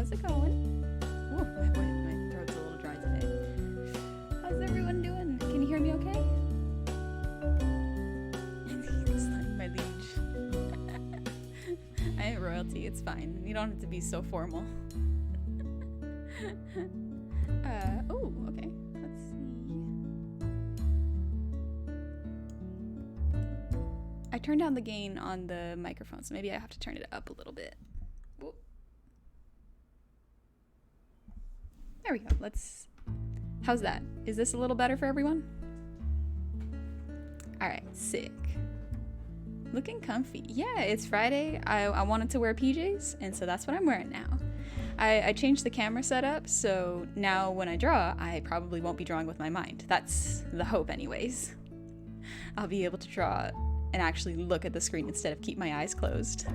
how's it going? Ooh, my throat's a little dry today. How's everyone doing? Can you hear me okay? My liege. I ain't royalty, it's fine. You don't have to be so formal. Oh, okay. Let's see. I turned down the gain on the microphone, so maybe I have to turn it up a little bit. Whoa. There we go. How's that? Is this a little better for everyone? Alright, sick. Looking comfy. Yeah, it's Friday. I wanted to wear PJs, and so that's what I'm wearing now. I changed the camera setup, so now when I draw, I probably won't be drawing with my mind. That's the hope anyways. I'll be able to draw and actually look at the screen instead of keep my eyes closed.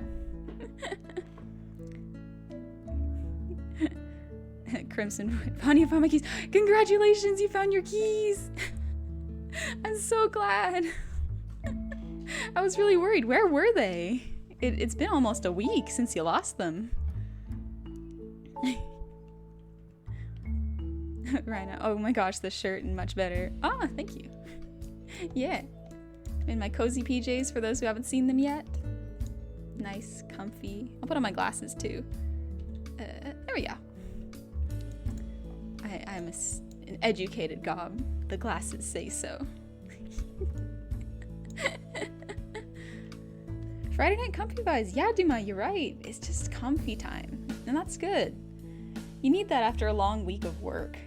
Crimson, Bonnie, I found my keys. Congratulations, you found your keys. I'm so glad. I was really worried. Where were they? It's been almost a week since you lost them. Right now. Oh my gosh, the shirt and much better. Ah, thank you. Yeah. In my cozy PJs for those who haven't seen them yet. Nice, comfy. I'll put on my glasses too. There we go. I'm an educated gob. The glasses say so. Friday night comfy vibes. Yeah, Duma, you're right. It's just comfy time. And that's good. You need that after a long week of work.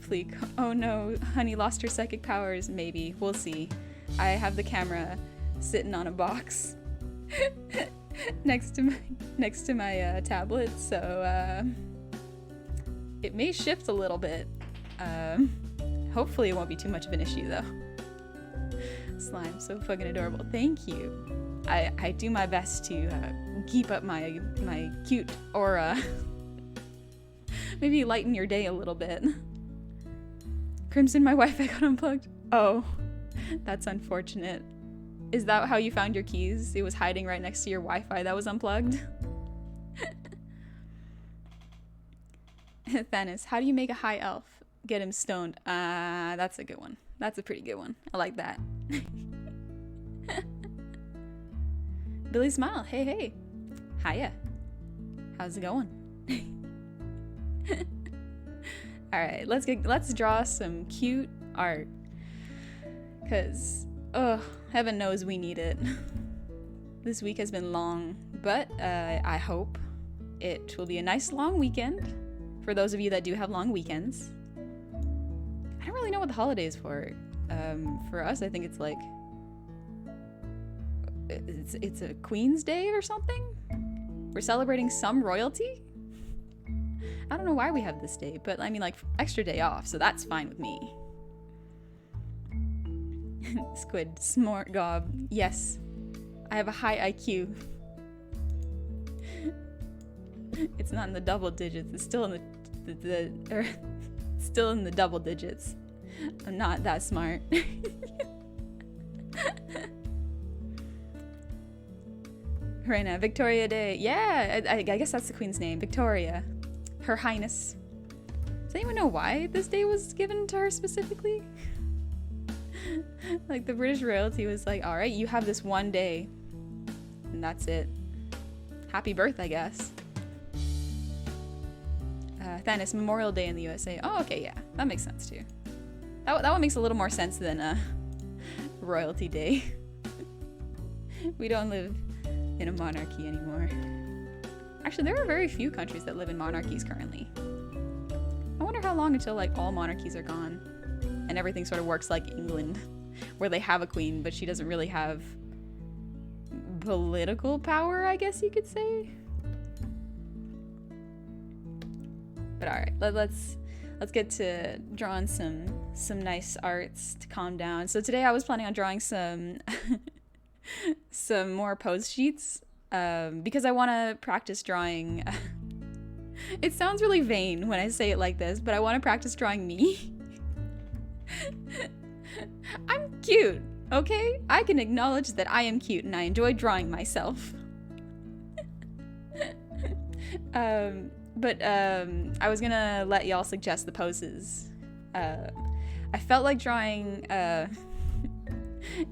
Fleek. Oh no, honey lost her psychic powers. Maybe. We'll see. I have the camera sitting on a box next to my tablet, so it may shift a little bit. Hopefully it won't be too much of an issue though. Slime, so fucking adorable. Thank you. I do my best to keep up my cute aura. Maybe lighten your day a little bit. Crimson, my Wi-Fi got unplugged. Oh, that's unfortunate. Is that how you found your keys? It was hiding right next to your Wi-Fi that was unplugged? Thanos, how do you make a high elf? Get him stoned. That's a good one. That's a pretty good one. I like that. Billy Smile, hey hey. Hiya. How's it going? Alright, let's draw some cute art. Cause heaven knows we need it. This week has been long, but I hope it will be a nice long weekend for those of you that do have long weekends. I don't really know what the holiday is for. For us, I think it's like it's a Queen's Day or something. We're celebrating some royalty. I don't know why we have this day, but I mean like extra day off, so that's fine with me. Squid, smart gob. Yes, I have a high IQ. It's not in the double digits. It's still in still in the double digits. I'm not that smart. Right now, Victoria Day. Yeah, I guess that's the Queen's name, Victoria. Her Highness. Does anyone know why this day was given to her specifically? Like the British royalty was like, all right, you have this one day, and that's it. Happy birth, I guess. Thanos, Memorial Day in the USA. Oh, okay, yeah, that makes sense too. That one makes a little more sense than Royalty Day. We don't live in a monarchy anymore. Actually, there are very few countries that live in monarchies currently. I wonder how long until like all monarchies are gone and everything sort of works like England, where they have a queen, but she doesn't really have political power, I guess you could say. But all right, let's get to drawing some nice arts to calm down. So today I was planning on drawing some some more pose sheets because I want to practice drawing. It sounds really vain when I say it like this, but I want to practice drawing me. I'm cute, okay? I can acknowledge that I am cute and I enjoy drawing myself. I was gonna let y'all suggest the poses. I felt like drawing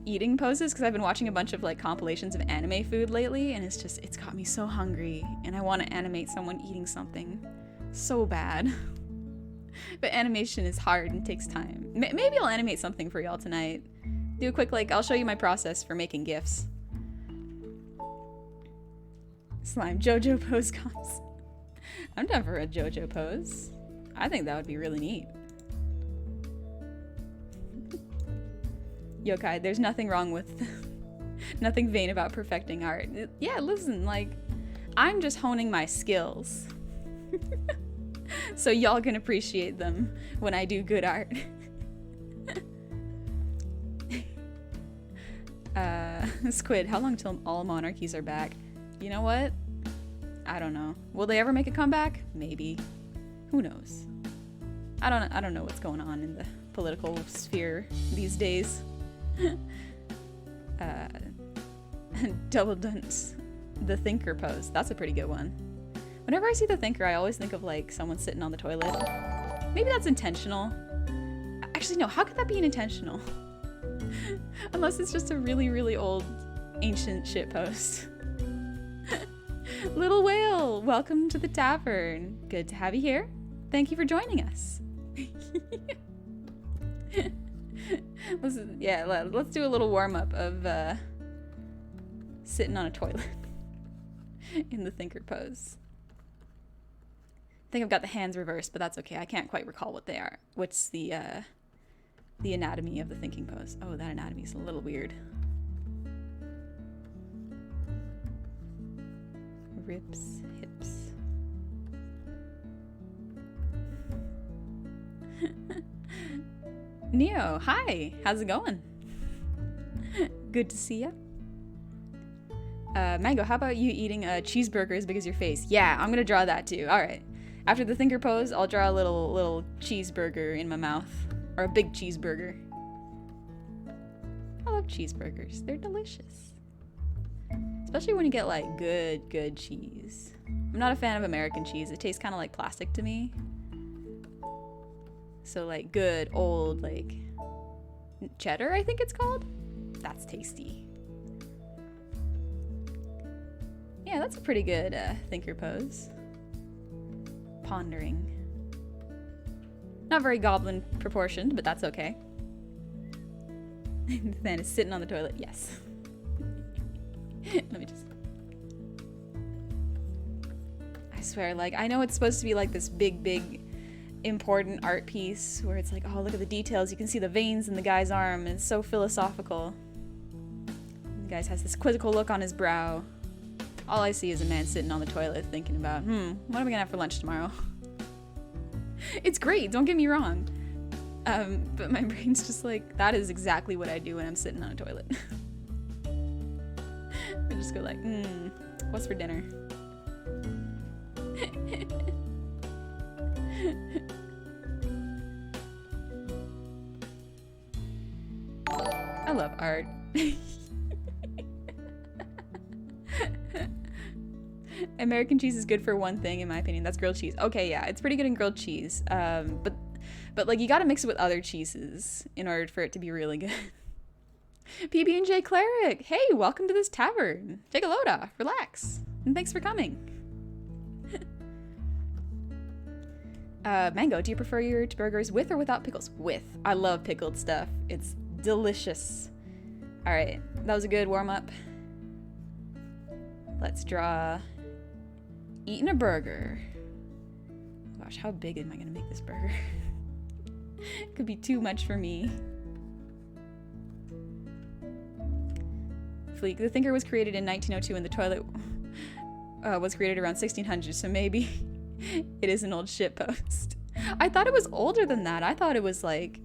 eating poses because I've been watching a bunch of like compilations of anime food lately, and it's got me so hungry, and I want to animate someone eating something so bad. But animation is hard and takes time. Maybe I'll animate something for y'all tonight. Do a quick, like, I'll show you my process for making GIFs. Slime JoJo pose comes. I'm down for a JoJo pose. I think that would be really neat. Yokai, there's nothing wrong with nothing vain about perfecting art. Yeah, listen, like, I'm just honing my skills. So y'all can appreciate them when I do good art. Squid, how long till all monarchies are back? You know what? I don't know. Will they ever make a comeback? Maybe. Who knows? I don't know what's going on in the political sphere these days. Double dunce. The thinker pose. That's a pretty good one. Whenever I see the thinker, I always think of like someone sitting on the toilet. Maybe that's intentional. Actually, no. How could that be intentional? Unless it's just a really, really old, ancient shit post. Little whale, welcome to the tavern. Good to have you here. Thank you for joining us. Let's do a little warm-up of sitting on a toilet in the thinker pose. I think I've got the hands reversed, but that's okay. I can't quite recall what they are. What's the anatomy of the thinking pose? Oh, that anatomy is a little weird. Ribs, hips. Neo, hi. How's it going? Good to see ya. Mango, how about you eating a cheeseburger as big as your face? Yeah, I'm gonna draw that too. All right. After the thinker pose, I'll draw a little cheeseburger in my mouth. Or a big cheeseburger. I love cheeseburgers. They're delicious. Especially when you get like good cheese. I'm not a fan of American cheese. It tastes kind of like plastic to me. So like good old like cheddar, I think it's called. That's tasty. Yeah, that's a pretty good thinker pose. Pondering. Not very goblin proportioned, but that's okay. The man is sitting on the toilet. Yes. Let me just... I swear, like, I know it's supposed to be like this big, important art piece where it's like, oh, look at the details. You can see the veins in the guy's arm. And it's so philosophical. The guy has this quizzical look on his brow. All I see is a man sitting on the toilet thinking about, what am I gonna have for lunch tomorrow? It's great, don't get me wrong. But my brain's just like, that is exactly what I do when I'm sitting on a toilet. I just go like, what's for dinner? I love art. American cheese is good for one thing, in my opinion. That's grilled cheese. Okay, yeah, it's pretty good in grilled cheese. But like you gotta mix it with other cheeses in order for it to be really good. PB&J Cleric, hey, welcome to this tavern. Take a load off, relax, and thanks for coming. Mango, do you prefer your burgers with or without pickles? With. I love pickled stuff. It's delicious. All right, that was a good warm-up. Let's draw eating a burger. Gosh, how big am I gonna make this burger? It could be too much for me. Fleek, the thinker was created in 1902 and the toilet was created around 1600, so maybe it is an old shitpost. I thought it was older than that. I thought it was like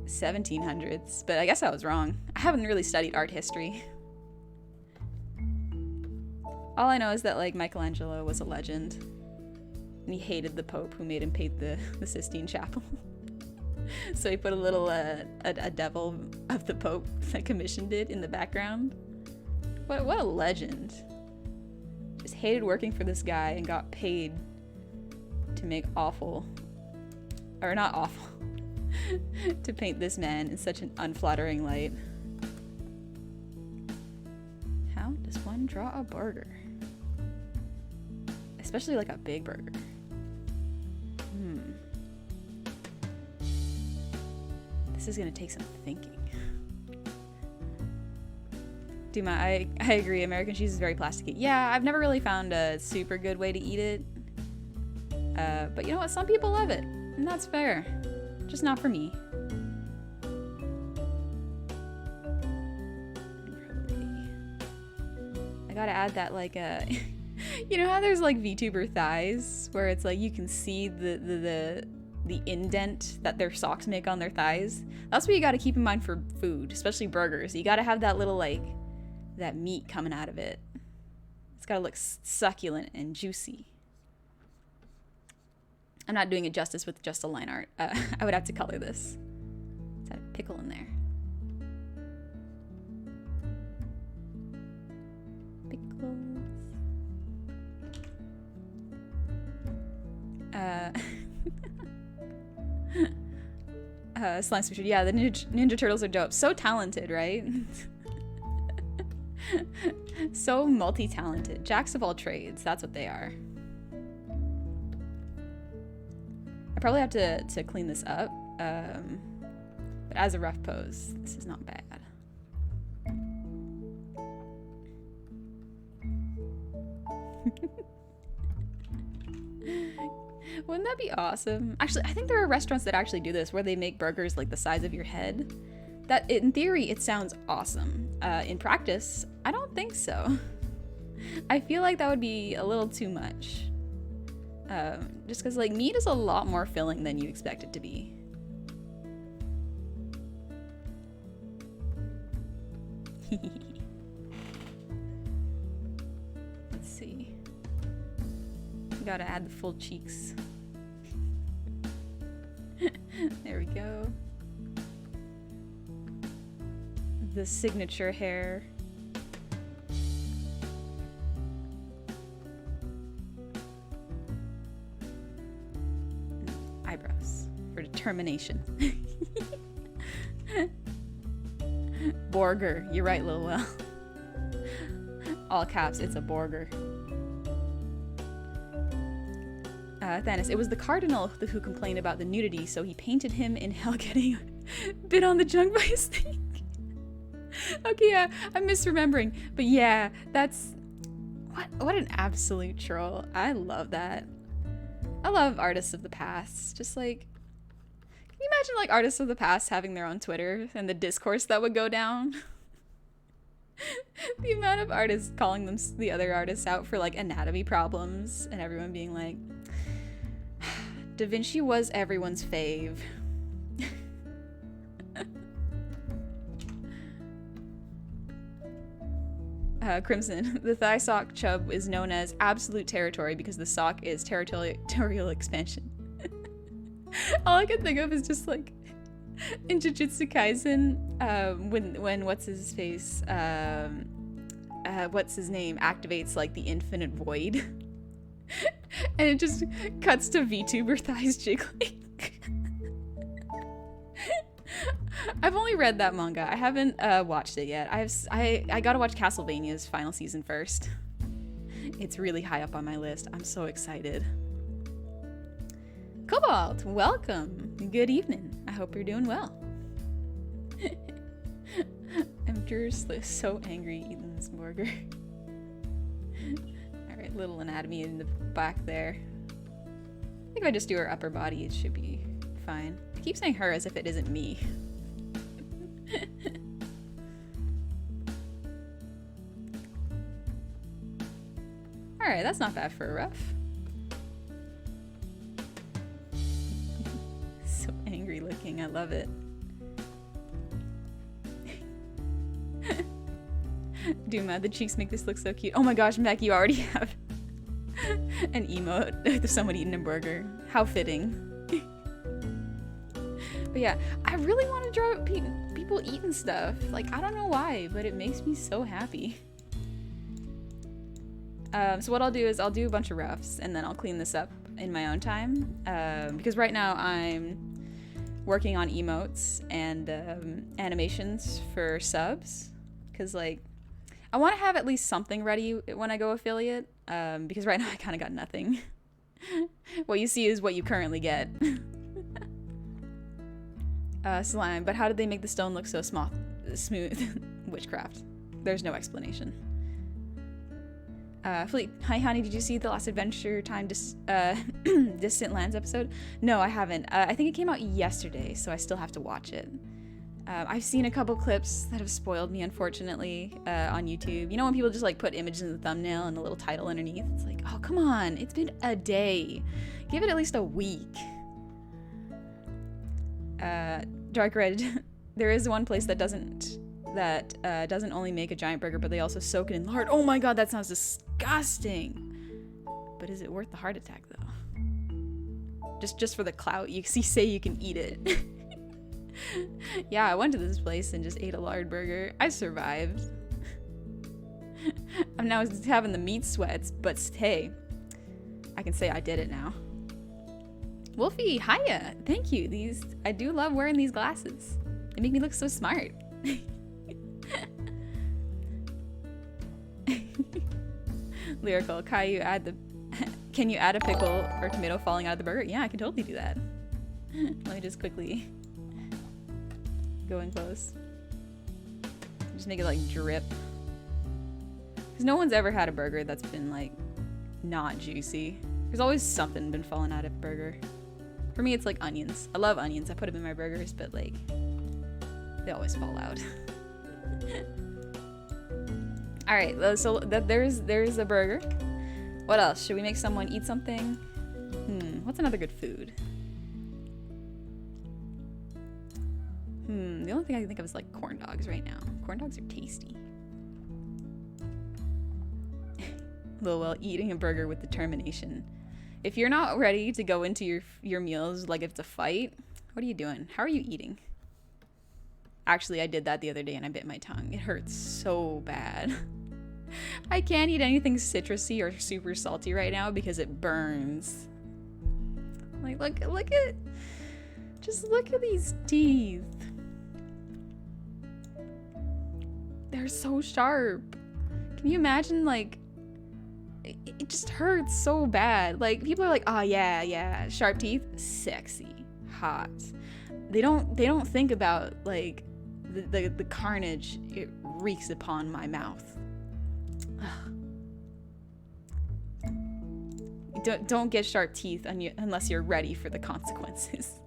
1700s, but I guess I was wrong. I haven't really studied art history. All I know is that like Michelangelo was a legend, and he hated the Pope who made him paint the Sistine Chapel. So he put a little a devil of the Pope that commissioned it in the background. What a legend! Just hated working for this guy and got paid to make awful, or not awful, to paint this man in such an unflattering light. How does one draw a burger? Especially like a big burger. This is gonna take some thinking. Duma, I agree. American cheese is very plasticky. Yeah, I've never really found a super good way to eat it. But you know what? Some people love it, and that's fair. Just not for me. I gotta add that, like, you know how there's like VTuber thighs where it's like you can see the indent that their socks make on their thighs? That's what you gotta keep in mind for food, especially burgers. You gotta have that little, like, that meat coming out of it. It's gotta look succulent and juicy. I'm not doing it justice with just a line art. I would have to color this. Is that a pickle in there? Pickles. Slime Smasher. Yeah, the Ninja Turtles are dope. So talented, right? So multi-talented. Jacks of all trades. That's what they are. I probably have to clean this up. But as a rough pose, this is not bad. Wouldn't that be awesome? Actually, I think there are restaurants that actually do this where they make burgers like the size of your head. That, in theory, it sounds awesome. In practice, I don't think so. I feel like that would be a little too much. Just because, like, meat is a lot more filling than you expect it to be. Let's see. Gotta add the full cheeks. There we go. The signature hair. Eyebrows for determination. Borger. You're right, Lil. All caps, it's a Borger. Thanos, it was the Cardinal who complained about the nudity, so he painted him in hell getting bit on the junk by a snake. Okay, yeah, I'm misremembering. But yeah, that's... What an absolute troll. I love that. I love artists of the past. Just like... Can you imagine, like, artists of the past having their own Twitter and the discourse that would go down? The amount of artists calling them the other artists out for, like, anatomy problems and everyone being like... Da Vinci was everyone's fave. Crimson, the thigh sock chub is known as absolute territory because the sock is territorial expansion. All I can think of is just like in Jujutsu Kaisen, when what's his face, what's his name activates like the infinite void. And it just cuts to VTuber thighs jiggling. I've only read that manga. I haven't watched it yet. I gotta watch Castlevania's final season first. It's really high up on my list. I'm so excited. Cobalt, welcome. Good evening. I hope you're doing well. I'm just so angry eating this burger. Alright, little anatomy in the back there. I think if I just do her upper body, it should be fine. I keep saying her as if it isn't me. Alright, that's not bad for a rough. So angry looking, I love it. Duma, the cheeks make this look so cute. Oh my gosh, Mac, you already have an emote of someone eating a burger. How fitting. But yeah, I really want to draw people eating stuff. Like, I don't know why, but it makes me so happy. So what I'll do is I'll do a bunch of roughs and then I'll clean this up in my own time. Because right now I'm working on emotes and animations for subs. Because like, I want to have at least something ready when I go affiliate. Because right now I kind of got nothing. What you see is what you currently get. Slime, but how did they make the stone look so smooth? Witchcraft. There's no explanation. Fleet, hi honey, did you see the last Adventure Time Distant Lands episode? No, I haven't. I think it came out yesterday, so I still have to watch it. I've seen a couple clips that have spoiled me, unfortunately, on YouTube. You know when people just like put images in the thumbnail and a little title underneath? It's like, oh, come on. It's been a day. Give it at least a week. Dark Red, there is one place that doesn't only make a giant burger, but they also soak it in lard. Oh my god, that sounds disgusting. But is it worth the heart attack, though? Just for the clout, you say you can eat it. Yeah, I went to this place and just ate a lard burger. I survived. I'm now having the meat sweats, but hey, I can say I did it now. Wolfie, hiya! Thank you. I do love wearing these glasses. They make me look so smart. Lyrical, can you add a pickle or tomato falling out of the burger? Yeah, I can totally do that. Let me just quickly go in close. Just make it like drip. Because no one's ever had a burger that's been like not juicy. There's always something been falling out of a burger. For me, it's like onions. I love onions. I put them in my burgers, but like they always fall out. All right, so there's a burger. What else? Should we make someone eat something? What's another good food? The only thing I can think of is like corn dogs right now. Corn dogs are tasty. Lil eating a burger with determination. If you're not ready to go into your meals like if it's a fight, what are you doing? How are you eating? Actually, I did that the other day and I bit my tongue. It hurts so bad. I can't eat anything citrusy or super salty right now because it burns. Like, look at these teeth. They're so sharp. Can you imagine, like, it just hurts so bad. Like, people are like, oh yeah, sharp teeth, sexy, hot. They don't think about like the carnage it wreaks upon my mouth. Don't get sharp teeth unless you're ready for the consequences.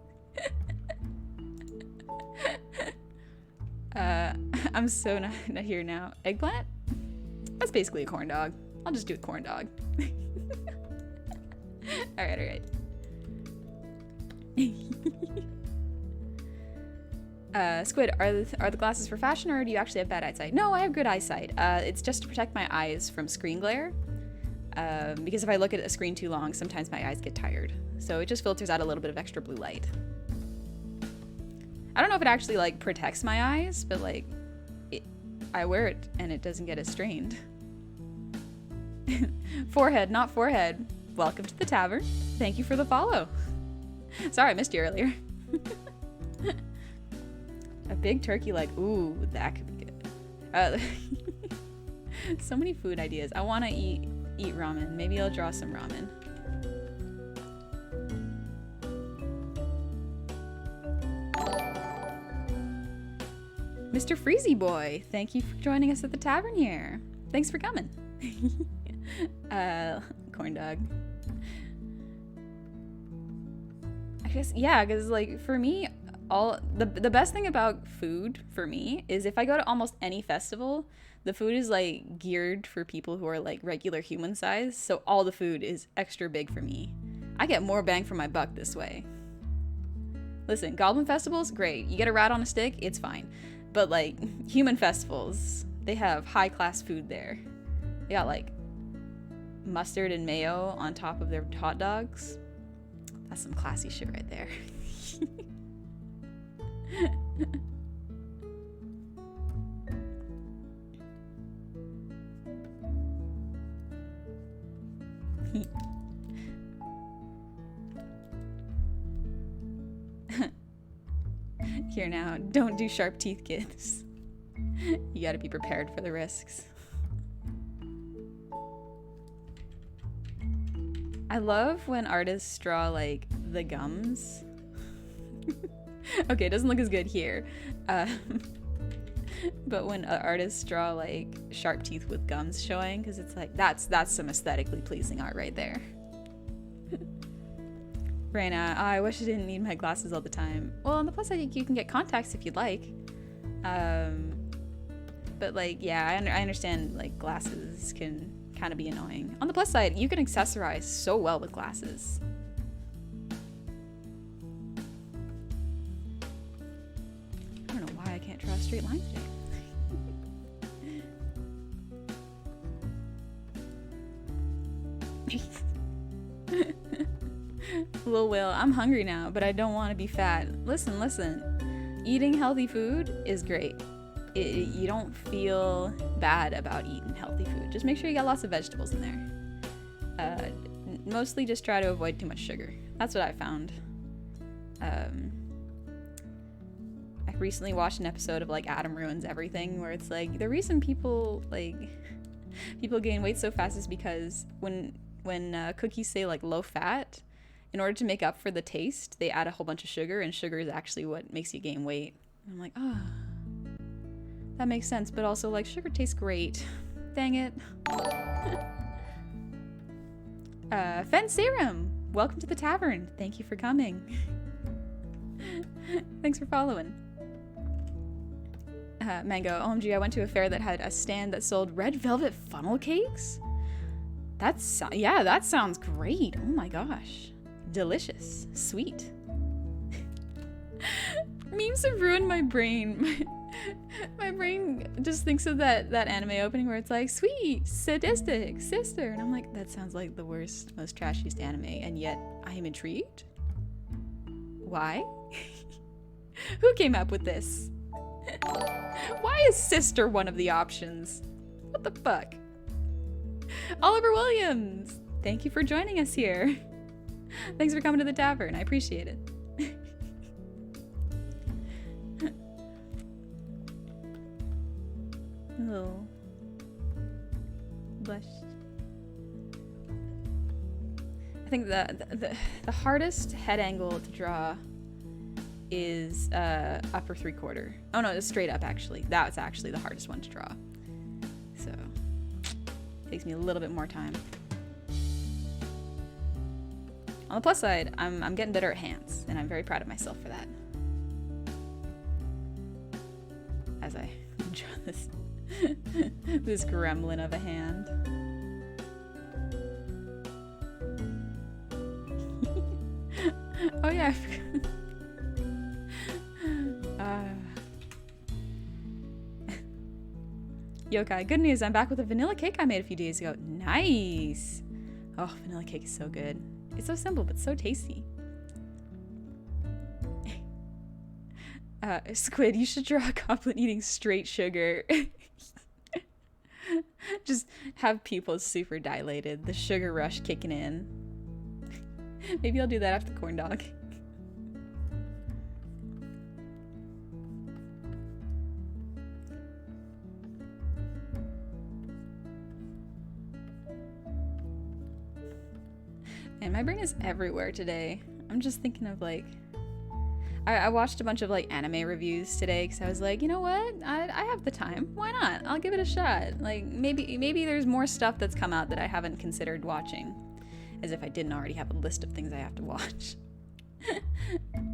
I'm so not here now. Eggplant? That's basically a corn dog. I'll just do a corn dog. All right. Squid, are the glasses for fashion or do you actually have bad eyesight? No, I have good eyesight. It's just to protect my eyes from screen glare. Because if I look at a screen too long, sometimes my eyes get tired. So it just filters out a little bit of extra blue light. I don't know if it actually like protects my eyes, but like I wear it and it doesn't get as strained. Forehead, not forehead. Welcome to the tavern. Thank you for the follow. Sorry, I missed you earlier. A big turkey leg. Ooh, that could be good. So many food ideas. I want to eat ramen. Maybe I'll draw some ramen. Mr. Freezy Boy, thank you for joining us at the tavern here. Thanks for coming. Corn dog. I guess, yeah, because like for me, the best thing about food for me is if I go to almost any festival, the food is like geared for people who are like regular human size, so all the food is extra big for me. I get more bang for my buck this way. Listen, Goblin festivals, great. You get a rat on a stick, it's fine. But like human festivals, they have high class food there. They got like mustard and mayo on top of their hot dogs. That's some classy shit right there. Here now, don't do sharp teeth, kids. You gotta be prepared for the risks. I love when artists draw like the gums. Okay, it doesn't look as good here. But when artists draw like sharp teeth with gums showing, because it's like, that's some aesthetically pleasing art right there. Raina, oh, I wish I didn't need my glasses all the time. Well, on the plus side, you can get contacts if you'd like. But like, yeah, I understand like glasses can kind of be annoying. On the plus side, you can accessorize so well with glasses. I don't know why I can't draw a straight line today. Lil Will, I'm hungry now, but I don't want to be fat. Listen. Eating healthy food is great. You don't feel bad about eating healthy food. Just make sure you got lots of vegetables in there. Mostly just try to avoid too much sugar. That's what I found. I recently watched an episode of like Adam Ruins Everything, where it's like the reason people gain weight so fast is because when cookies say like low fat, in order to make up for the taste, they add a whole bunch of sugar, and sugar is actually what makes you gain weight. And I'm like, oh, that makes sense, but also like sugar tastes great. Dang it. Fen Serum, welcome to the tavern. Thank you for coming. Thanks for following. Mango, OMG, I went to a fair that had a stand that sold red velvet funnel cakes. That sounds great. Oh my gosh. Delicious. Sweet. Memes have ruined my brain. My brain just thinks of that anime opening where it's like, sweet, sadistic, sister. And I'm like, that sounds like the worst, most trashiest anime. And yet, I am intrigued. Why? Who came up with this? Why is sister one of the options? What the fuck? Oliver Williams, thank you for joining us here. Thanks for coming to the tavern. I appreciate it. Oh, blush. I think the hardest head angle to draw is upper 3/4. Oh no, it's straight up actually. That's actually the hardest one to draw. So it takes me a little bit more time. On the plus side, I'm getting better at hands, and I'm very proud of myself for that. As I draw this this gremlin of a hand. Oh yeah, I forgot. Yokai, good news, I'm back with a vanilla cake I made a few days ago. Nice! Oh, vanilla cake is so good. It's so simple, but so tasty. Squid, you should draw a goblin eating straight sugar. Just have pupils super dilated, the sugar rush kicking in. Maybe I'll do that after the corn dog. And my brain is everywhere today. I'm just thinking of like, I watched a bunch of like anime reviews today because I was like, you know what? I have the time. Why not? I'll give it a shot. Like maybe there's more stuff that's come out that I haven't considered watching, as if I didn't already have a list of things I have to watch.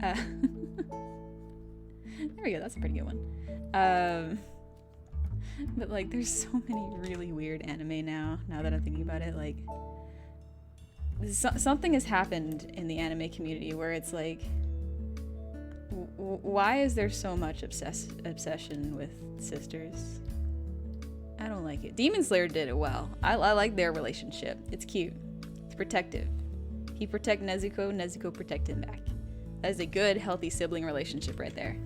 There we go. That's a pretty good one. But like, there's so many really weird anime now. Now that I'm thinking about it, like. Something has happened in the anime community where it's like, why is there so much obsession with sisters? I don't like it. Demon Slayer did it well. I like their relationship. It's cute. It's protective. He protect Nezuko, Nezuko protect him back. That is a good, healthy sibling relationship right there.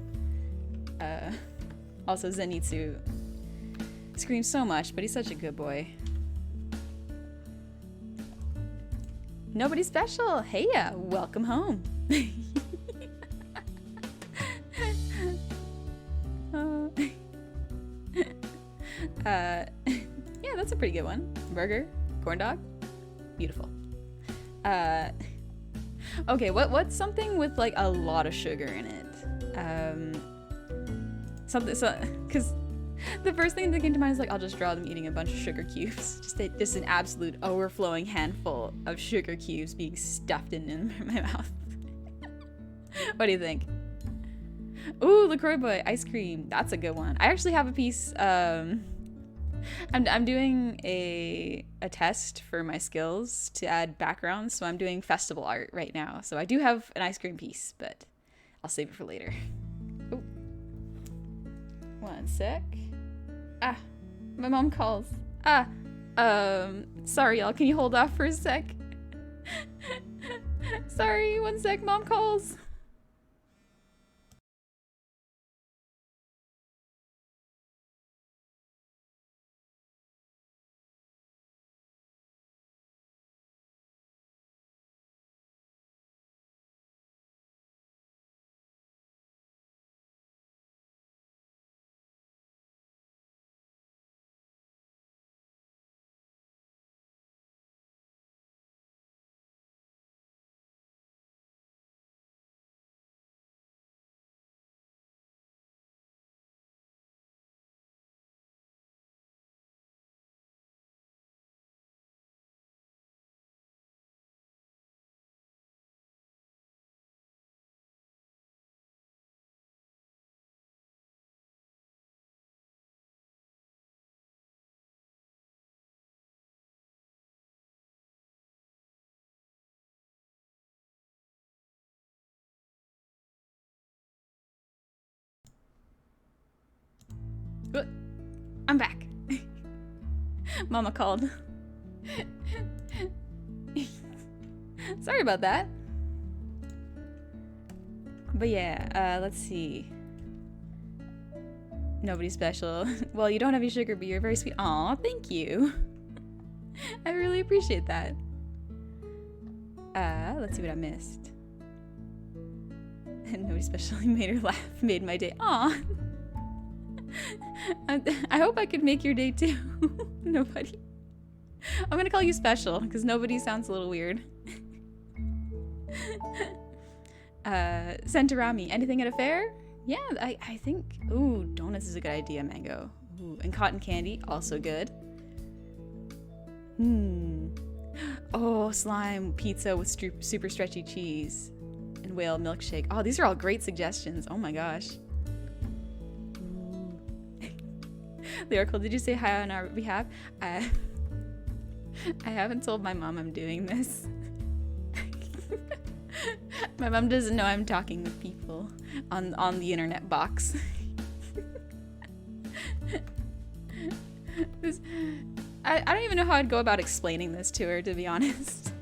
Also, Zenitsu screams so much, but he's such a good boy. Nobody special. Hey, welcome home. Yeah, that's a pretty good one. Burger, corn dog, beautiful. Okay, what's something with like a lot of sugar in it? Because the first thing that came to mind is like I'll just draw them eating a bunch of sugar cubes. Just an absolute overflowing handful of sugar cubes being stuffed in my mouth. What do you think? Ooh, LaCroix Boy, ice cream. That's a good one. I actually have a piece. I'm doing a test for my skills to add backgrounds, so I'm doing festival art right now. So I do have an ice cream piece, but I'll save it for later. Ooh. One sec. Ah, my mom calls. Sorry y'all, can you hold off for a sec? Sorry, one sec, mom calls. I'm back. Mama called. Sorry about that. But yeah, let's see. Nobody special. Well, you don't have any sugar, but you're very sweet. Aw, thank you. I really appreciate that. Let's see what I missed. And nobody specially made her laugh, made my day. Aw. I hope I could make your day too. Nobody. I'm gonna call you special because nobody sounds a little weird. Sentorami, anything at a fair? Yeah, I think. Ooh, donuts is a good idea, Mango. Ooh, and cotton candy, also good. Oh, slime pizza with super stretchy cheese and whale milkshake. Oh, these are all great suggestions. Oh my gosh. Lyrical, did you say hi on our behalf? I haven't told my mom I'm doing this. My mom doesn't know I'm talking with people on the internet box. I don't even know how I'd go about explaining this to her, to be honest.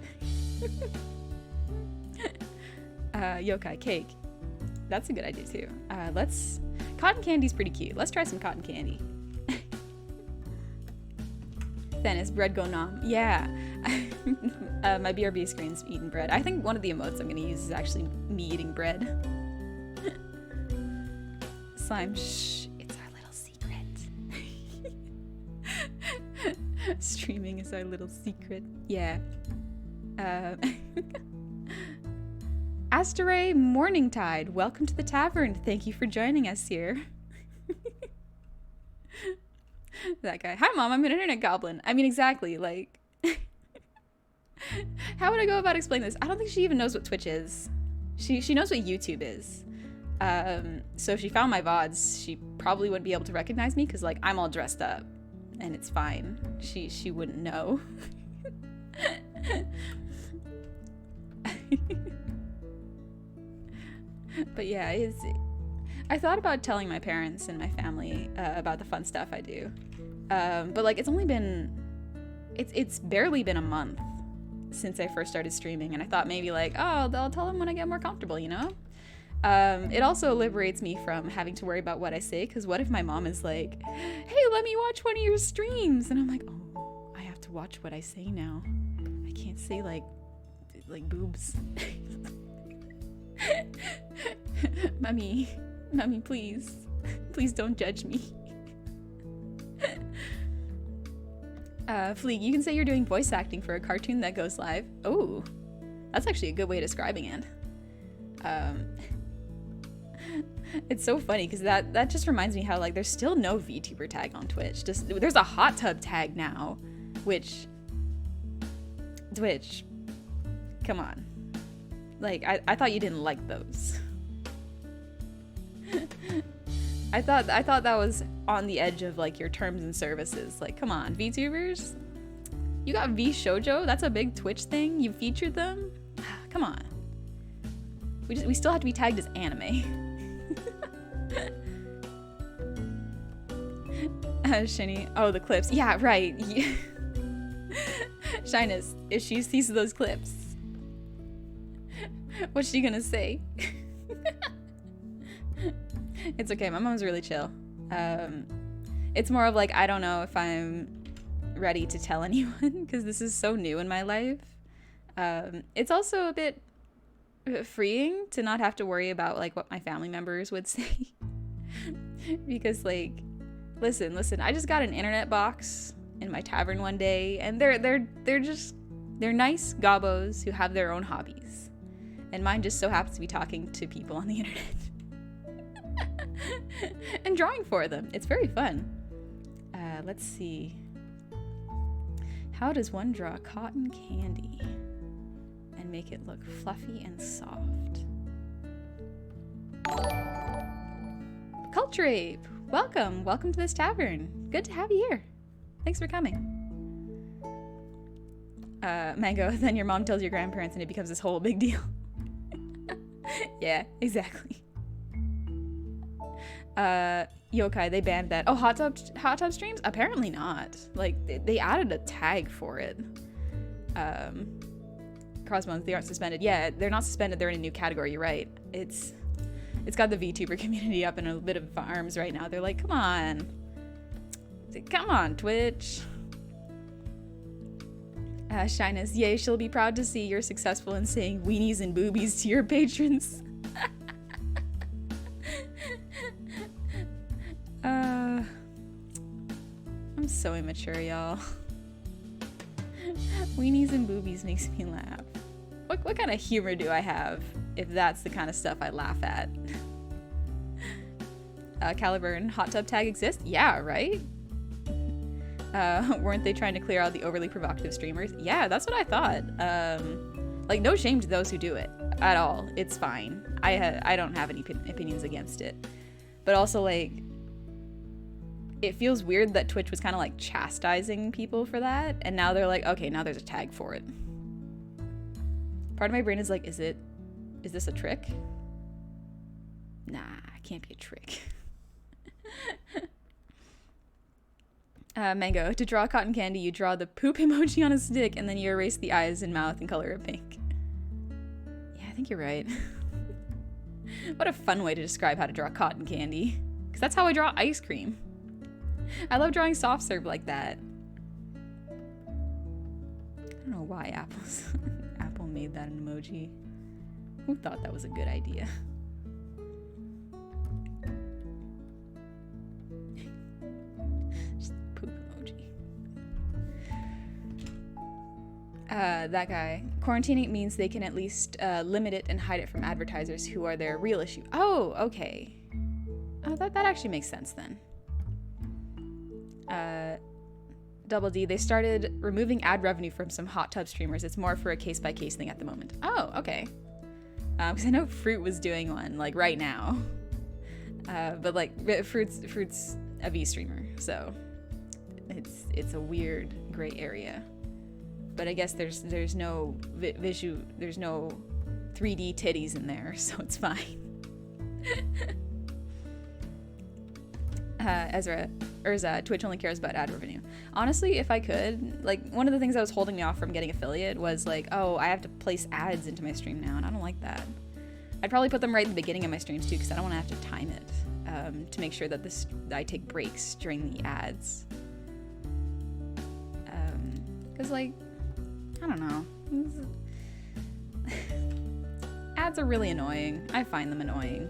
Yokai cake. That's a good idea too. Cotton candy's pretty cute. Let's try some cotton candy. Then is bread go nom? Yeah. My BRB screen's eating bread. I think one of the emotes I'm gonna use is actually me eating bread. Slime, shh, it's our little secret. Streaming is our little secret. Yeah. Asteray Morningtide, welcome to the tavern. Thank you for joining us here. That guy. Hi, Mom. I'm an internet goblin. I mean, exactly. Like, how would I go about explaining this? I don't think she even knows what Twitch is. She knows what YouTube is. So if she found my VODs, she probably wouldn't be able to recognize me because, like, I'm all dressed up, and it's fine. She wouldn't know. But yeah, I thought about telling my parents and my family about the fun stuff I do. But like it's barely been a month since I first started streaming, and I thought maybe like, oh, I'll tell them when I get more comfortable, you know? It also liberates me from having to worry about what I say, because what if my mom is like, hey, let me watch one of your streams? And I'm like, oh, I have to watch what I say now. I can't say like like boobs. Mommy, please don't judge me. Fleek, you can say you're doing voice acting for a cartoon that goes live. Oh, that's actually a good way of describing it. It's so funny because that just reminds me how like there's still no VTuber tag on Twitch. Just there's a hot tub tag now, which Twitch, come on. Like I thought you didn't like those. I thought that was on the edge of like your terms and services. Like, come on, VTubers. You got V Shoujo? That's a big Twitch thing. You featured them? Come on. We still have to be tagged as anime. Shinny. Oh, the clips. Yeah, right. Shyness, if she sees those clips, what's she gonna say? It's okay. My mom's really chill. It's more of like, I don't know if I'm ready to tell anyone because this is so new in my life. It's also a bit freeing to not have to worry about like what my family members would say. Because like, listen, I just got an internet box in my tavern one day, and they're nice gobbos who have their own hobbies. And mine just so happens to be talking to people on the internet. And drawing for them. It's very fun. Let's see. How does one draw cotton candy and make it look fluffy and soft? Culture Ape, welcome to this tavern. Good to have you here. Thanks for coming. Mango, then your mom tells your grandparents and it becomes this whole big deal. Yeah, exactly. Yokai, they banned that. Oh, hot tub streams? Apparently not. Like, they added a tag for it. Crossbones, they aren't suspended. Yeah, they're not suspended, they're in a new category, you're right. It's got the VTuber community up in a bit of arms right now. They're like, come on, Twitch. Shyness, yay, she'll be proud to see you're successful in saying weenies and boobies to your patrons. I'm so immature, y'all. Weenies and boobies makes me laugh. What kind of humor do I have if that's the kind of stuff I laugh at? Caliber and hot tub tag exist? Yeah, right? Weren't they trying to clear out the overly provocative streamers? Yeah, that's what I thought. Like, no shame to those who do it at all. It's fine. I don't have any opinions against it. But also, like, it feels weird that Twitch was kind of like chastising people for that, and now they're like, okay, now there's a tag for it. Part of my brain is like, is this a trick? Nah, it can't be a trick. Mango, to draw cotton candy, you draw the poop emoji on a stick, and then you erase the eyes and mouth and color it pink. Yeah, I think you're right. What a fun way to describe how to draw cotton candy. Because that's how I draw ice cream. I love drawing soft serve like that. I don't know why Apple made that an emoji. Who thought that was a good idea? Just poop emoji. That guy. Quarantining means they can at least limit it and hide it from advertisers who are their real issue. Oh, okay. Oh, that actually makes sense then. Double D, they started removing ad revenue from some hot tub streamers. It's more for a case-by-case thing at the moment. Oh, okay. Because I know Fruit was doing one, like, right now. But, like, Fruit's a V streamer, so it's a weird gray area. But I guess there's no there's no 3D titties in there, so it's fine. Urza, Twitch only cares about ad revenue. Honestly, if I could, like, one of the things that was holding me off from getting affiliate was like, oh, I have to place ads into my stream now, and I don't like that. I'd probably put them right at the beginning of my streams too, because I don't want to have to time it to make sure that I take breaks during the ads. Because, like, I don't know. Ads are really annoying. I find them annoying.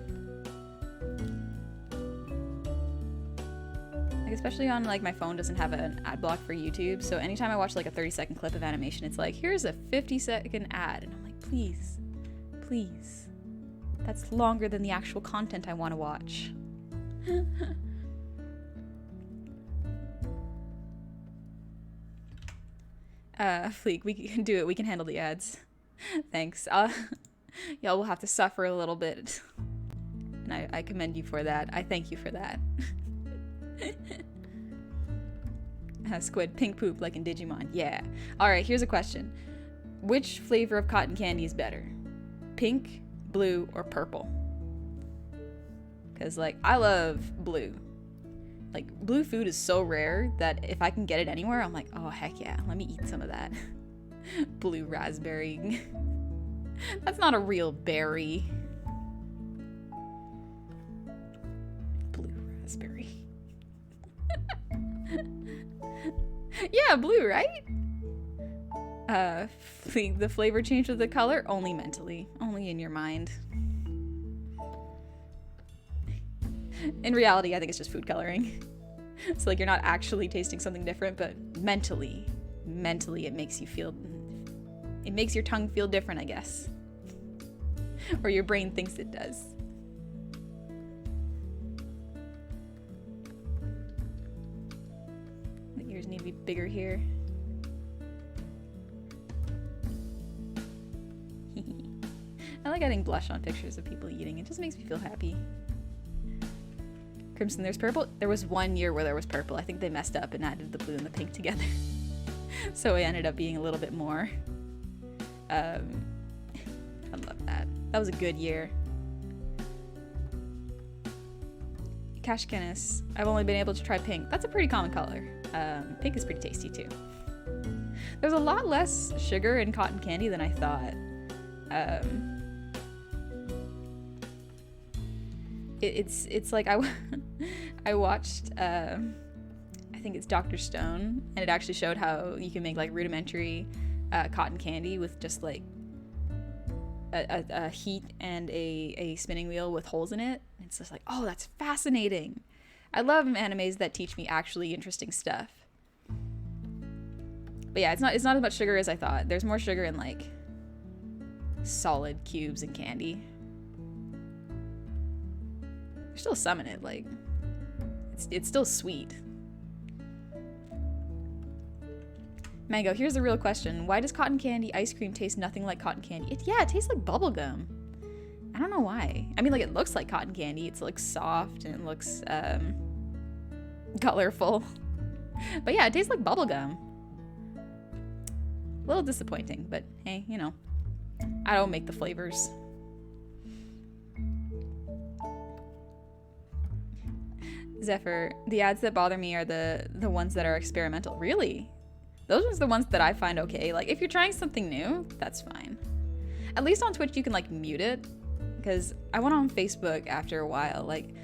Like, especially on like my phone doesn't have an ad block for YouTube, so anytime I watch like a 30-second clip of animation, it's like, here's a 50-second ad, and I'm like, please, please. That's longer than the actual content I want to watch. Fleek, we can do it. We can handle the ads. Thanks. Y'all will have to suffer a little bit. And I commend you for that. I thank you for that. Squid, pink poop like in Digimon. Yeah. Alright, here's a question. Which flavor of cotton candy is better? Pink, blue, or purple? Because, like, I love blue. Like, blue food is so rare that if I can get it anywhere, I'm like, oh, heck yeah, let me eat some of that. Blue raspberry. That's not a real berry. Blue raspberry. Yeah, blue, right? The flavor change of the color? Only mentally. Only in your mind. In reality, I think it's just food coloring. So like you're not actually tasting something different, but mentally it makes you feel, it makes your tongue feel different, I guess. Or your brain thinks it does. The ears need to be bigger here. I like adding blush on pictures of people eating. It just makes me feel happy. Crimson, there's purple. There was one year where there was purple. I think they messed up and added the blue and the pink together. So it ended up being a little bit more. I love that. That was a good year. Cash Guinness. I've only been able to try pink. That's a pretty common color. Pink is pretty tasty too. There's a lot less sugar in cotton candy than I thought. It's like I watched I think it's Dr. Stone, and it actually showed how you can make like rudimentary cotton candy with just like a heat and a spinning wheel with holes in it. It's just like, oh, that's fascinating. I love animes that teach me actually interesting stuff. But yeah, it's not as much sugar as I thought. There's more sugar in like solid cubes and candy. There's still some in it, like it's still sweet. Mango, here's the real question. Why does cotton candy ice cream taste nothing like cotton candy? It tastes like bubble gum. I don't know why. I mean, like, it looks like cotton candy. It looks soft and it looks colorful. But yeah, it tastes like bubble gum. A little disappointing, but hey, you know, I don't make the flavors. Zephyr, the ads that bother me are the ones that are experimental. Really? Those ones are the ones that I find okay. Like, if you're trying something new, that's fine. At least on Twitch, you can, like, mute it. Because I went on Facebook after a while. Like,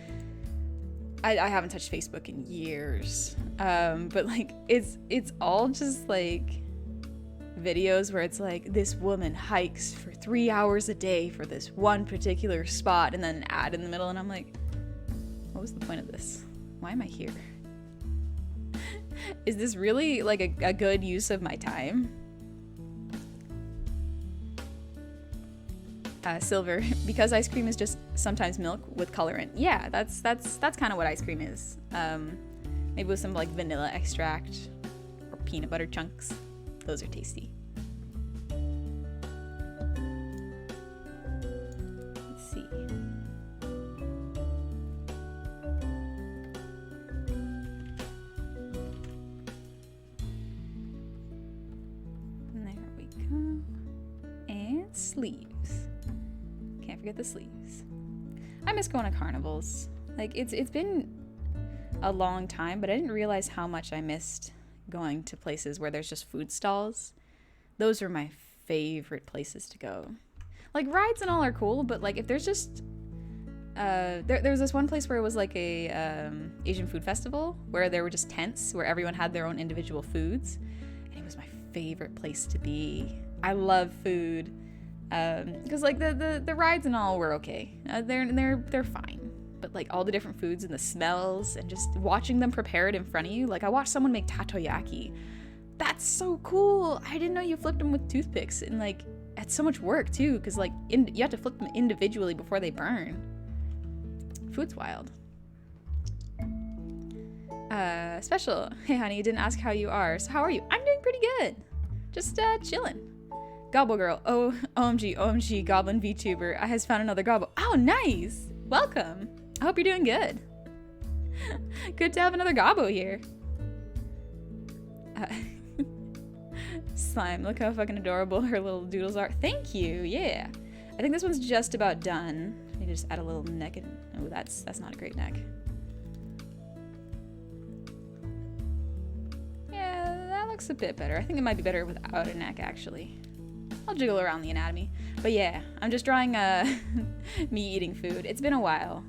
I haven't touched Facebook in years. But, like, it's all just, like, videos where it's like, this woman hikes for 3 hours a day for this one particular spot, and then an ad in the middle, and I'm like, what was the point of this? Why am I here? Is this really like a good use of my time? Silver, because ice cream is just sometimes milk with colorant. Yeah, that's kind of what ice cream is. Maybe with some like vanilla extract or peanut butter chunks. Those are tasty. Let's see. Sleeves. Can't forget the sleeves. I miss going to carnivals. Like, it's been a long time, but I didn't realize how much I missed going to places where there's just food stalls. Those are my favorite places to go. Like, rides and all are cool, but like if there's just there was this one place where it was like a Asian food festival where there were just tents where everyone had their own individual foods, and it was my favorite place to be. I love food. Because like the rides and all were okay. They're fine. But like all the different foods and the smells and just watching them prepare it in front of you. Like I watched someone make takoyaki. That's so cool. I didn't know you flipped them with toothpicks, and like it's so much work too, because like you have to flip them individually before they burn. Food's wild. Special. Hey honey, you didn't ask how you are. So how are you? I'm doing pretty good. Just chilling. Gobble girl. Oh, OMG, Goblin Vtuber. I has found another gobble. Oh, nice. Welcome. I hope you're doing good. Good to have another gobbo here. Slime, look how fucking adorable her little doodles are. Thank you. Yeah. I think this one's just about done. I need to just add a little neck and oh, that's not a great neck. Yeah, that looks a bit better. I think it might be better without a neck actually. I'll jiggle around the anatomy. But yeah, I'm just drawing me eating food. It's been a while.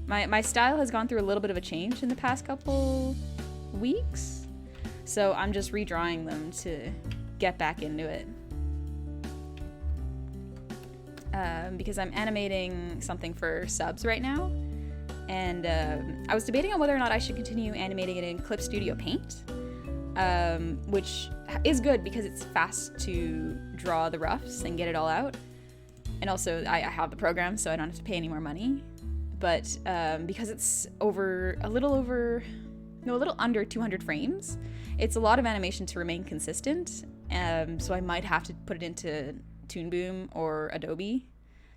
My style has gone through a little bit of a change in the past couple weeks. So I'm just redrawing them to get back into it. Because I'm animating something for subs right now. And I was debating on whether or not I should continue animating it in Clip Studio Paint. Which is good because it's fast to draw the roughs and get it all out. And also I have the program, so I don't have to pay any more money. But because it's a little under 200 frames, it's a lot of animation to remain consistent. So I might have to put it into Toon Boom or Adobe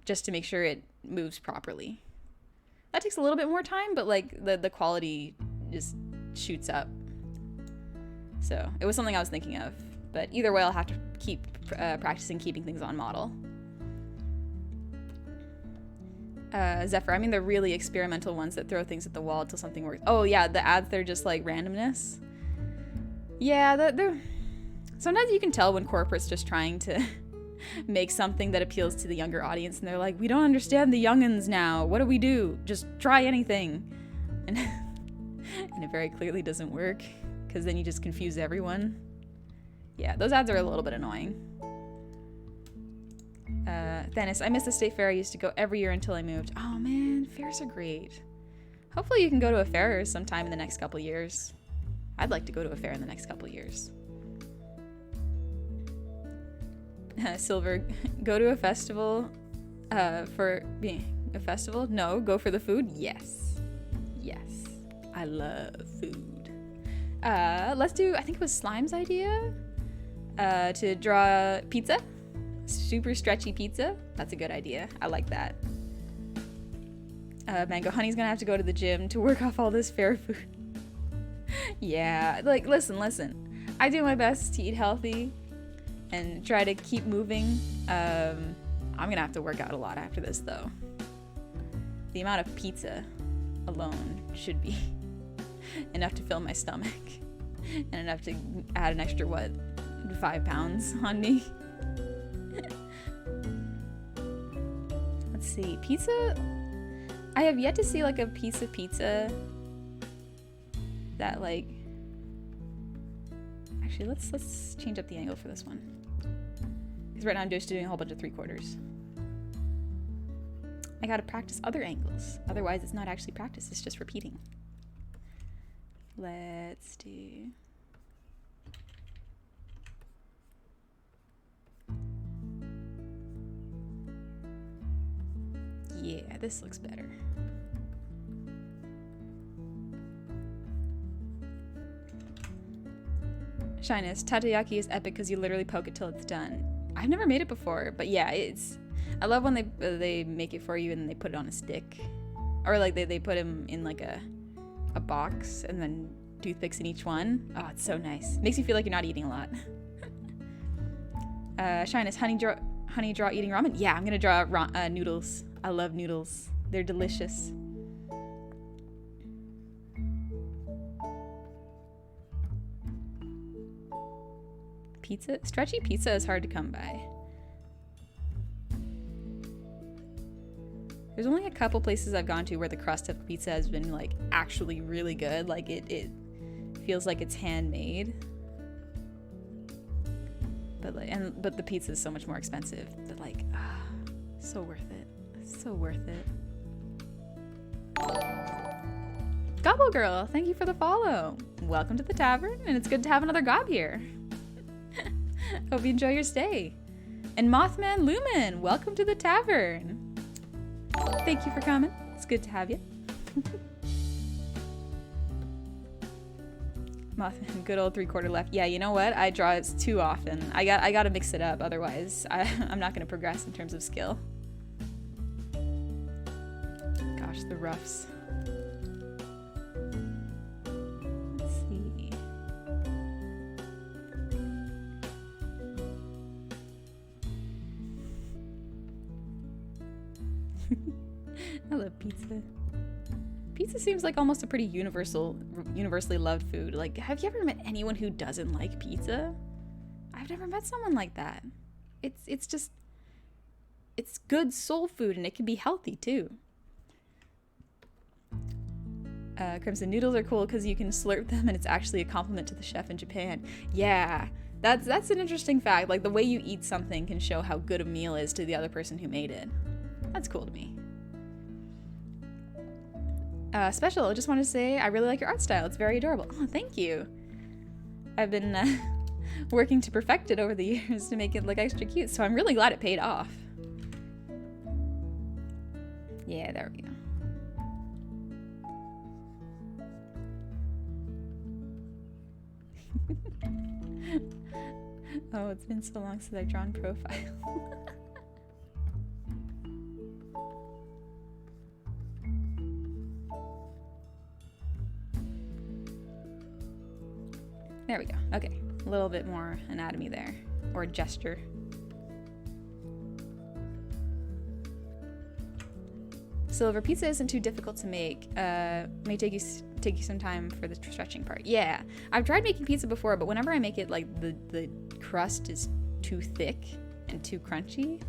just to make sure it moves properly. That takes a little bit more time, but like the quality just shoots up. So it was something I was thinking of, but either way I'll have to keep practicing keeping things on model. Zephyr, I mean the really experimental ones that throw things at the wall until something works. Oh yeah, the ads, they're just like randomness. Yeah, they're sometimes you can tell when corporate's just trying to make something that appeals to the younger audience, and they're like, we don't understand the youngins now. What do we do? Just try anything. And it very clearly doesn't work, because then you just confuse everyone. Yeah, those ads are a little bit annoying. Thanis, I miss the state fair. I used to go every year until I moved. Oh man, fairs are great. Hopefully you can go to a fair sometime in the next couple years. I'd like to go to a fair in the next couple years. Silver, go to a festival for being a festival? No, go for the food? Yes. Yes. I love food. Let's do, I think it was Slime's idea to draw pizza. Super stretchy pizza. That's a good idea. I like that. Mango Honey's gonna have to go to the gym to work off all this fair food. Yeah, like listen. I do my best to eat healthy and try to keep moving. I'm gonna have to work out a lot after this though. The amount of pizza alone should be enough to fill my stomach and enough to add an extra, 5 pounds on me. Let's see, pizza. I have yet to see like a piece of pizza that like. Actually, let's change up the angle for this one. Because right now I'm just doing a whole bunch of 3/4. I gotta practice other angles. Otherwise, it's not actually practice. It's just repeating. Let's do. Yeah, this looks better. Shyness, takoyaki is epic because you literally poke it till it's done. I've never made it before, but yeah, I love when they make it for you and they put it on a stick, or like they put them in like a box and then toothpicks in each one. Oh, it's so nice. Makes you feel like you're not eating a lot. Shyness, honey draw eating ramen. Yeah, I'm gonna draw noodles. I love noodles. They're delicious. Pizza? Stretchy pizza is hard to come by. There's only a couple places I've gone to where the crust of the pizza has been like actually really good. Like it feels like it's handmade. But like, but the pizza is so much more expensive. But like, so worth it. So worth it. Gobble Girl, thank you for the follow. Welcome to the tavern, and it's good to have another gob here. Hope you enjoy your stay. And Mothman Lumen, welcome to the tavern. Thank you for coming. It's good to have you. Mothman, good old 3/4 left. Yeah, you know what? I draw it too often. I gotta mix it up, otherwise I'm not gonna progress in terms of skill. Gosh, the roughs. Let's see. I love pizza. Pizza seems like almost a pretty universally loved food. Like, have you ever met anyone who doesn't like pizza? I've never met someone like that. It's just, it's good soul food, and it can be healthy too. Crimson noodles are cool because you can slurp them, and it's actually a compliment to the chef in Japan. Yeah, that's an interesting fact. Like, the way you eat something can show how good a meal is to the other person who made it. That's cool to me. Special, I just want to say I really like your art style. It's very adorable. Oh, thank you. I've been working to perfect it over the years to make it look extra cute, so I'm really glad it paid off. Yeah, there we go. Oh, it's been so long since I've drawn profile. There we go. Okay, a little bit more anatomy there, or gesture. Silver, pizza isn't too difficult to make. May take you some time for the stretching part. Yeah, I've tried making pizza before, but whenever I make it, like the crust is too thick and too crunchy,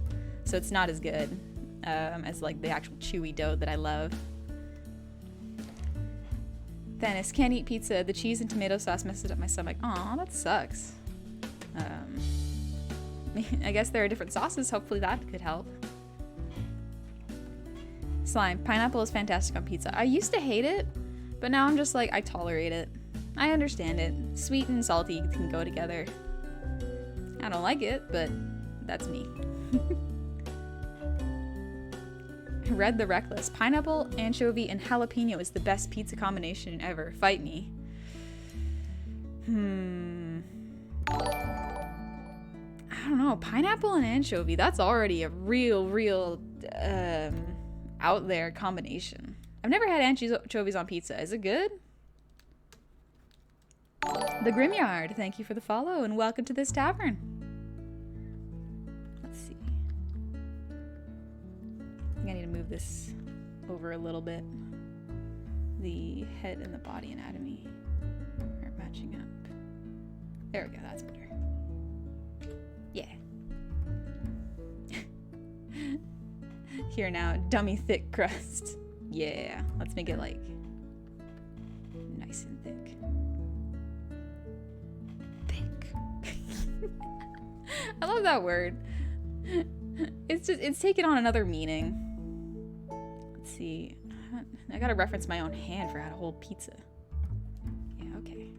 so it's not as good as like the actual chewy dough that I love. Thanis, can't eat pizza. The cheese and tomato sauce messes up my stomach. Aw, that sucks. I guess there are different sauces. Hopefully that could help. Slime, pineapple is fantastic on pizza. I used to hate it, but now I'm just like, I tolerate it. I understand it. Sweet and salty can go together. I don't like it, but that's me. Red the Reckless. Pineapple, anchovy, and jalapeno is the best pizza combination ever. Fight me. I don't know. Pineapple and anchovy. That's already a real out there combination. I've never had anchovies on pizza. Is it good? The Grimyard. Thank you for the follow and welcome to this tavern. Let's see. I think I need to move this over a little bit. The head and the body anatomy are matching up. There we go, that's better. Yeah. Here now, dummy thick crust. Yeah, let's make it like nice and thick. Thick. I love that word. It's taken on another meaning. Let's see. I gotta reference my own hand for how to hold pizza. Yeah, okay.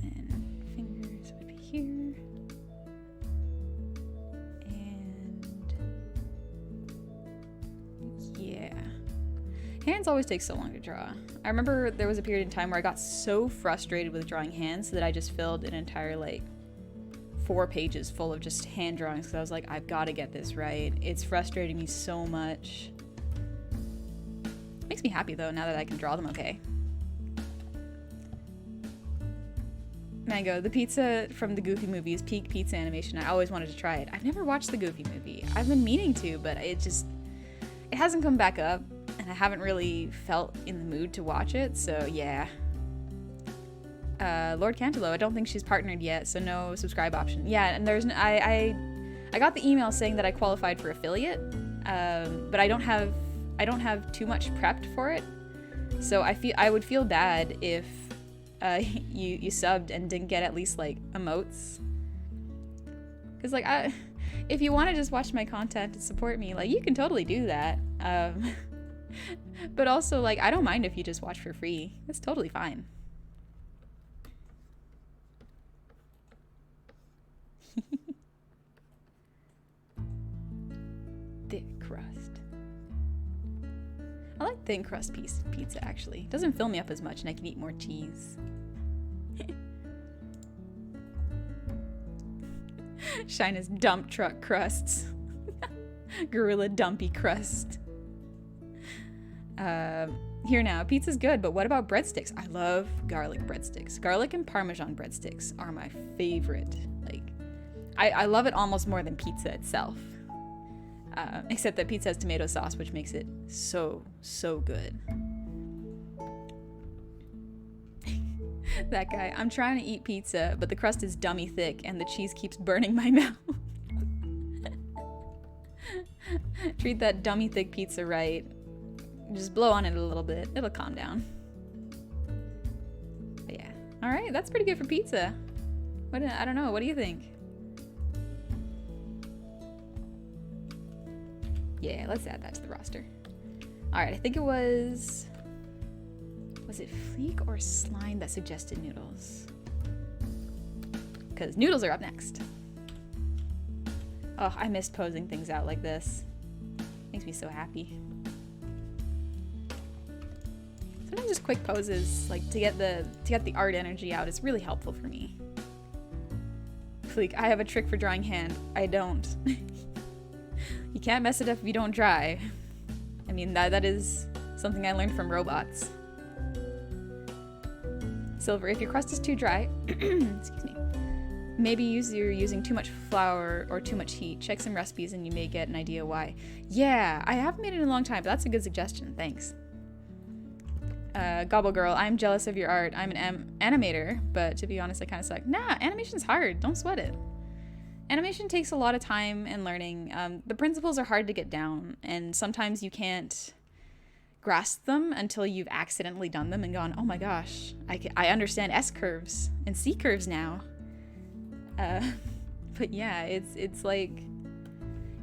And then fingers would be here. And yeah. Hands always take so long to draw. I remember there was a period in time where I got so frustrated with drawing hands that I just filled an entire like 4 pages full of just hand drawings because I was like, I've got to get this right. It's frustrating me so much. Makes me happy though now that I can draw them okay. Mango, the pizza from the Goofy movie is peak pizza animation. I always wanted to try it. I've never watched the Goofy movie. I've been meaning to, but it hasn't come back up and I haven't really felt in the mood to watch it, so yeah. Lord Cantelo, I don't think she's partnered yet, so no subscribe option. Yeah, and I got the email saying that I qualified for affiliate, but I don't have too much prepped for it. So I would feel bad if you subbed and didn't get at least like emotes. Because like if you want to just watch my content and support me, like you can totally do that. But also like I don't mind if you just watch for free. That's totally fine. Thick crust. I like thin crust pizza actually. It doesn't fill me up as much and I can eat more cheese. Shina's dump truck crusts. Gorilla dumpy crust. Here now, pizza's good, but what about breadsticks? I love garlic breadsticks. Garlic and Parmesan breadsticks are my favorite. Like, I love it almost more than pizza itself. Except that pizza has tomato sauce, which makes it so, so good. That guy, I'm trying to eat pizza, but the crust is dummy thick and the cheese keeps burning my mouth. Treat that dummy thick pizza right. Just blow on it a little bit. It'll calm down. But yeah. Alright, that's pretty good for pizza. I don't know, what do you think? Yeah, let's add that to the roster. Alright, I think it was it Fleek or Slime that suggested noodles? Because noodles are up next. Oh, I miss posing things out like this. Makes me so happy. Sometimes just quick poses, like to get the art energy out, is really helpful for me. Fleek, I have a trick for drawing hand. I don't. You can't mess it up if you don't try. I mean, that is something I learned from robots. Silver, if your crust is too dry, excuse me, maybe you're using too much flour or too much heat. Check some recipes and you may get an idea why. Yeah, I haven't made it in a long time, but that's a good suggestion. Thanks. Gobble Girl, I'm jealous of your art. I'm an animator, but to be honest, I kind of suck. Nah, animation's hard. Don't sweat it. Animation takes a lot of time and learning. The principles are hard to get down, and sometimes you can't grasp them until you've accidentally done them and gone, oh my gosh, I understand S curves and C curves now. But yeah, it's like,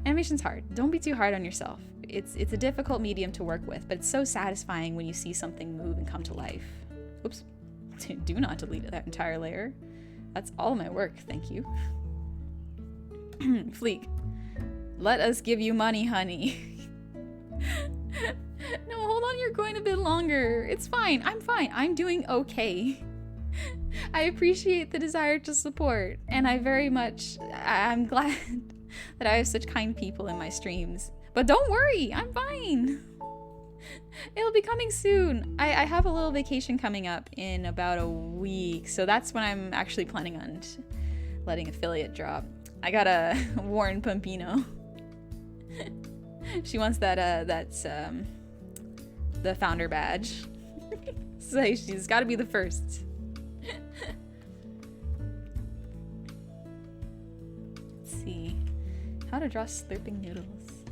animation's hard. Don't be too hard on yourself. It's a difficult medium to work with, but it's so satisfying when you see something move and come to life. Oops. Do not delete that entire layer. That's all my work, thank you. Fleek, let us give you money, honey. No, hold on, you're going a bit longer. It's fine, I'm fine. I'm doing okay. I appreciate the desire to support, and I'm glad that I have such kind people in my streams. But don't worry, I'm fine. It'll be coming soon. I have a little vacation coming up in about a week, so that's when I'm actually planning on letting affiliate drop. I got a Warren Pampino. She wants that's the founder badge. So she's got to be the first. Let's see. How to draw slurping noodles.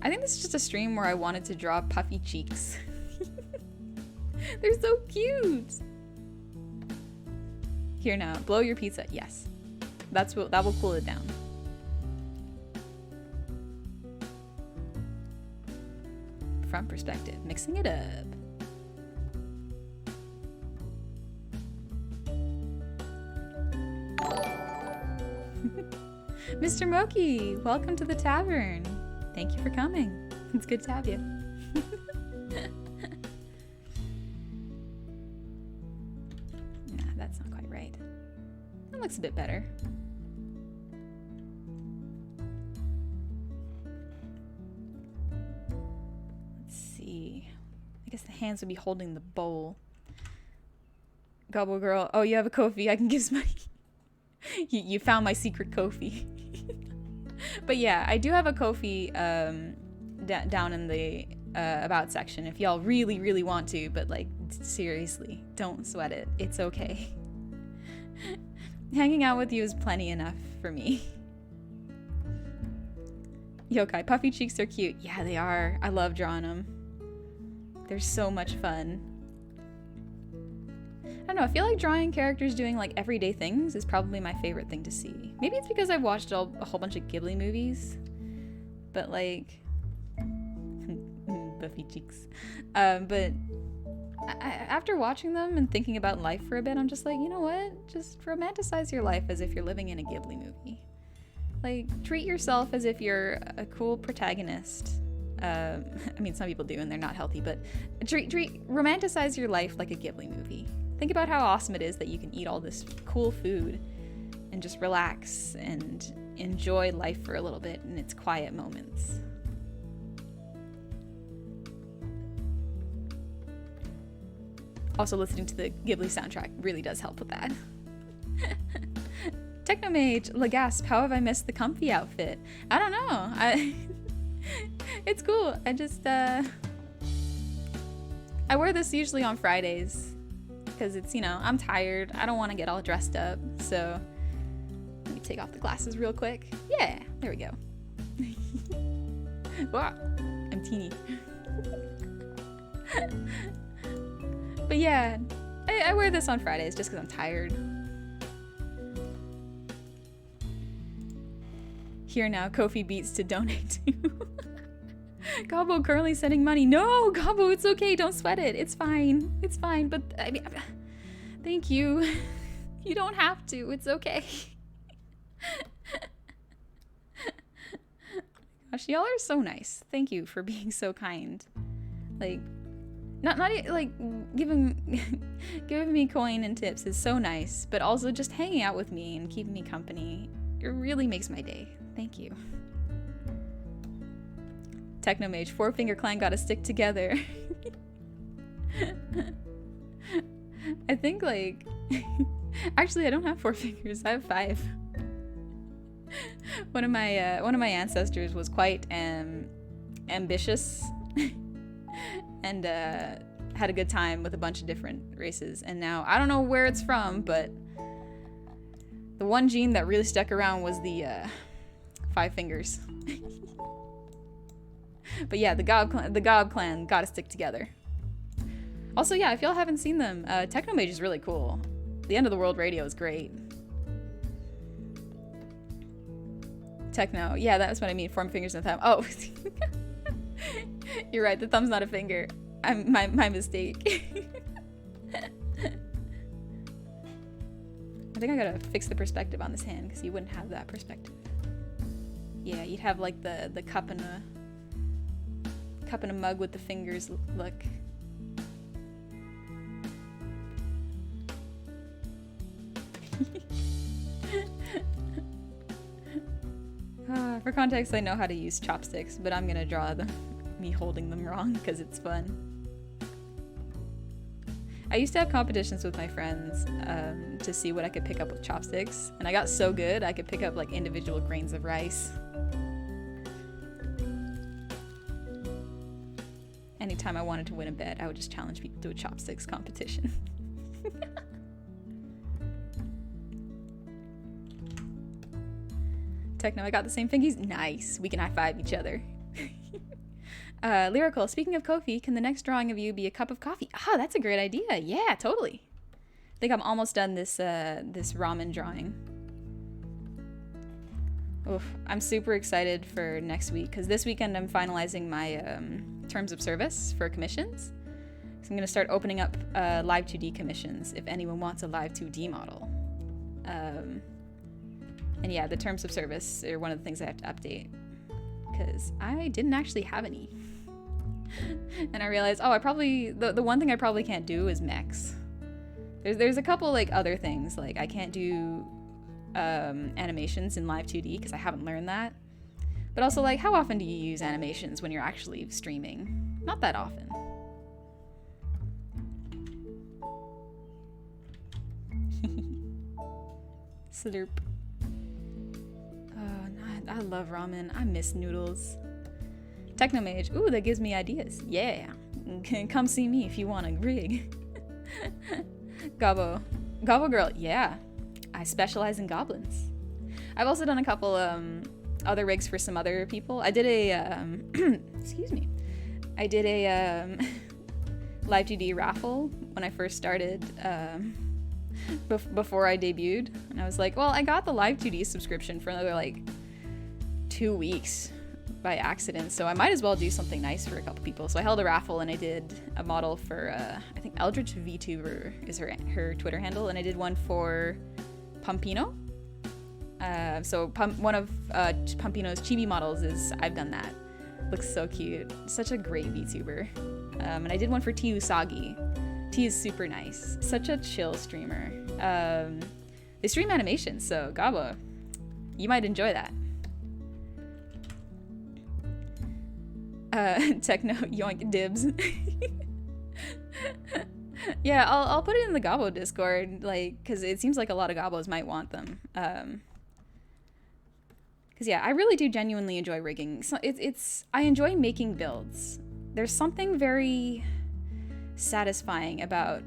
I think this is just a stream where I wanted to draw puffy cheeks. They're so cute. Here now, blow your pizza. Yes. That will cool it down. Front perspective, mixing it up. Mr. Moki, welcome to the tavern. Thank you for coming. It's good to have you. Nah, that's not quite right. That looks a bit better. Let's see. I guess the hands would be holding the bowl. Gobble Girl. Oh, you have a Ko-fi. I can give some money. You found my secret Ko-fi. But yeah, I do have a Ko-fi down in the about section if y'all really, really want to, but like, seriously, don't sweat it. It's okay. Hanging out with you is plenty enough for me. Yokai, puffy cheeks are cute. Yeah, they are. I love drawing them. They're so much fun. don't know, I feel like drawing characters doing like everyday things is probably my favorite thing to see. Maybe it's because I've watched a whole bunch of Ghibli movies, but like Buffy cheeks. But after watching them and thinking about life for a bit, I'm just like, you know what? Just romanticize your life as if you're living in a Ghibli movie. Like, treat yourself as if you're a cool protagonist. I mean, some people do and they're not healthy, but romanticize your life like a Ghibli movie. Think about how awesome it is that you can eat all this cool food and just relax and enjoy life for a little bit in its quiet moments. Also, listening to the Ghibli soundtrack really does help with that. Technomage, Lagasp, how have I missed the comfy outfit? I don't know. It's cool. I just, I wear this usually on Fridays because it's, you know, I'm tired. I don't want to get all dressed up. So let me take off the glasses real quick. Yeah, there we go. Wow, I'm teeny. But yeah, I wear this on Fridays just because I'm tired. Here now, Ko-fi Beats to donate to. Gobbo currently sending money. No, Gobbo, it's okay. Don't sweat it. It's fine. It's fine. But I mean, thank you. You don't have to. It's okay. Gosh, y'all are so nice. Thank you for being so kind. Like, not like giving me coin and tips is so nice, but also just hanging out with me and keeping me company. It really makes my day. Thank you. Technomage, Four Finger Clan gotta stick together. I think like actually I don't have 4 fingers, I have 5. One of my ancestors was quite ambitious and had a good time with a bunch of different races, and now I don't know where it's from, but the one gene that really stuck around was the 5 fingers. But yeah, the Gob clan gotta stick together. Also, yeah, if y'all haven't seen them, Technomage is really cool. The End of the World radio is great. Techno, yeah, that's what I mean. 4 fingers and a thumb. Oh, you're right. The thumb's not a finger. My mistake. I think I gotta fix the perspective on this hand because you wouldn't have that perspective. Yeah, you'd have like the cup and a mug with the fingers look. For context, I know how to use chopsticks, but I'm gonna draw me holding them wrong because it's fun. I used to have competitions with my friends to see what I could pick up with chopsticks, and I got so good I could pick up like individual grains of rice. Anytime I wanted to win a bet, I would just challenge people to a chopsticks competition. Techno, I got the same fingies. Nice. We can high-five each other. Lyrical, speaking of Ko-fi, can the next drawing of you be a cup of coffee? Oh, that's a great idea. Yeah, totally. I think I'm almost done this this ramen drawing. Oof, I'm super excited for next week because this weekend I'm finalizing my terms of service for commissions. So I'm going to start opening up live 2D commissions if anyone wants a live 2D model. And yeah, the terms of service are one of the things I have to update because I didn't actually have any. And I realized, oh, I probably, the one thing I probably can't do is mechs. There's a couple like other things, like I can't do animations in live 2D because I haven't learned that. But also, like, how often do you use animations when you're actually streaming? Not that often. Slurp. Oh, I love ramen. I miss noodles. Technomage. Ooh, that gives me ideas. Yeah. Come see me if you want a rig. Gobbo. Gobbo girl. Yeah. I specialize in goblins. I've also done a couple other rigs for some other people. I did a excuse me. I did a Live 2D raffle when I first started, before I debuted. And I was like, well, I got the Live 2D subscription for another like 2 weeks by accident, so I might as well do something nice for a couple people. So I held a raffle and I did a model for, I think Goblin Vtuber is her Twitter handle, and I did one for Pumpino. So one of Pumpino's chibi models is, I've done that. Looks so cute. Such a great VTuber. And I did one for T Usagi. T is super nice. Such a chill streamer. They stream animation, so Gabo, you might enjoy that. Techno yoink dibs. Yeah, I'll put it in the Gabo Discord, like, because it seems like a lot of Gabos might want them. Because yeah, I really do genuinely enjoy rigging. So I enjoy making builds. There's something very satisfying about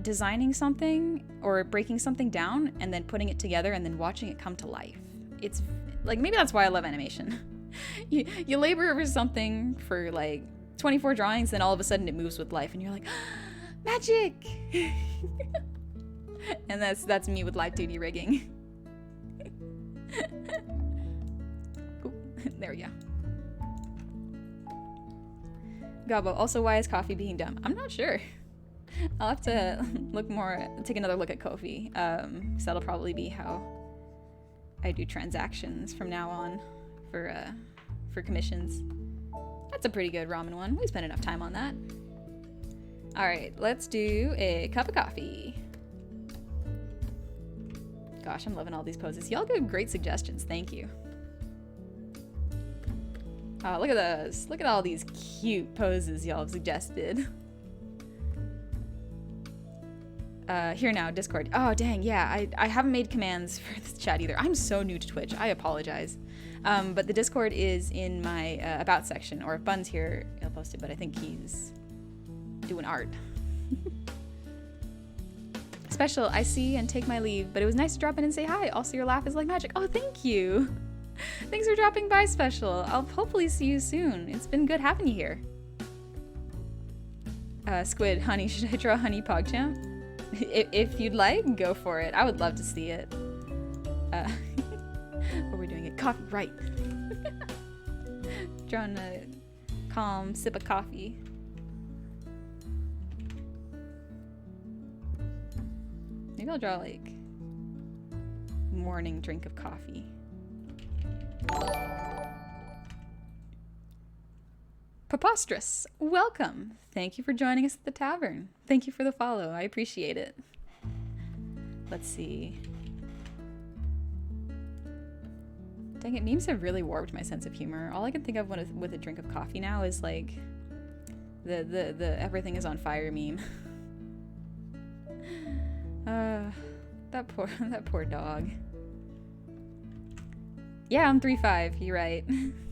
designing something or breaking something down and then putting it together and then watching it come to life. It's like, maybe that's why I love animation. You labor over something for like 24 drawings, then all of a sudden it moves with life and you're like, magic. And that's me with live 2D rigging. Ooh, there we go. Gabo, also, why is coffee being dumb? I'm not sure. I'll have to take another look at Ko-fi. So that'll probably be how I do transactions from now on for commissions. That's a pretty good ramen one. We spent enough time on that. All right, let's do a cup of coffee. Gosh, I'm loving all these poses. Y'all give great suggestions. Thank you. Oh, look at those. Look at all these cute poses y'all have suggested. Here now, Discord. Oh, dang, yeah, I haven't made commands for this chat either. I'm so new to Twitch. I apologize. But the Discord is in my About section, or if Bun's here, he'll post it, but I think he's doing art. Special, I see and take my leave, but it was nice to drop in and say hi. Also, your laugh is like magic. Oh, thank you. Thanks for dropping by, Special. I'll hopefully see you soon. It's been good having you here. Squid, honey, should I draw Honey PogChamp? If you'd like, go for it. I would love to see it. What we're doing it. Coffee, right. Drawing a calm sip of coffee. Maybe I'll draw like morning drink of coffee. Preposterous, welcome. Thank you for joining us at the tavern. Thank you for the follow. I appreciate it. Let's see. Dang it, memes have really warped my sense of humor. All I can think of with a drink of coffee now is like the everything is on fire meme. That poor dog. Yeah, I'm 3'5", you're right.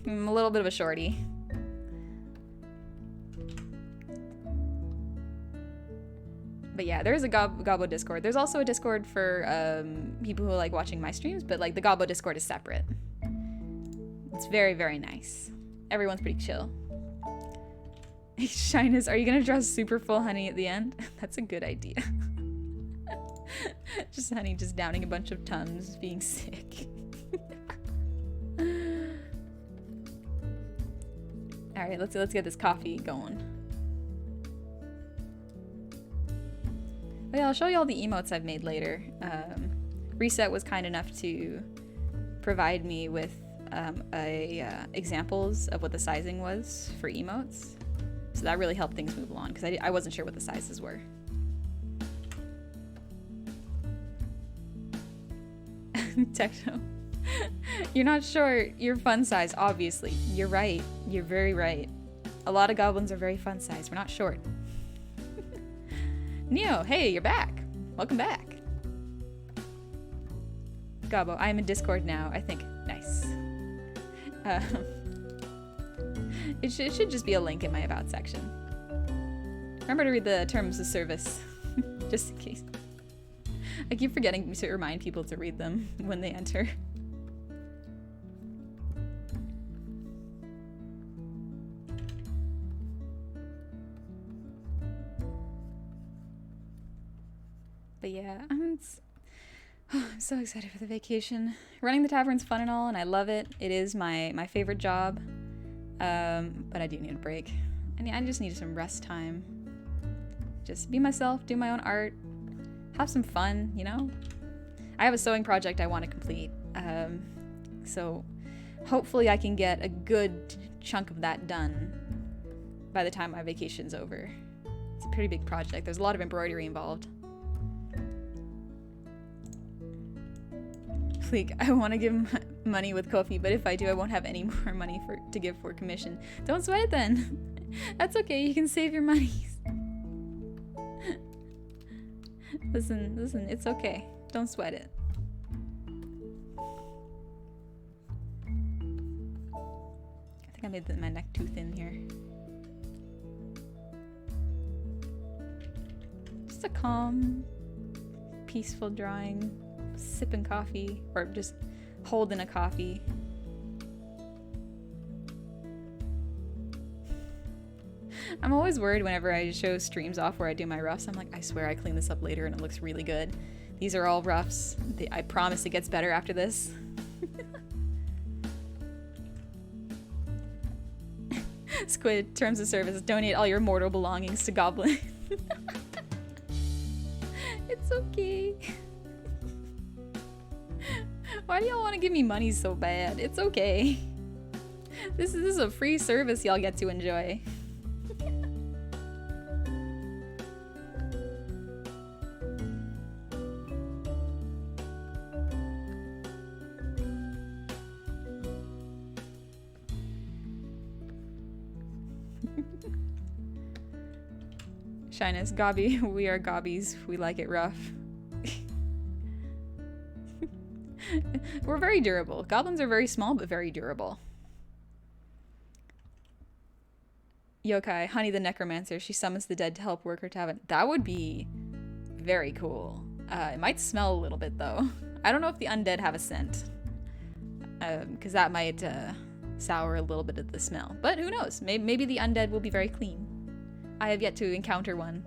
I'm a little bit of a shorty. But yeah, there is a Gobbo Discord. There's also a Discord for people who like watching my streams, but like the Gobbo Discord is separate. It's very, very nice. Everyone's pretty chill. Shyness, are you gonna draw super full honey at the end? That's a good idea. Just honey just downing a bunch of Tums, being sick. All right, let's get this coffee going. But yeah, I'll show you all the emotes I've made later. Reset was kind enough to provide me with examples of what the sizing was for emotes. So that really helped things move along, because I wasn't sure what the sizes were. Techno. You're not short. You're fun size, obviously. You're right. You're very right. A lot of goblins are very fun size. We're not short. Neo, hey, you're back. Welcome back. Gobbo, I am in Discord now, I think. Nice. It should just be a link in my About section. Remember to read the terms of service, just in case. I keep forgetting to remind people to read them when they enter. I'm so excited for the vacation. Running the tavern's fun and all, and I love it. It is my favorite job. But I do need a break. I just need some rest time. Just be myself, do my own art, have some fun, you know? I have a sewing project I want to complete. So hopefully I can get a good chunk of that done by the time my vacation's over. It's a pretty big project. There's a lot of embroidery involved. Fleek, I want to give money with Kofi, but if I do, I won't have any more money to give for commission. Don't sweat it then. That's okay. You can save your monies. Listen, it's okay. Don't sweat it. I think I made my neck too thin here. Just a calm, peaceful drawing, sipping coffee, or just holding a coffee. I'm always worried whenever I show streams off where I do my roughs. I'm like, I swear I clean this up later and it looks really good. These are all roughs. I promise it gets better after this. Squid, terms of service, donate all your mortal belongings to Goblin. It's okay. Why do y'all want to give me money so bad? It's okay. This is a free service y'all get to enjoy. Shyness, Gobby, we are Gobbies. We like it rough. We're very durable. Goblins are very small, but very durable. Yokai, Honey the Necromancer. She summons the dead to help work her tavern. That would be very cool. It might smell a little bit, though. I don't know if the undead have a scent. Because that might sour a little bit of the smell. But who knows? Maybe the undead will be very clean. I have yet to encounter one.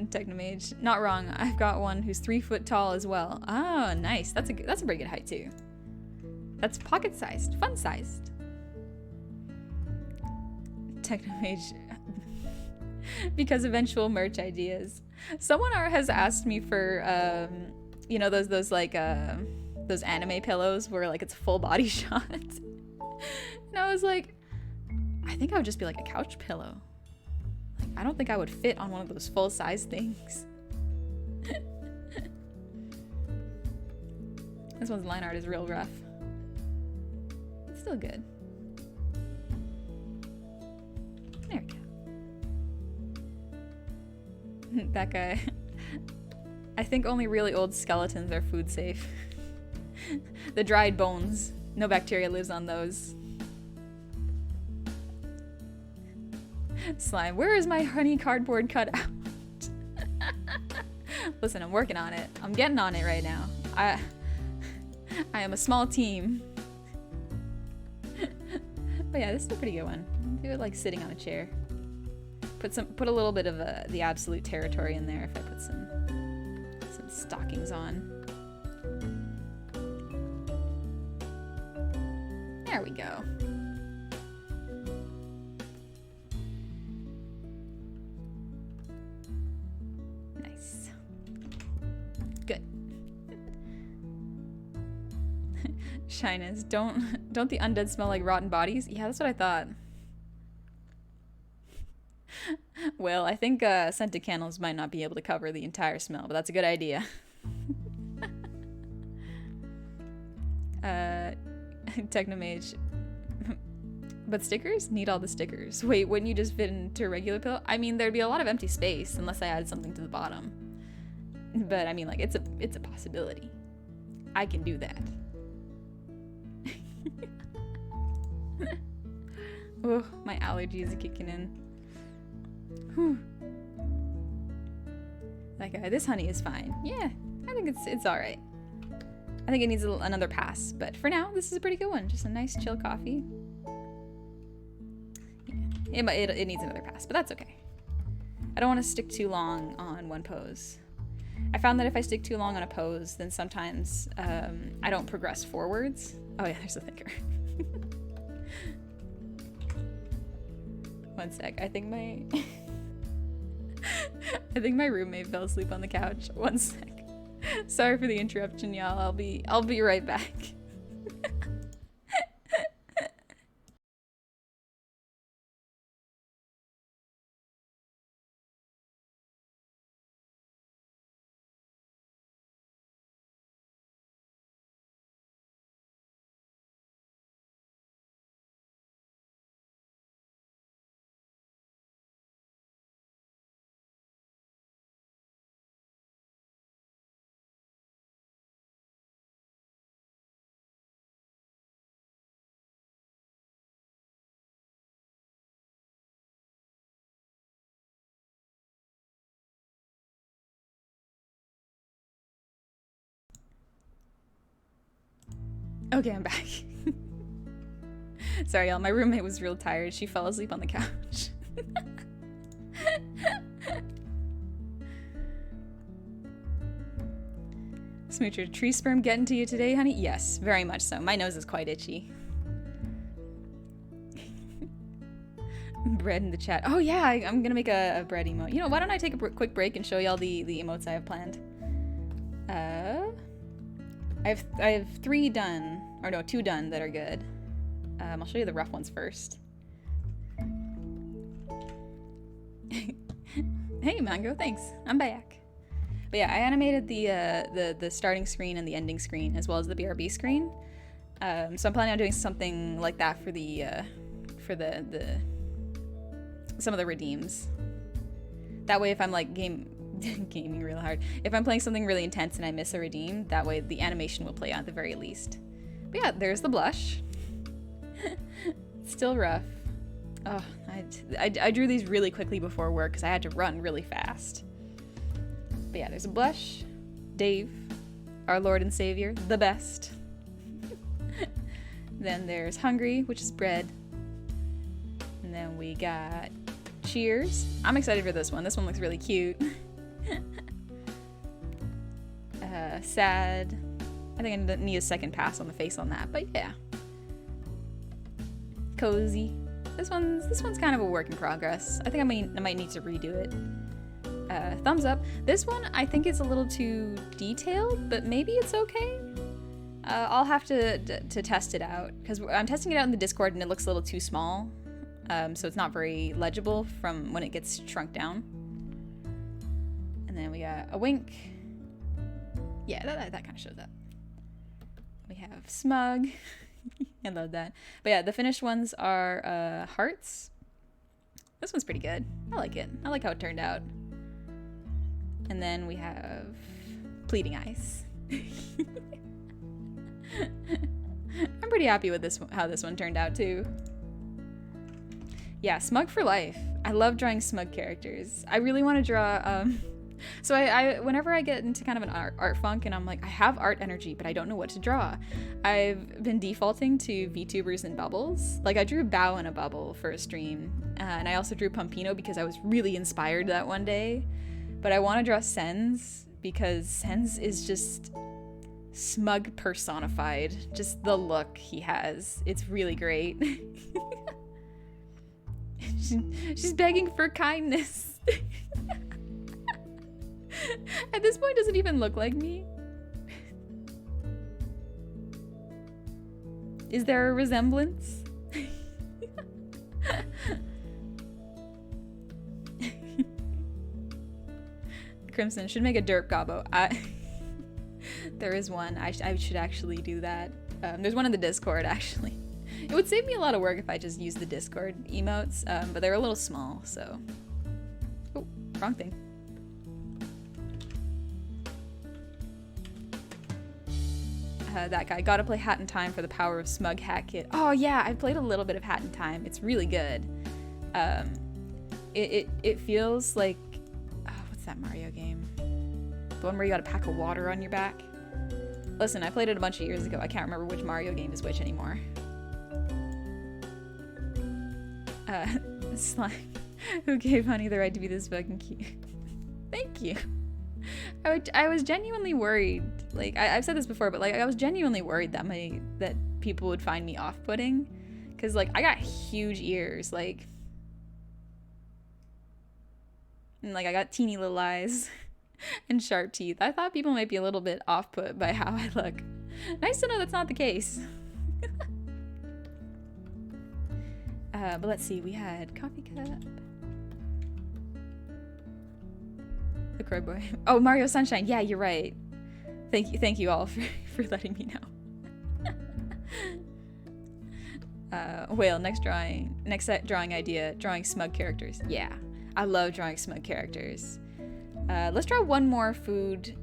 Technomage, not wrong. I've got one who's 3 foot tall as well. Oh, nice. That's a pretty good height too. That's pocket-sized, fun-sized. Technomage, because eventual merch ideas. Someone has asked me for, you know, those anime pillows where like it's a full body shot. And I was like, I think I would just be like a couch pillow. Like, I don't think I would fit on one of those full-size things. This one's line art is real rough. It's still good. There we go. That guy. I think only really old skeletons are food safe. The dried bones. No bacteria lives on those. Slime, where is my honey cardboard cutout? Listen, I'm working on it. I'm getting on it right now. I am a small team. But yeah, this is a pretty good one. Do it like sitting on a chair. Put a little bit of the absolute territory in there if I put some stockings on. There we go. Nice. Good. Shyness. Don't the undead smell like rotten bodies? Yeah, that's what I thought. Well, I think scented candles might not be able to cover the entire smell, but that's a good idea. Technomage. But stickers? Need all the stickers. Wait, wouldn't you just fit into a regular pillow? I mean, there'd be a lot of empty space unless I added something to the bottom. But I mean, like, it's a possibility. I can do that. Oh, my allergies are kicking in. Whew. That guy, this honey is fine. Yeah, I think it's all right. I think it needs another pass, but for now, this is a pretty good one. Just a nice chill coffee. Yeah, it needs another pass, but that's okay. I don't want to stick too long on one pose. I found that if I stick too long on a pose, then sometimes I don't progress forwards. Oh yeah, there's a thinker. One sec. I think my roommate fell asleep on the couch. One sec. Sorry for the interruption, y'all. I'll be right back. Okay, I'm back. Sorry, y'all. My roommate was real tired. She fell asleep on the couch. Smoocher, tree sperm getting to you today, honey? Yes, very much so. My nose is quite itchy. Bread in the chat. Oh yeah, I'm gonna make a bread emote. You know, why don't I take a quick break and show y'all the emotes I have planned? I have 3 done, or no, 2 done that are good. I'll show you the rough ones first. Hey Mango, thanks. I'm back. But yeah, I animated the starting screen and the ending screen as well as the BRB screen. So I'm planning on doing something like that for some of the redeems. That way, if I'm like gaming real hard, if I'm playing something really intense and I miss a redeem, that way the animation will play out at the very least. But yeah, there's the blush. Still rough. Oh, I drew these really quickly before work because I had to run really fast. But yeah, there's a blush. Dave, our Lord and Savior, the best. Then there's Hungry, which is bread. And then we got Cheers. I'm excited for this one. This one looks really cute. Sad. I think I need a second pass on the face on that, but yeah. Cozy. This one's kind of a work in progress. I think I might need to redo it. Thumbs up. This one I think is a little too detailed, but maybe it's okay. I'll have to test it out because I'm testing it out in the Discord and it looks a little too small, so it's not very legible from when it gets shrunk down. And then we got a wink. Yeah, that kind of shows up. We have smug. I love that. But yeah, the finished ones are hearts. This one's pretty good. I like it. I like how it turned out. And then we have pleading eyes. I'm pretty happy with this how this one turned out too. Yeah, smug for life. I love drawing smug characters. I really want to draw so I whenever I get into kind of an art funk and I'm like, I have art energy, but I don't know what to draw, I've been defaulting to VTubers and bubbles. Like I drew Bao in a bubble for a stream, and I also drew Pumpino because I was really inspired that one day. But I want to draw Sens because Sens is just smug personified. Just the look he has. It's really great. She's begging for kindness. At this point, does it even look like me? Is there a resemblance? Crimson should make a derp gobbo. There is one. I should actually do that. There's one in the Discord, actually. It would save me a lot of work if I just used the Discord emotes, but they're a little small, so... Oh, wrong thing. That guy. Gotta play Hat in Time for the power of Smug Hat Kit. Oh yeah, I played a little bit of Hat in Time. It's really good. It feels like... what's that Mario game? The one where you got a pack of water on your back? Listen, I played it a bunch of years ago. I can't remember which Mario game is which anymore. Slime. Who gave Honey the right to be this fucking cute? Thank you. I was genuinely worried. Like, I've said this before, but like I was genuinely worried that people would find me off-putting, because like I got huge ears, like, and like I got teeny little eyes and sharp teeth. I thought people might be a little bit off-put by how I look. Nice to know that's not the case. But let's see, we had coffee cup. The Crow Boy. Oh, Mario Sunshine. Yeah, you're right. Thank you all for letting me know. Whale, next drawing idea, drawing smug characters. Yeah, I love drawing smug characters. Let's draw one more food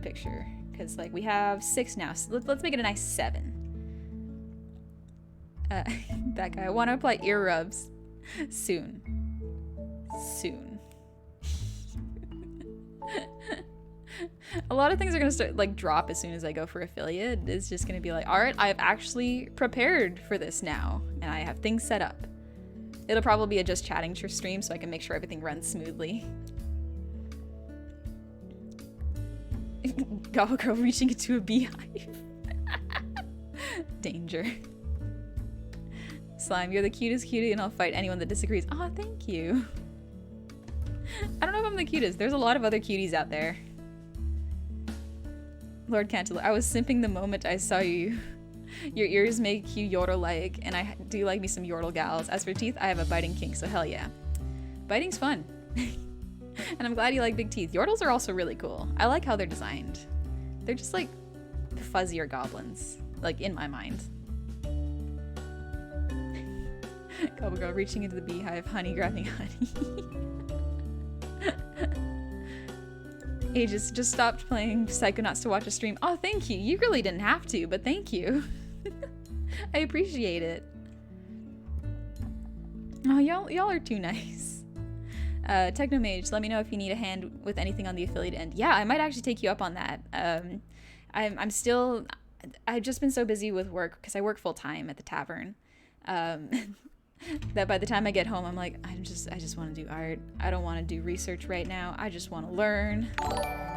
picture, because like we have 6 now, so let's make it a nice 7. That guy, I want to apply ear rubs soon. A lot of things are gonna start like drop as soon as I go for affiliate. It's just gonna be like, all right, I've actually prepared for this now, and I have things set up. It'll probably be a just chatting stream, so I can make sure everything runs smoothly. Gobble Girl reaching into a beehive. Danger. Slime, you're the cutest cutie, and I'll fight anyone that disagrees. Aw, thank you. I don't know if I'm the cutest. There's a lot of other cuties out there. Lord Cantaloupe, I was simping the moment I saw you. Your ears make you yodel-like, and I do like me some yodel gals. As for teeth, I have a biting kink, so hell yeah. Biting's fun. And I'm glad you like big teeth. Yordles are also really cool. I like how they're designed. They're just like fuzzier goblins, like in my mind. Gobble Girl reaching into the beehive, honey grabbing honey. Aegis just stopped playing Psychonauts to watch a stream. Oh, thank you. You really didn't have to, but thank you. I appreciate it. Oh, y'all are too nice. Technomage, let me know if you need a hand with anything on the affiliate end. Yeah, I might actually take you up on that. I've just been so busy with work because I work full time at the tavern. That by the time I get home, I'm like, I just want to do art. I don't want to do research right now. I just want to learn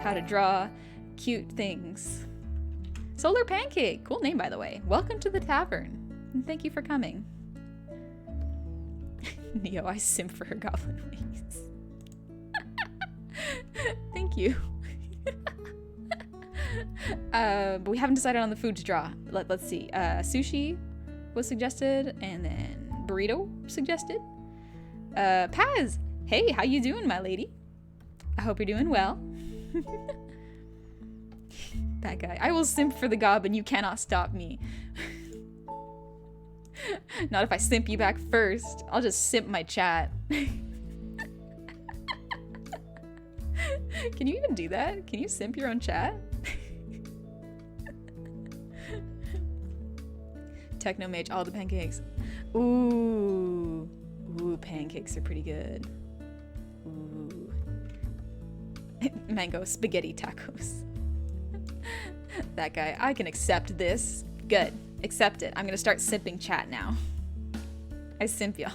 how to draw cute things. Solar Pancake, cool name by the way. Welcome to the tavern, and thank you for coming. Neo, I simp for her goblin wings. Thank you. But we haven't decided on the food to draw. Let's see. Sushi was suggested, and then burrito suggested. Paz, hey, how you doing, my lady? I hope you're doing well. That guy. I will simp for the gob, and you cannot stop me. Not if I simp you back first. I'll just simp my chat. Can you even do that? Can you simp your own chat? Technomage, all the pancakes. Ooh, pancakes are pretty good. Ooh. Mango spaghetti tacos. That guy, I can accept this. Good, accept it. I'm gonna start simping chat now. I simp y'all.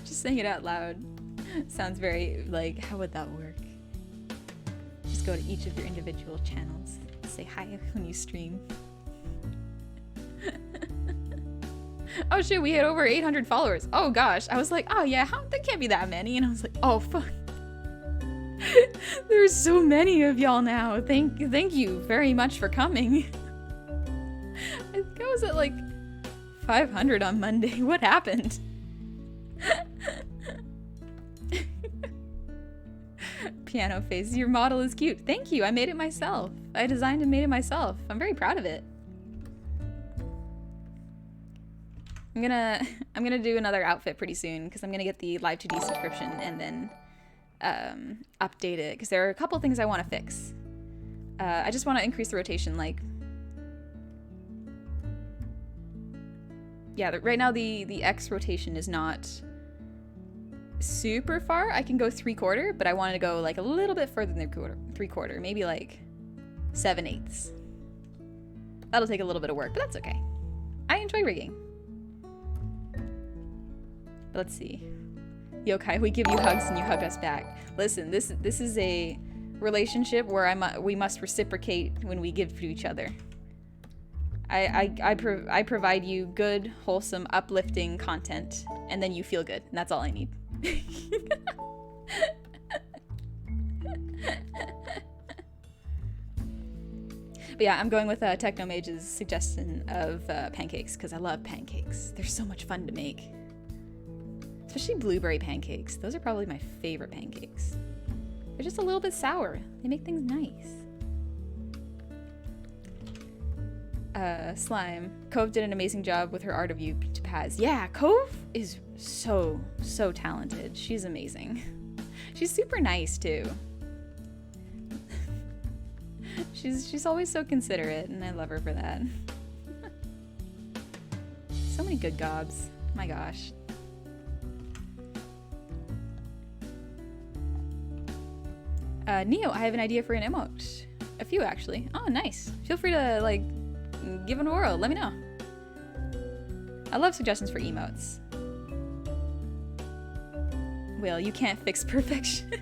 Just saying it out loud sounds very, like, how would that work? Just go to each of your individual channels. Say hi when you stream. Oh shit, we hit over 800 followers. Oh gosh, I was like, oh yeah, there can't be that many. And I was like, oh fuck. There's so many of y'all now. Thank you very much for coming. I think I was at like 500 on Monday. What happened? Piano face, your model is cute. Thank you, I made it myself. I designed and made it myself. I'm very proud of it. I'm gonna do another outfit pretty soon because I'm gonna get the Live 2D subscription and then update it because there are a couple things I want to fix. I just want to increase the rotation. Like, yeah, right now the X rotation is not super far. I can go 3/4, but I wanted to go like a little bit further than 3/4, maybe like 7/8. That'll take a little bit of work, but that's okay. I enjoy rigging. Let's see. Yokai, we give you hugs and you hug us back. Listen, this is a relationship where we must reciprocate when we give to each other. I provide you good, wholesome, uplifting content, and then you feel good, and that's all I need. But yeah, I'm going with Technomage's suggestion of pancakes, because I love pancakes. They're so much fun to make. Especially blueberry pancakes. Those are probably my favorite pancakes. They're just a little bit sour. They make things nice. Slime. Cove did an amazing job with her art of you to Paz. Yeah, Cove is so talented. She's amazing. She's super nice too. She's always so considerate, and I love her for that. So many good gobs. My gosh. Neo, I have an idea for an emote. A few, actually. Oh, nice. Feel free to, like, give it a whirl. Let me know. I love suggestions for emotes. Well, you can't fix perfection.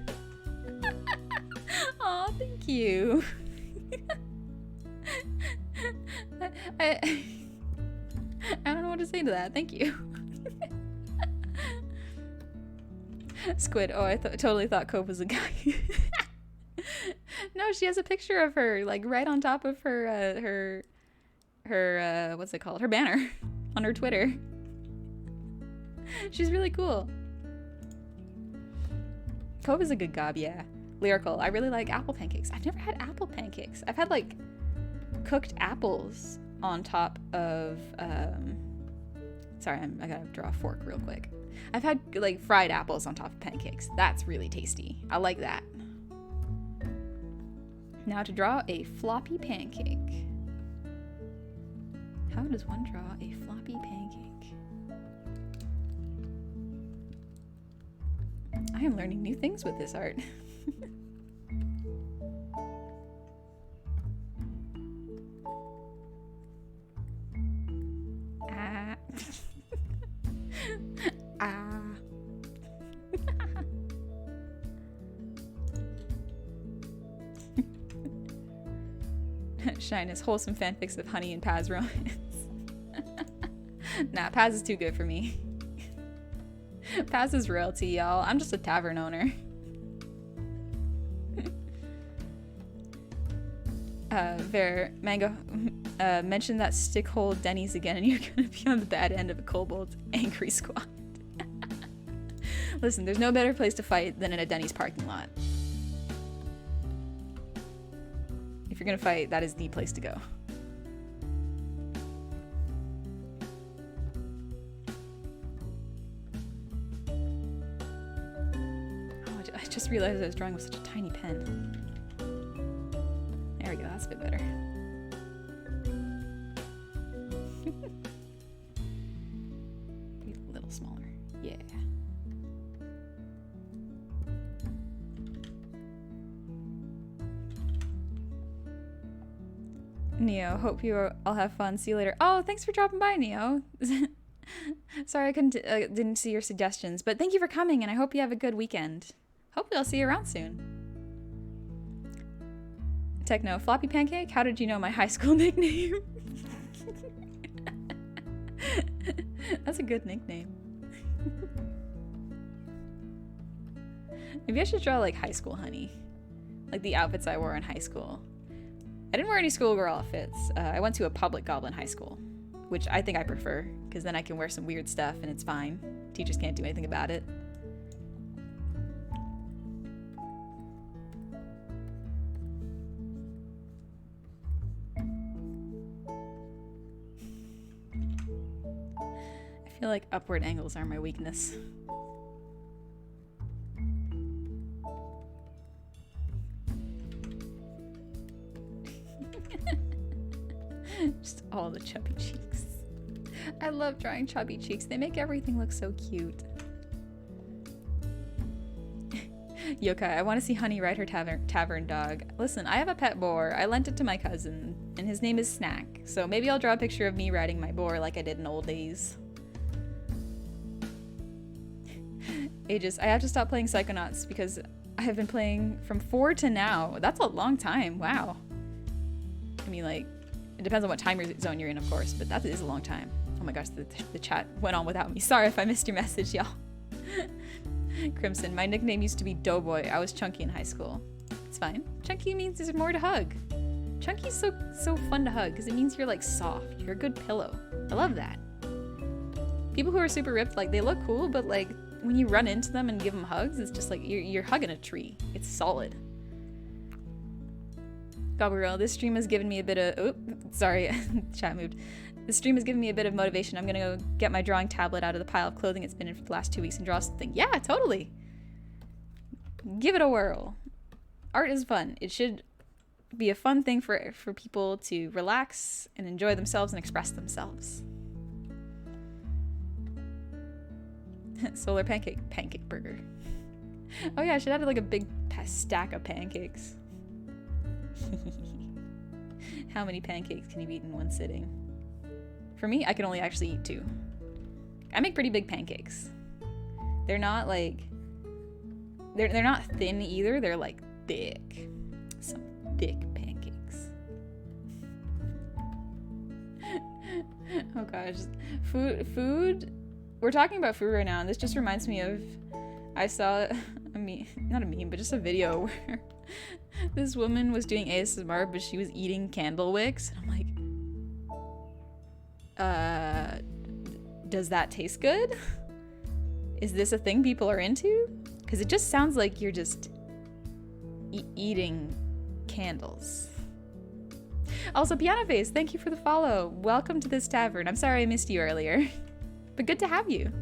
Aw, thank you. I don't know what to say to that. Thank you. Squid. Oh, I totally thought Cope was a guy. No, she has a picture of her, like, right on top of her what's it called? Her banner on her Twitter. She's really cool. Cove is a good gob, yeah. Lyrical. I really like apple pancakes. I've never had apple pancakes. I've had, like, cooked apples on top of, sorry, I gotta draw a fork real quick. I've had, like, fried apples on top of pancakes. That's really tasty. I like that. Now to draw a floppy pancake. How does one draw a floppy pancake? I am learning new things with this art. Ah. Ah. Shyness, wholesome fanfics of honey and Paz romance. Nah, Paz is too good for me. Paz is royalty, y'all. I'm just a tavern owner. Mango, mention that stickhole Denny's again and you're gonna be on the bad end of a kobold angry squad. Listen, there's no better place to fight than in a Denny's parking lot. If you're gonna fight, that is the place to go. Oh, I just realized I was drawing with such a tiny pen. There we go, that's a bit better. Be a little smaller. Yeah. Neo, hope you all have fun. See you later. Oh, thanks for dropping by, Neo. Sorry I didn't see your suggestions, but thank you for coming, and I hope you have a good weekend. Hopefully I'll see you around soon. Techno, floppy pancake? How did you know my high school nickname? That's a good nickname. Maybe I should draw like high school honey. Like the outfits I wore in high school. I didn't wear any schoolgirl outfits. I went to a public goblin high school, which I think I prefer, because then I can wear some weird stuff and it's fine. Teachers can't do anything about it. I feel like upward angles are my weakness. Just all the chubby cheeks. I love drawing chubby cheeks. They make everything look so cute. Yokai, I want to see Honey ride her tavern dog. Listen, I have a pet boar. I lent it to my cousin, and his name is Snack. So maybe I'll draw a picture of me riding my boar like I did in old days. ages. I have to stop playing Psychonauts because I have been playing from 4 to now. That's a long time. Wow. I mean, like, it depends on what time zone you're in, of course, but that is a long time. Oh my gosh, the chat went on without me. Sorry if I missed your message, y'all. Crimson, my nickname used to be Doughboy. I was chunky in high school. It's fine. Chunky means there's more to hug. Chunky's so fun to hug because it means you're like soft. You're a good pillow. I love that. People who are super ripped, like, they look cool, but like when you run into them and give them hugs, it's just like you're hugging a tree. It's solid. Gabrielle, this stream has given me a bit of... Oh, sorry, chat moved. This stream has given me a bit of motivation. I'm gonna go get my drawing tablet out of the pile of clothing it's been in for the last 2 weeks and draw something. Yeah, totally. Give it a whirl. Art is fun. It should be a fun thing for people to relax and enjoy themselves and express themselves. Solar pancake burger. Oh yeah, I should have like a big stack of pancakes. How many pancakes can you eat in one sitting? For me, I can only actually eat 2. I make pretty big pancakes. They're not like they're not thin either. They're like thick. Some thick pancakes. Oh gosh. Food. We're talking about food right now, and this just reminds me of I saw a meme, not a meme, but just a video where this woman was doing ASMR, but she was eating candle wicks. And I'm like, does that taste good? Is this a thing people are into? Because it just sounds like you're just eating candles. Also, Piano Face, thank you for the follow. Welcome to this tavern. I'm sorry I missed you earlier, but good to have you.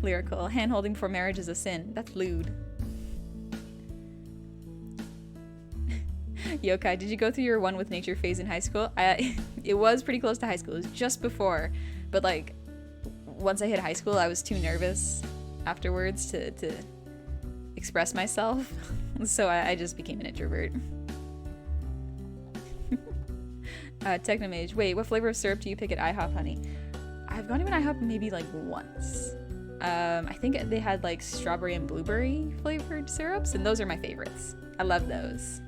Lyrical. Hand-holding before marriage is a sin. That's lewd. Yokai, did you go through your one with nature phase in high school? It was pretty close to high school. It was just before. But like, once I hit high school, I was too nervous afterwards to express myself. So I just became an introvert. Technomage. Wait, what flavor of syrup do you pick at IHOP, honey? I've gone to an IHOP maybe like once. I think they had like strawberry and blueberry flavored syrups, and those are my favorites. I love those.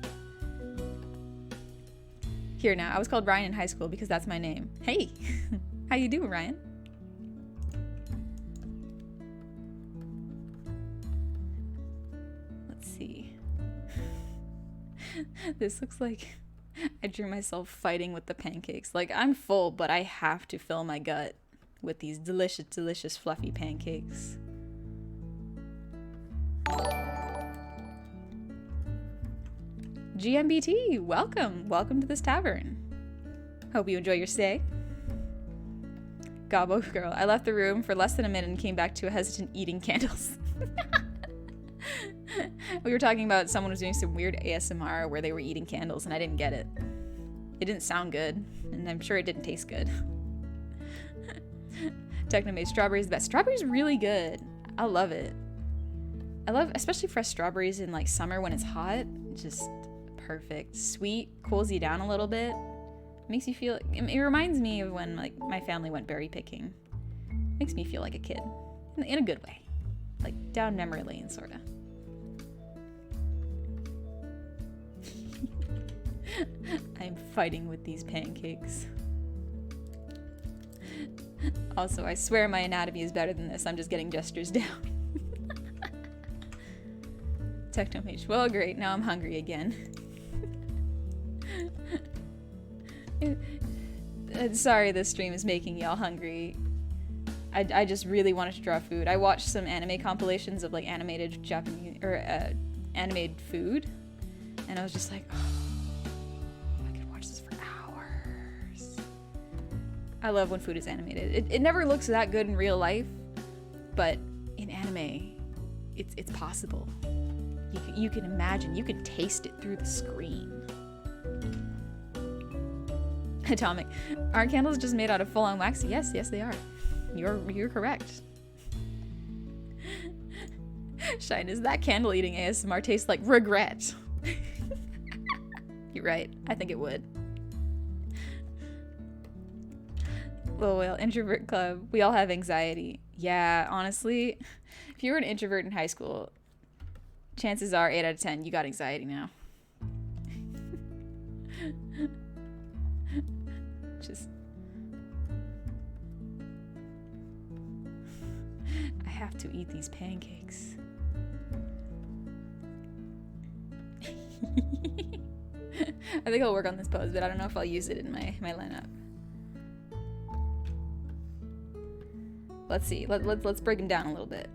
Here now, I was called Ryan in high school because that's my name. Hey, how you doing, Ryan? Let's see. This looks like I drew myself fighting with the pancakes. Like, I'm full, but I have to fill my gut with these delicious, delicious fluffy pancakes. GMBT, welcome. Welcome to this tavern. Hope you enjoy your stay. Gobbo girl, I left the room for less than a minute and came back to a hesitant eating candles. We were talking about someone was doing some weird ASMR where they were eating candles and I didn't get it. It didn't sound good, and I'm sure it didn't taste good. Technomade, strawberry is the best. Strawberry's really good. I love it. I love, especially fresh strawberries in like summer when it's hot. Just perfect. Sweet, cools you down a little bit. Makes you feel, it reminds me of when like my family went berry picking. Makes me feel like a kid. In a good way. Like down memory lane, sorta. I'm fighting with these pancakes. Also, I swear my anatomy is better than this. I'm just getting gestures down. Technomage. Well, great. Now I'm hungry again. Sorry this stream is making y'all hungry. I just really wanted to draw food. I watched some anime compilations of like animated Japanese or animated food, and I was just like, oh, I could watch this for hours. I love when food is animated. It never looks that good in real life, but in anime, it's possible. You can imagine, you can taste it through the screen. Atomic. Aren't candles just made out of full-on wax? Yes, they are. You're correct. Shine, is that candle eating ASMR taste like regret? You're right. I think it would. Lil Whale, introvert club. We all have anxiety. Yeah, honestly, if you were an introvert in high school, chances are 8 out of 10 you got anxiety now. Just I have to eat these pancakes. I think I'll work on this pose, but I don't know if I'll use it in my lineup. Let's see. Let's break them down a little bit.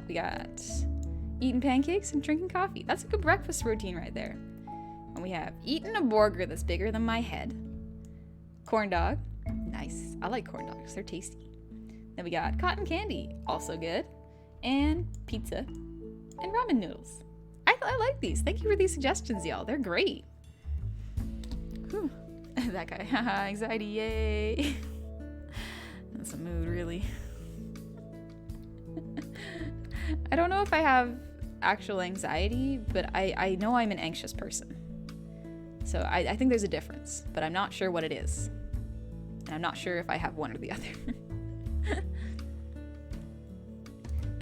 We got eating pancakes and drinking coffee. That's a good breakfast routine right there. And we have eating a burger that's bigger than my head. Corn dog. Nice. I like corn dogs. They're tasty. Then we got cotton candy. Also good. And pizza. And ramen noodles. I like these. Thank you for these suggestions, y'all. They're great. Whew. That guy. Haha, anxiety. Yay. That's a mood, really. I don't know if I have actual anxiety, but I know I'm an anxious person. So I think there's a difference, but I'm not sure what it is. And I'm not sure if I have one or the other.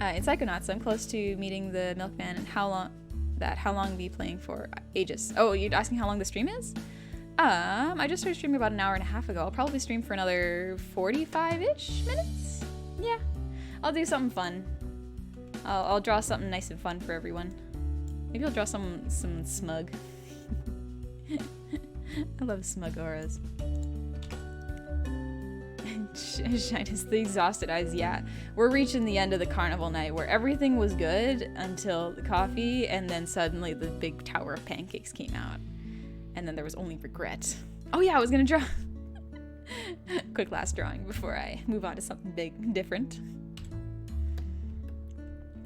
In Psychonauts, I'm close to meeting the milkman, and how long will be playing for? Ages. Oh, you're asking how long the stream is? I just started streaming about an hour and a half ago. I'll probably stream for another 45-ish minutes. Yeah, I'll do something fun. I'll draw something nice and fun for everyone. Maybe I'll draw some smug. I love smug auras. Shyness, the exhausted eyes. Yeah, we're reaching the end of the carnival night where everything was good until the coffee, and then suddenly the big tower of pancakes came out. And then there was only regret. Oh yeah, I was gonna draw. Quick last drawing before I move on to something big, different.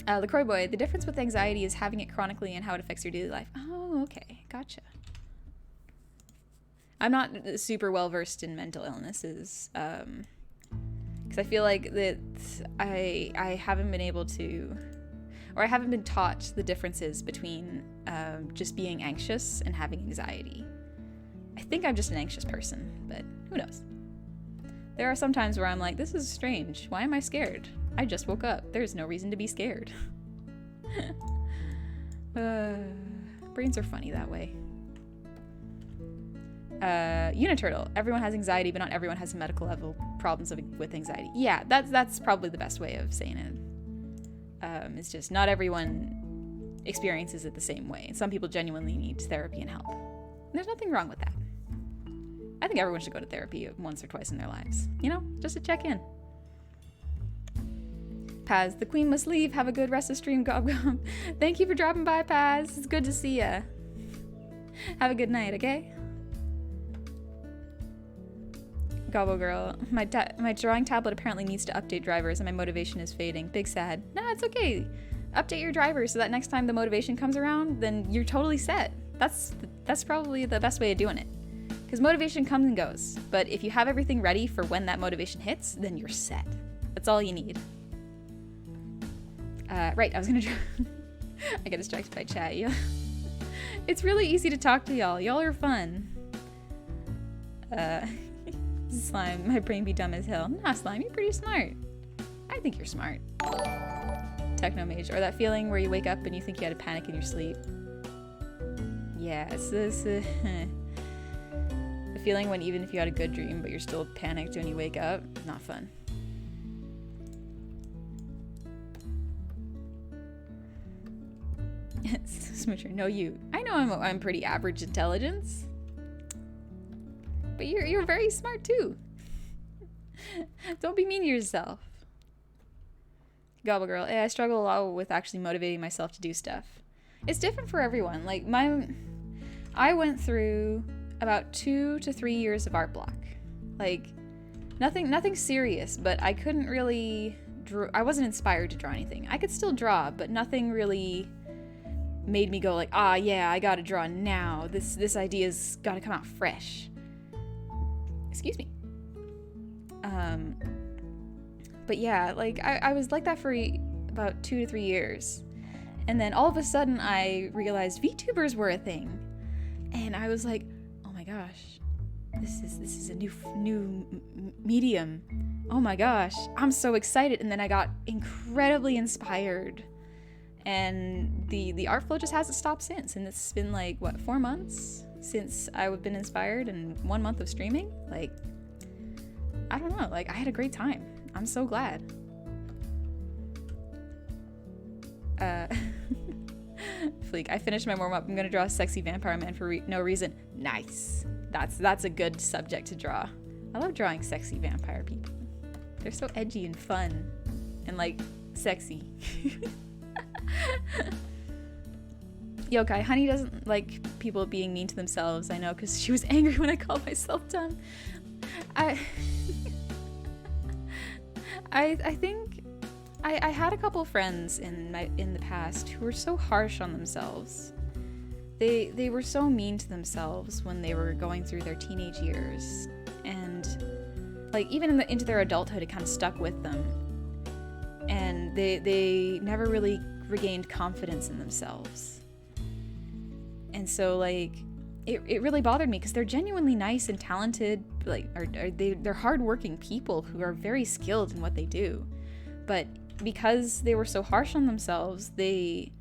LaCroix boy, the difference with anxiety is having it chronically and how it affects your daily life. Oh, okay, gotcha. I'm not super well versed in mental illnesses, because I feel like that I haven't been able to, or I haven't been taught the differences between just being anxious and having anxiety. I think I'm just an anxious person, but who knows? There are some times where I'm like, this is strange. Why am I scared? I just woke up. There's no reason to be scared. Brains are funny that way. Uniturtle. Everyone has anxiety, but not everyone has medical level problems with anxiety. Yeah, that's probably the best way of saying it. It's just not everyone experiences it the same way. Some people genuinely need therapy and help. And there's nothing wrong with that. I think everyone should go to therapy once or twice in their lives. You know, just to check in. Paz, the queen must leave. Have a good rest of stream, Gob Gob. Thank you for dropping by, Paz. It's good to see ya. Have a good night, okay? Gobble girl, my drawing tablet apparently needs to update drivers and my motivation is fading. Big sad. Nah, it's okay. Update your drivers so that next time the motivation comes around, then you're totally set. That's probably the best way of doing it. Because motivation comes and goes. But if you have everything ready for when that motivation hits, then you're set. That's all you need. Right, I was gonna draw. I got distracted by chat. Yeah. It's really easy to talk to y'all. Y'all are fun. Slime, my brain be dumb as hell. Nah, Slime, you're pretty smart. I think you're smart. Techno Mage, or that feeling where you wake up and you think you had a panic in your sleep. Yeah, it's this, the feeling when even if you had a good dream, but you're still panicked when you wake up, not fun. Smoocher, no you. I know I'm pretty average intelligence. But you're very smart too. Don't be mean to yourself. Gobble girl, I struggle a lot with actually motivating myself to do stuff. It's different for everyone. Like I went through about 2 to 3 years of art block. Like nothing serious, but I couldn't really I wasn't inspired to draw anything. I could still draw, but nothing really made me go like, ah yeah, I gotta draw now. This idea's gotta come out fresh. Excuse me. But yeah, like I was like that for about 2 to 3 years. And then all of a sudden I realized VTubers were a thing. And I was like, oh my gosh, this is a new medium. Oh my gosh, I'm so excited. And then I got incredibly inspired, and the art flow just hasn't stopped since. And it's been like, what, 4 months since I've been inspired, and 1 month of streaming. Like, I don't know, like, I had a great time. I'm so glad. Fleek, I finished my warm-up. I'm gonna draw a sexy vampire man for no reason. Nice. That's a good subject to draw. I love drawing sexy vampire people. They're so edgy and fun and, like, sexy. Yokai, Honey doesn't like people being mean to themselves. I know, because she was angry when I called myself dumb. I think I had a couple friends in the past who were so harsh on themselves. They were so mean to themselves when they were going through their teenage years, and like even into their adulthood, it kind of stuck with them, and they never really regained confidence in themselves. And so, like, it really bothered me, because they're genuinely nice and talented, like, they're hardworking people who are very skilled in what they do, but because they were so harsh on themselves, they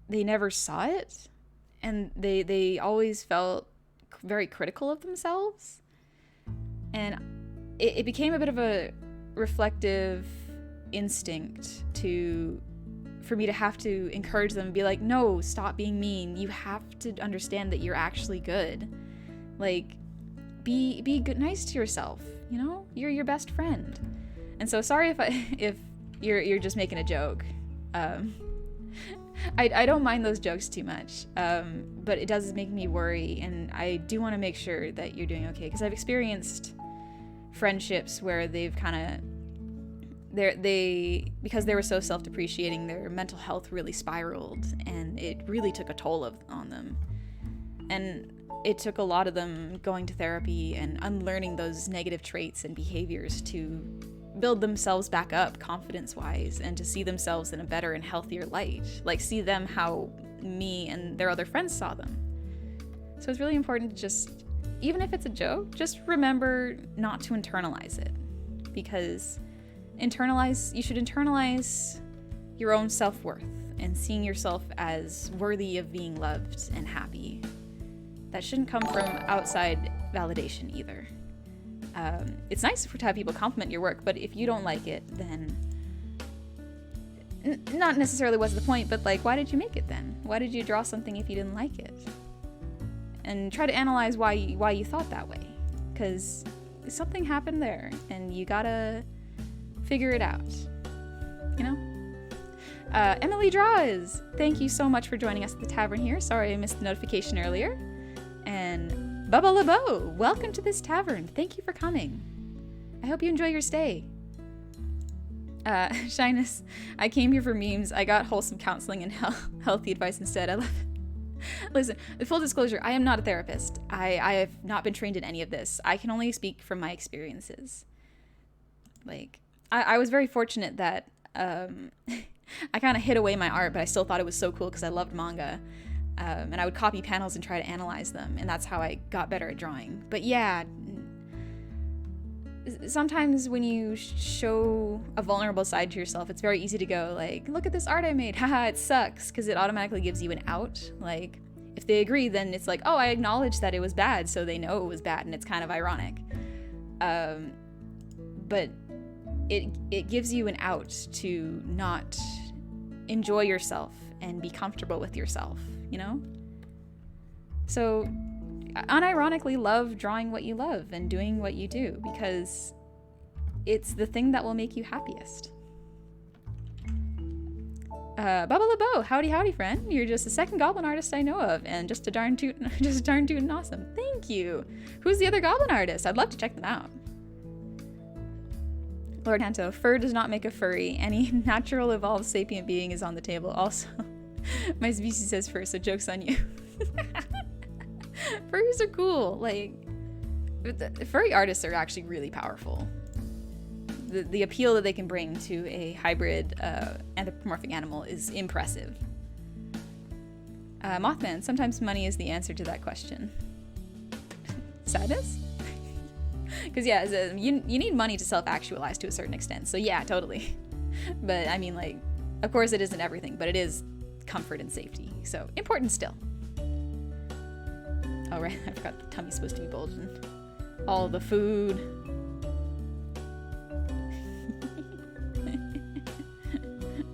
never saw it, and they always felt very critical of themselves, and it became a bit of a reflective instinct for me to have to encourage them and be like, no, stop being mean. You have to understand that you're actually good. Like, be good, nice to yourself. You know, you're your best friend. And so, sorry if you're just making a joke. I don't mind those jokes too much, but it does make me worry, and I do want to make sure that you're doing okay, because I've experienced friendships where they've kind of because they were so self-depreciating, their mental health really spiraled, and it really took a toll on them. And it took a lot of them going to therapy and unlearning those negative traits and behaviors to build themselves back up confidence-wise, and to see themselves in a better and healthier light. Like, see them how me and their other friends saw them. So it's really important to just, even if it's a joke, just remember not to internalize it, because you should internalize your own self-worth and seeing yourself as worthy of being loved and happy. That shouldn't come from outside validation either. It's nice to have people compliment your work, but if you don't like it, then not necessarily what's the point, but like, why did you make it then? Why did you draw something if you didn't like it? And try to analyze why you thought that way, because something happened there, and you gotta figure it out, you know? Emily Draws, thank you so much for joining us at the tavern here. Sorry I missed the notification earlier. And Bubba LeBeau, welcome to this tavern. Thank you for coming. I hope you enjoy your stay. Shyness, I came here for memes. I got wholesome counseling and healthy advice instead. I love it. Listen, full disclosure, I am not a therapist. I have not been trained in any of this. I can only speak from my experiences. Like, I was very fortunate that I kind of hid away my art, but I still thought it was so cool because I loved manga. And I would copy panels and try to analyze them, and that's how I got better at drawing. But yeah, sometimes when you show a vulnerable side to yourself, it's very easy to go like, look at this art I made, haha, it sucks, because it automatically gives you an out. Like, if they agree, then it's like, oh, I acknowledge that it was bad, so they know it was bad, and it's kind of ironic. But it gives you an out to not enjoy yourself and be comfortable with yourself, you know? So unironically love drawing what you love and doing what you do, because it's the thing that will make you happiest. Bubba LeBeau, howdy friend. You're just the second goblin artist I know of, and just darn tootin' awesome. Thank you. Who's the other goblin artist? I'd love to check them out. Lord Hanto, fur does not make a furry. Any natural evolved sapient being is on the table. Also, my species says fur, so joke's on you. Furries are cool. Like, furry artists are actually really powerful. The appeal that they can bring to a hybrid anthropomorphic animal is impressive. Mothman, sometimes money is the answer to that question. Sadness? Because yeah, you need money to self-actualize to a certain extent. So yeah, totally. But I mean, like, of course it isn't everything, but it is comfort and safety. So important still. Oh right, I forgot the tummy's supposed to be bulging. All the food.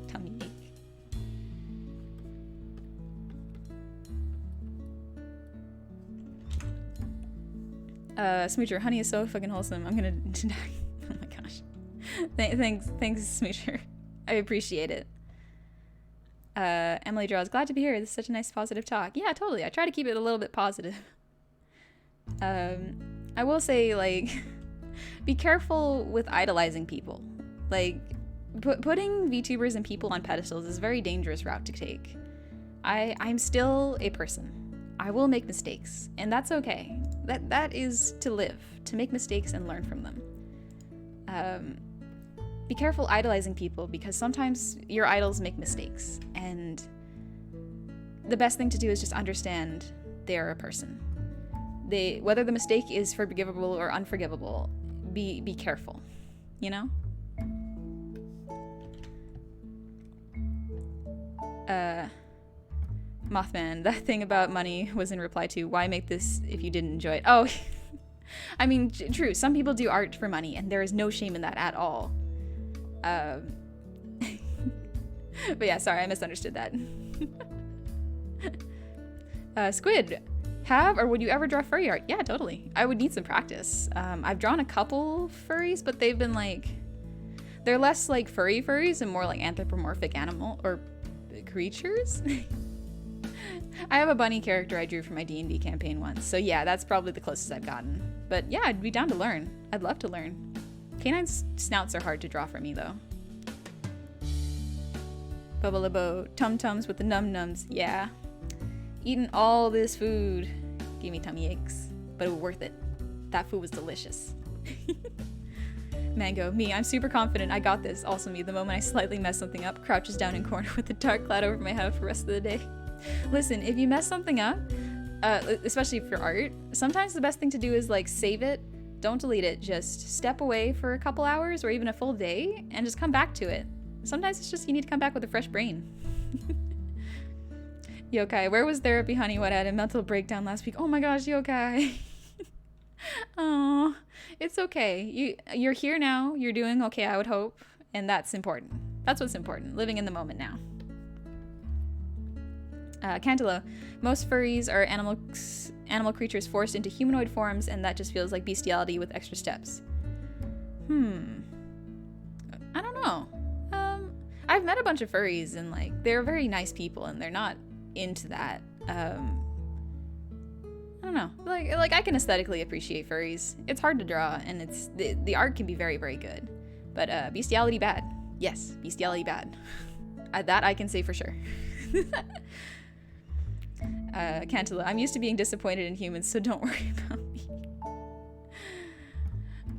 Tummy ache. Smoocher, honey is so fucking wholesome. I'm gonna die. Oh my gosh. Thanks, Smoocher. I appreciate it. Emily Draws, glad to be here. This is such a nice positive talk. Yeah, totally. I try to keep it a little bit positive. I will say, like, be careful with idolizing people. Like, putting VTubers and people on pedestals is a very dangerous route to take. I'm still a person. I will make mistakes, and that's okay. That is to live, to make mistakes and learn from them. Be careful idolizing people, because sometimes your idols make mistakes, and the best thing to do is just understand they're a person. Whether the mistake is forgivable or unforgivable, be careful, you know? Mothman, that thing about money was in reply to, why make this if you didn't enjoy it? Oh, I mean, true, some people do art for money, and there is no shame in that at all. But yeah, sorry, I misunderstood that. Squid, have or would you ever draw furry art? Yeah, totally. I would need some practice. I've drawn a couple furries, but they've been like, they're less like furries and more like anthropomorphic animal or creatures. I have a bunny character I drew for my D&D campaign once, so yeah, that's probably the closest I've gotten. But yeah, I'd be down to learn. I'd love to learn. Canine snouts are hard to draw for me, though. Bubble-a-bo, tum-tums with the num-nums, yeah. Eating all this food gave me tummy aches, but it was worth it. That food was delicious. Mango, me, I'm super confident, I got this. Also me, the moment I slightly mess something up, crouches down in corner with a dark cloud over my head for the rest of the day. Listen, if you mess something up, especially for art, sometimes the best thing to do is like save it. Don't delete it, just step away for a couple hours or even a full day and just come back to it. Sometimes it's just you need to come back with a fresh brain. Yokai, where was therapy, honey? What, I had a mental breakdown last week. Oh my gosh, Yokai. Oh, it's okay. You're here now. You're doing okay, I would hope. And that's important. That's what's important. Living in the moment now. Cantilla, most furries are animal creatures forced into humanoid forms, and that just feels like bestiality with extra steps. I don't know. I've met a bunch of furries, and like they're very nice people, and they're not into that. I don't know. Like I can aesthetically appreciate furries. It's hard to draw, and it's the art can be very, very good. But bestiality bad. Yes, bestiality bad. That I can say for sure. Cantilla, I'm used to being disappointed in humans, so don't worry about me.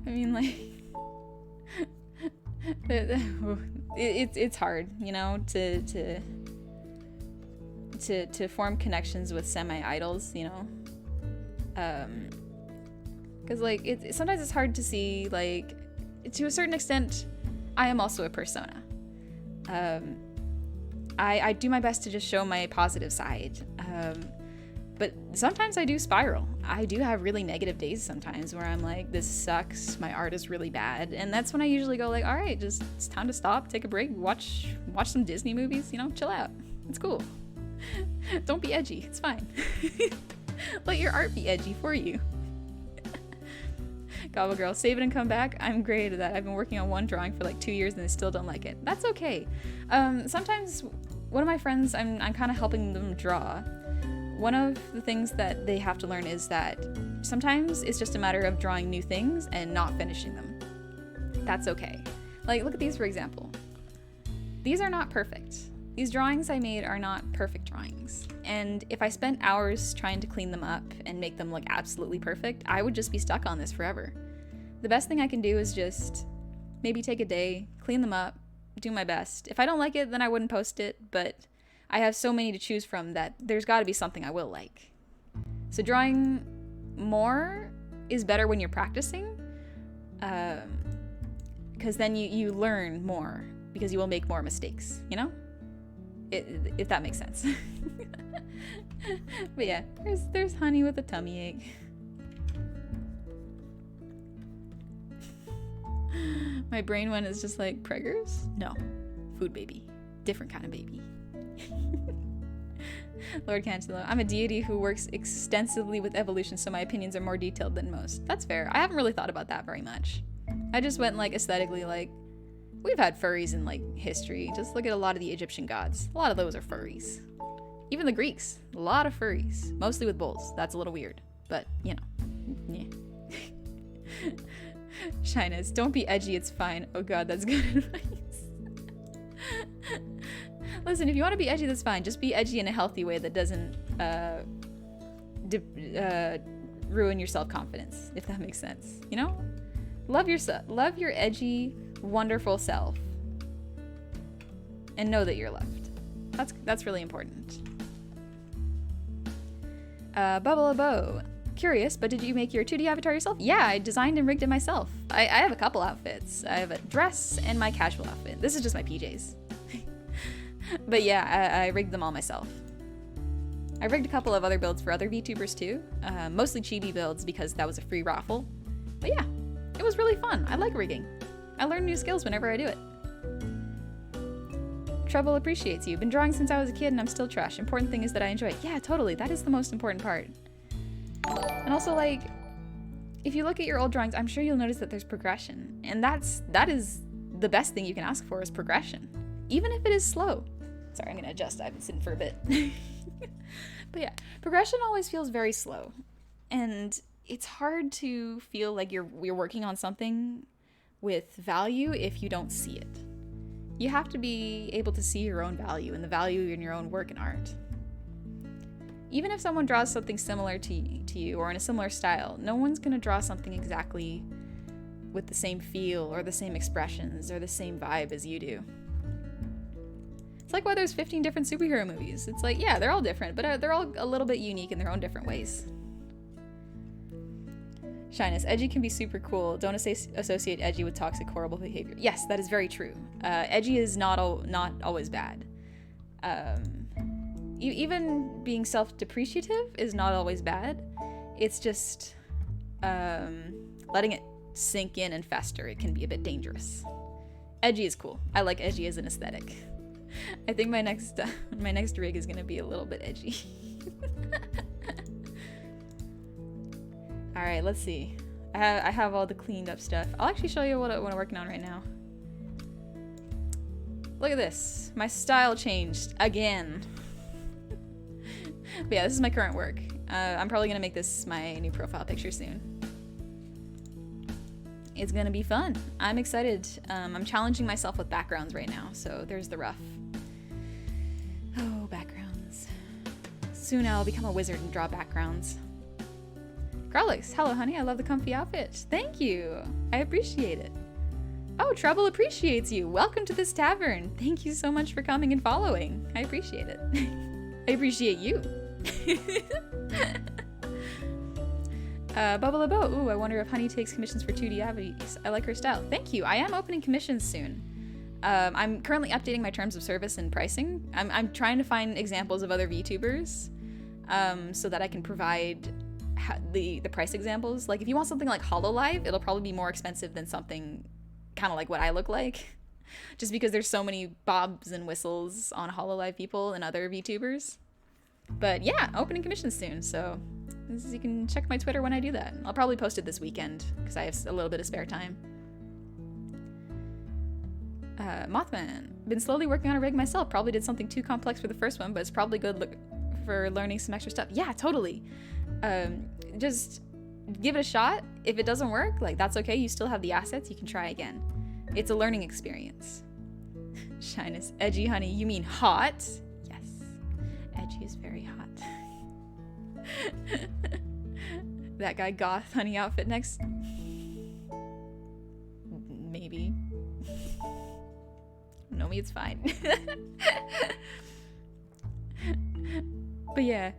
I mean, like, it's hard, you know, to form connections with semi-idols, you know, because like sometimes it's hard to see, like, to a certain extent, I am also a persona. I do my best to just show my positive side, but sometimes I do spiral. I do have really negative days sometimes where I'm like, this sucks, my art is really bad, and that's when I usually go like, all right, just it's time to stop, take a break, watch some Disney movies, you know, chill out. It's cool. Don't be edgy. It's fine. Let your art be edgy for you. Gobble Girl, save it and come back. I'm great at that. I've been working on one drawing for like 2 years and I still don't like it. That's okay. Sometimes one of my friends, I'm kind of helping them draw. One of the things that they have to learn is that sometimes it's just a matter of drawing new things and not finishing them. That's okay. Like, look at these, for example. These are not perfect. These drawings I made are not perfect drawings. And if I spent hours trying to clean them up and make them look absolutely perfect, I would just be stuck on this forever. The best thing I can do is just maybe take a day, clean them up, do my best. If I don't like it, then I wouldn't post it, but I have so many to choose from that there's got to be something I will like. So drawing more is better when you're practicing, because then you learn more, because you will make more mistakes, you know? If that makes sense. But yeah, there's Honey with a tummy ache. My brain one is just like, preggers? No. Food baby. Different kind of baby. Lord Cancelo. I'm a deity who works extensively with evolution, so my opinions are more detailed than most. That's fair. I haven't really thought about that very much. I just went like aesthetically, like, we've had furries in like history. Just look at a lot of the Egyptian gods. A lot of those are furries. Even the Greeks, a lot of furries. Mostly with bulls. That's a little weird, but you know. Yeah. Shyness. Don't be edgy, it's fine. Oh god, that's good advice. Listen, if you want to be edgy, that's fine. Just be edgy in a healthy way that doesn't ruin your self-confidence, if that makes sense. You know? Love yourself. Love your edgy, wonderful self. And know that you're loved. That's really important. Bubble a Bow. Curious, but did you make your 2D avatar yourself? Yeah, I designed and rigged it myself. I have a couple outfits. I have a dress and my casual outfit. This is just my PJs. But yeah, I rigged them all myself. I rigged a couple of other builds for other VTubers too. Mostly chibi builds because that was a free raffle. But yeah, it was really fun. I like rigging. I learn new skills whenever I do it. Trouble appreciates you. Been drawing since I was a kid and I'm still trash. Important thing is that I enjoy it. Yeah, totally. That is the most important part. And also, like, if you look at your old drawings, I'm sure you'll notice that there's progression. And that is the best thing you can ask for, is progression. Even if it is slow. Sorry, I'm gonna adjust. I've been sitting for a bit. But yeah, progression always feels very slow. And it's hard to feel like you're working on something with value if you don't see it. You have to be able to see your own value and the value in your own work and art. Even if someone draws something similar to you or in a similar style, no one's going to draw something exactly with the same feel or the same expressions or the same vibe as you do. It's like why there's 15 different superhero movies. It's like, yeah, they're all different, but they're all a little bit unique in their own different ways. Shyness. Edgy can be super cool. Don't associate edgy with toxic, horrible behavior. Yes, that is very true. Edgy is not always bad. Even being self-depreciative is not always bad. It's just letting it sink in and fester. It can be a bit dangerous. Edgy is cool. I like edgy as an aesthetic. I think my next rig is gonna be a little bit edgy. All right, let's see. I have all the cleaned up stuff. I'll actually show you what I'm working on right now. Look at this. My style changed again. But yeah, this is my current work. I'm probably gonna make this my new profile picture soon. It's gonna be fun. I'm excited. I'm challenging myself with backgrounds right now, so there's the rough. Oh, backgrounds. Soon I'll become a wizard and draw backgrounds. Growlix, hello honey, I love the comfy outfit. Thank you. I appreciate it. Oh, Trouble appreciates you. Welcome to this tavern. Thank you so much for coming and following. I appreciate it. I appreciate you. Bubble a Boat. Ooh, I wonder if Honey takes commissions for 2D avies. I like her style. Thank you. I am opening commissions soon. I'm currently updating my terms of service and pricing. I'm trying to find examples of other VTubers so that I can provide the price examples. Like if you want something like HoloLive, it'll probably be more expensive than something kind of like what I look like. Just because there's so many bobs and whistles on HoloLive people and other VTubers. But yeah, opening commissions soon, so you can check my Twitter when I do that. I'll probably post it this weekend because I have a little bit of spare time. Mothman. Been slowly working on a rig myself. Probably did something too complex for the first one, but it's probably good for learning some extra stuff. Yeah, totally. Just give it a shot. If it doesn't work, like that's okay. You still have the assets. You can try again. It's a learning experience. Shyness. Edgy honey. You mean hot? Yes. Edgy is very hot. That guy goth honey outfit next. Maybe. No, me, it's fine. But yeah.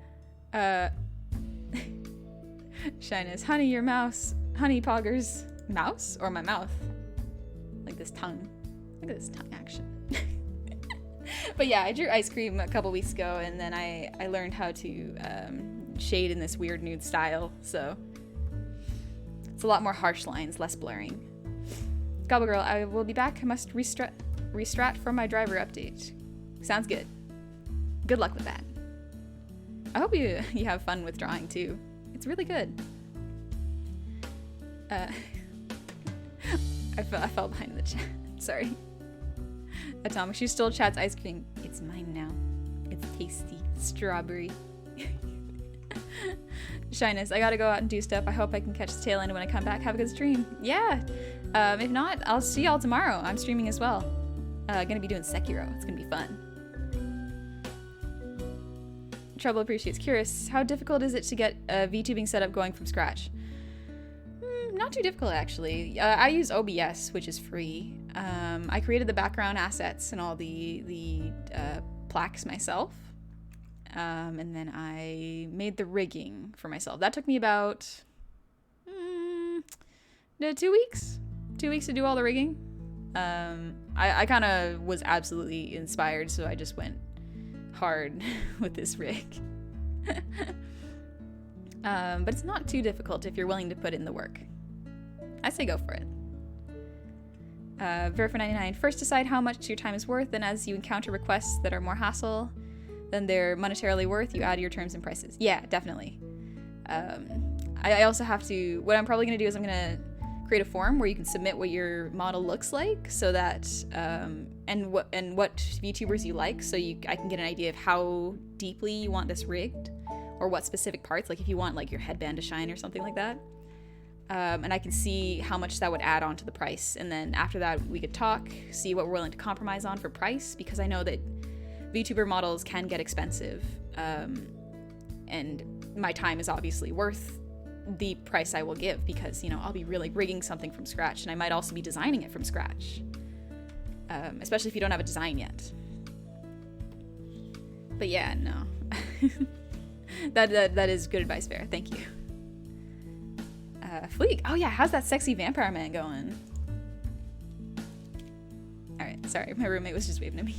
Shyness. Honey, your mouse. Honey poggers. Mouse or my mouth? Like this tongue. Look at this tongue action. But yeah, I drew ice cream a couple weeks ago, and then I learned how to shade in this weird nude style, so it's a lot more harsh lines, less blurring. Gobble Girl, I will be back. I must restrat for my driver update. Sounds good. Good luck with that. I hope you have fun with drawing too. It's really good. I fell behind the chat. Sorry. Atomic, she stole chat's ice cream. It's mine now. It's tasty. Strawberry. Shyness, I gotta go out and do stuff. I hope I can catch the tail end when I come back. Have a good stream. Yeah. If not, I'll see y'all tomorrow. I'm streaming as well. Gonna be doing Sekiro. It's gonna be fun. Trouble appreciates. Curious, how difficult is it to get a VTubing setup going from scratch? Not too difficult, actually. I use OBS, which is free. I created the background assets and all the plaques myself. And then I made the rigging for myself. That took me about 2 weeks. 2 weeks to do all the rigging. I kind of was absolutely inspired, so I just went hard with this rig. But it's not too difficult if you're willing to put in the work. I say go for it. Verify99. First decide how much your time is worth, and as you encounter requests that are more hassle than they're monetarily worth, you add your terms and prices. Yeah, definitely. I also have to, what I'm probably going to do is I'm going to create a form where you can submit what your model looks like, so that, and what VTubers you like, so I can get an idea of how deeply you want this rigged, or what specific parts, like if you want like your headband to shine or something like that. And I can see how much that would add on to the price. And then after that, we could talk, see what we're willing to compromise on for price, because I know that VTuber models can get expensive. And my time is obviously worth the price I will give, because, you know, I'll be really rigging something from scratch, and I might also be designing it from scratch. Especially if you don't have a design yet. But yeah, no. that is good advice, Vera. Thank you. Fleek. Oh yeah, how's that sexy vampire man going? Alright, sorry, my roommate was just waving at me.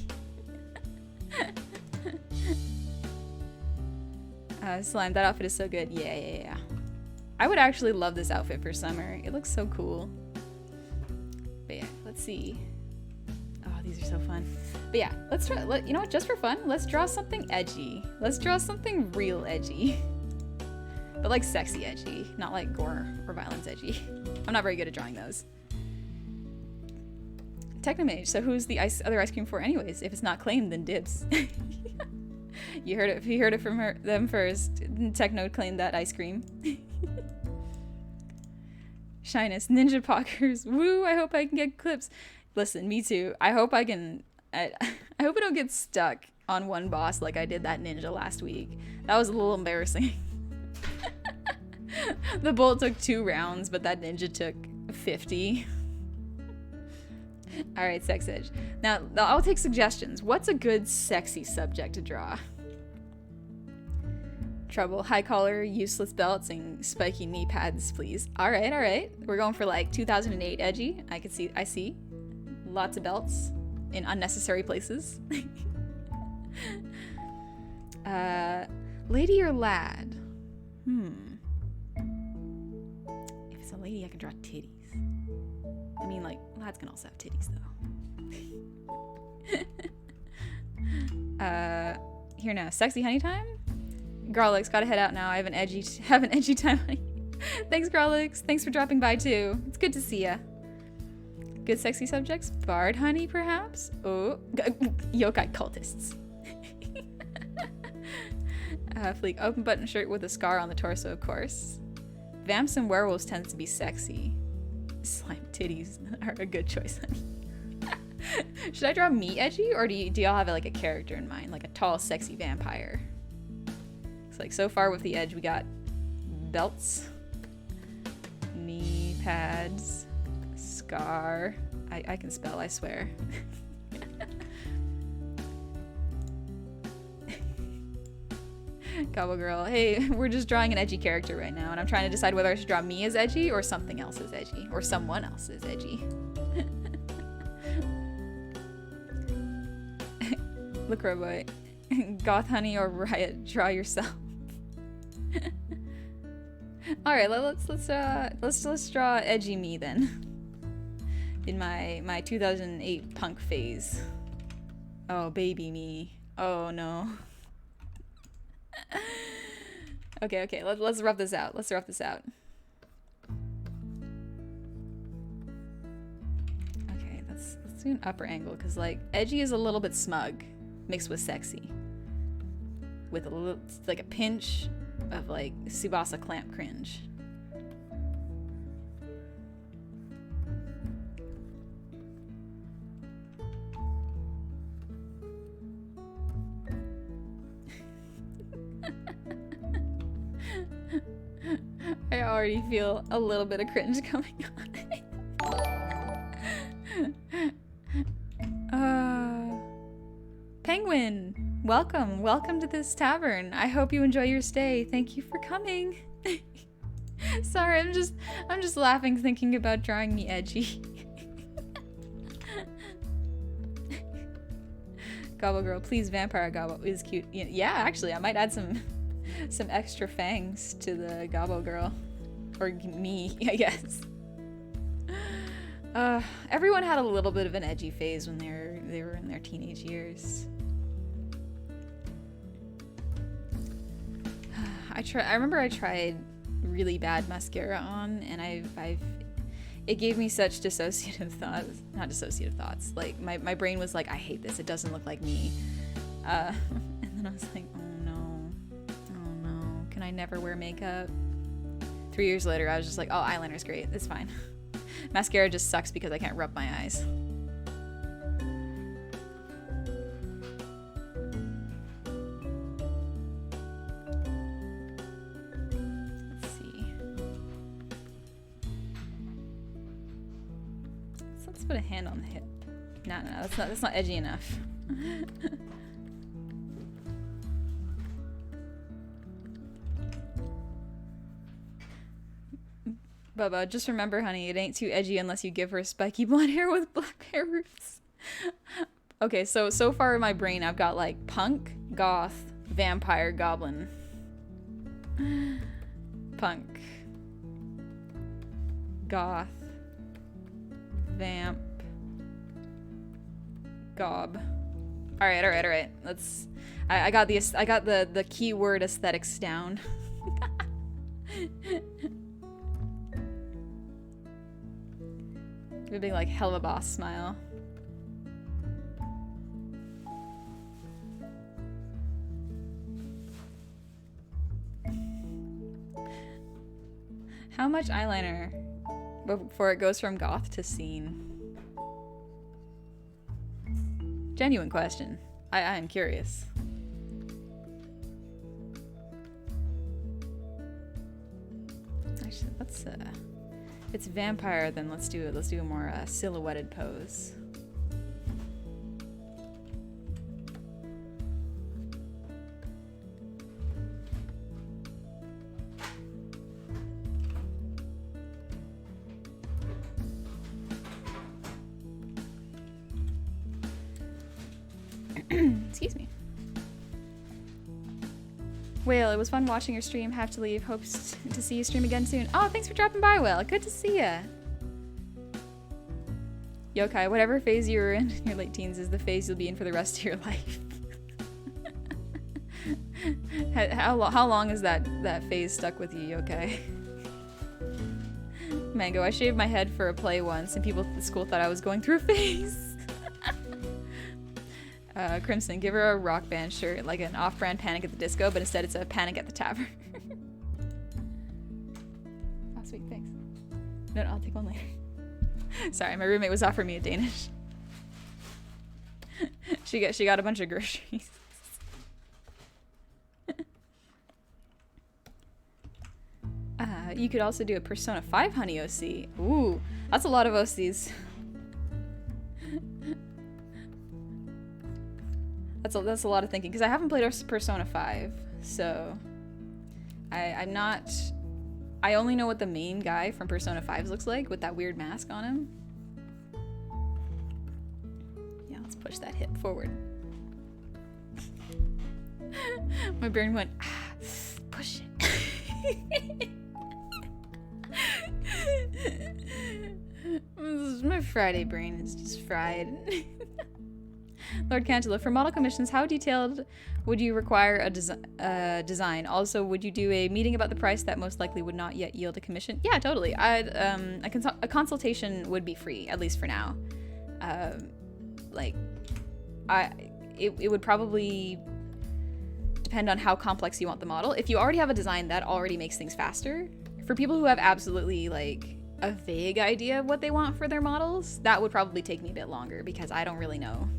Slime, that outfit is so good. Yeah. I would actually love this outfit for summer. It looks so cool. But yeah, let's see. Oh, these are so fun. But yeah, let's try, you know what, just for fun, let's draw something edgy. Let's draw something real edgy. But like sexy edgy, not like gore or violence edgy. I'm not very good at drawing those. Technomage, so who's the other ice cream for anyways? If it's not claimed, then dibs. You heard it from them first. Techno claimed that ice cream. Shyness, ninja poggers. Woo, I hope I can get clips. Listen, me too. I hope I can, I hope I don't get stuck on one boss like I did that ninja last week. That was a little embarrassing. The bolt took 2 rounds, but that ninja took 50. Alright, sex edge. Now, I'll take suggestions. What's a good sexy subject to draw? Trouble, high collar, useless belts, and spiky knee pads, please. Alright. We're going for like 2008 edgy. I see. Lots of belts in unnecessary places. Lady or lad? If it's a lady, I can draw titties. I mean, like, lads can also have titties, though. Here now, sexy honey time? Garlics, gotta head out now. I have an edgy time, honey. Thanks, Garlics. Thanks for dropping by, too. It's good to see ya. Good sexy subjects? Bard honey, perhaps? Oh, yokai cultists. Fleek, open button shirt with a scar on the torso, of course. Vamps and werewolves tends to be sexy. Slime titties are a good choice, honey. Should I draw me edgy, or do y'all have like a character in mind, like a tall, sexy vampire? It's like so far with the edge, we got belts, knee pads, scar. I can spell, I swear. Gobble girl. Hey, we're just drawing an edgy character right now, and I'm trying to decide whether I should draw me as edgy or something else as edgy, or someone else as edgy. Look, Roboy. Goth honey or riot, draw yourself. All right, let's draw edgy me then. In my 2008 punk phase. Oh, baby me. Oh no. Okay, let's rough this out. Let's rough this out. Okay, let's do an upper angle because like edgy is a little bit smug mixed with sexy. With a little like a pinch of like Tsubasa clamp cringe. I already feel a little bit of cringe coming on. Penguin, welcome to this tavern. I hope you enjoy your stay. Thank you for coming. Sorry, I'm just laughing thinking about drawing me edgy. Gobble girl, please vampire gobble is cute. Yeah, actually, I might add some extra fangs to the gobble girl. Or me, I guess. Everyone had a little bit of an edgy phase when they were in their teenage years. I remember I tried really bad mascara on, and it gave me such dissociative thoughts. Not dissociative thoughts. Like my brain was like, I hate this. It doesn't look like me. And then I was like, oh no, can I never wear makeup? 3 years later, I was just like, oh, eyeliner's great. It's fine. Mascara just sucks because I can't rub my eyes. Let's see. Let's put a hand on the hip. No, that's not edgy enough. Bubba, just remember, honey, it ain't too edgy unless you give her spiky blonde hair with black hair roots. Okay, so far in my brain, I've got like punk, goth, vampire, goblin. Punk. Goth. Vamp. Gob. Alright. I got the keyword aesthetics down. A big like hell of a boss smile. How much eyeliner before it goes from goth to scene? Genuine question. I am curious. Actually, let's it's vampire, then let's do a more silhouetted pose. Excuse me. Whale, it was fun watching your stream. Have to leave. Hopes to see you stream again soon. Oh, thanks for dropping by, Whale. Good to see ya. Yokai, whatever phase you were in your late teens is the phase you'll be in for the rest of your life. How long is that phase stuck with you, Yokai? Mango, I shaved my head for a play once, and people at the school thought I was going through a phase. Crimson, give her a rock band shirt, like an off-brand Panic at the Disco, but instead it's a Panic at the Tavern. Oh, sweet, thanks. No, I'll take one later. Sorry, my roommate was offering me a Danish. She got a bunch of groceries. You could also do a Persona 5 honey OC. Ooh, that's a lot of OCs. That's a lot of thinking, because I haven't played Persona 5, so I'm not. I only know what the main guy from Persona 5 looks like with that weird mask on him. Yeah, let's push that hip forward. My brain went, push it. My Friday brain is just fried. Lord Cantilla, for model commissions, how detailed would you require a design? Also, would you do a meeting about the price that most likely would not yet yield a commission? Yeah, totally. A consultation would be free, at least for now. It would probably depend on how complex you want the model. If you already have a design, that already makes things faster. For people who have absolutely like a vague idea of what they want for their models, that would probably take me a bit longer because I don't really know.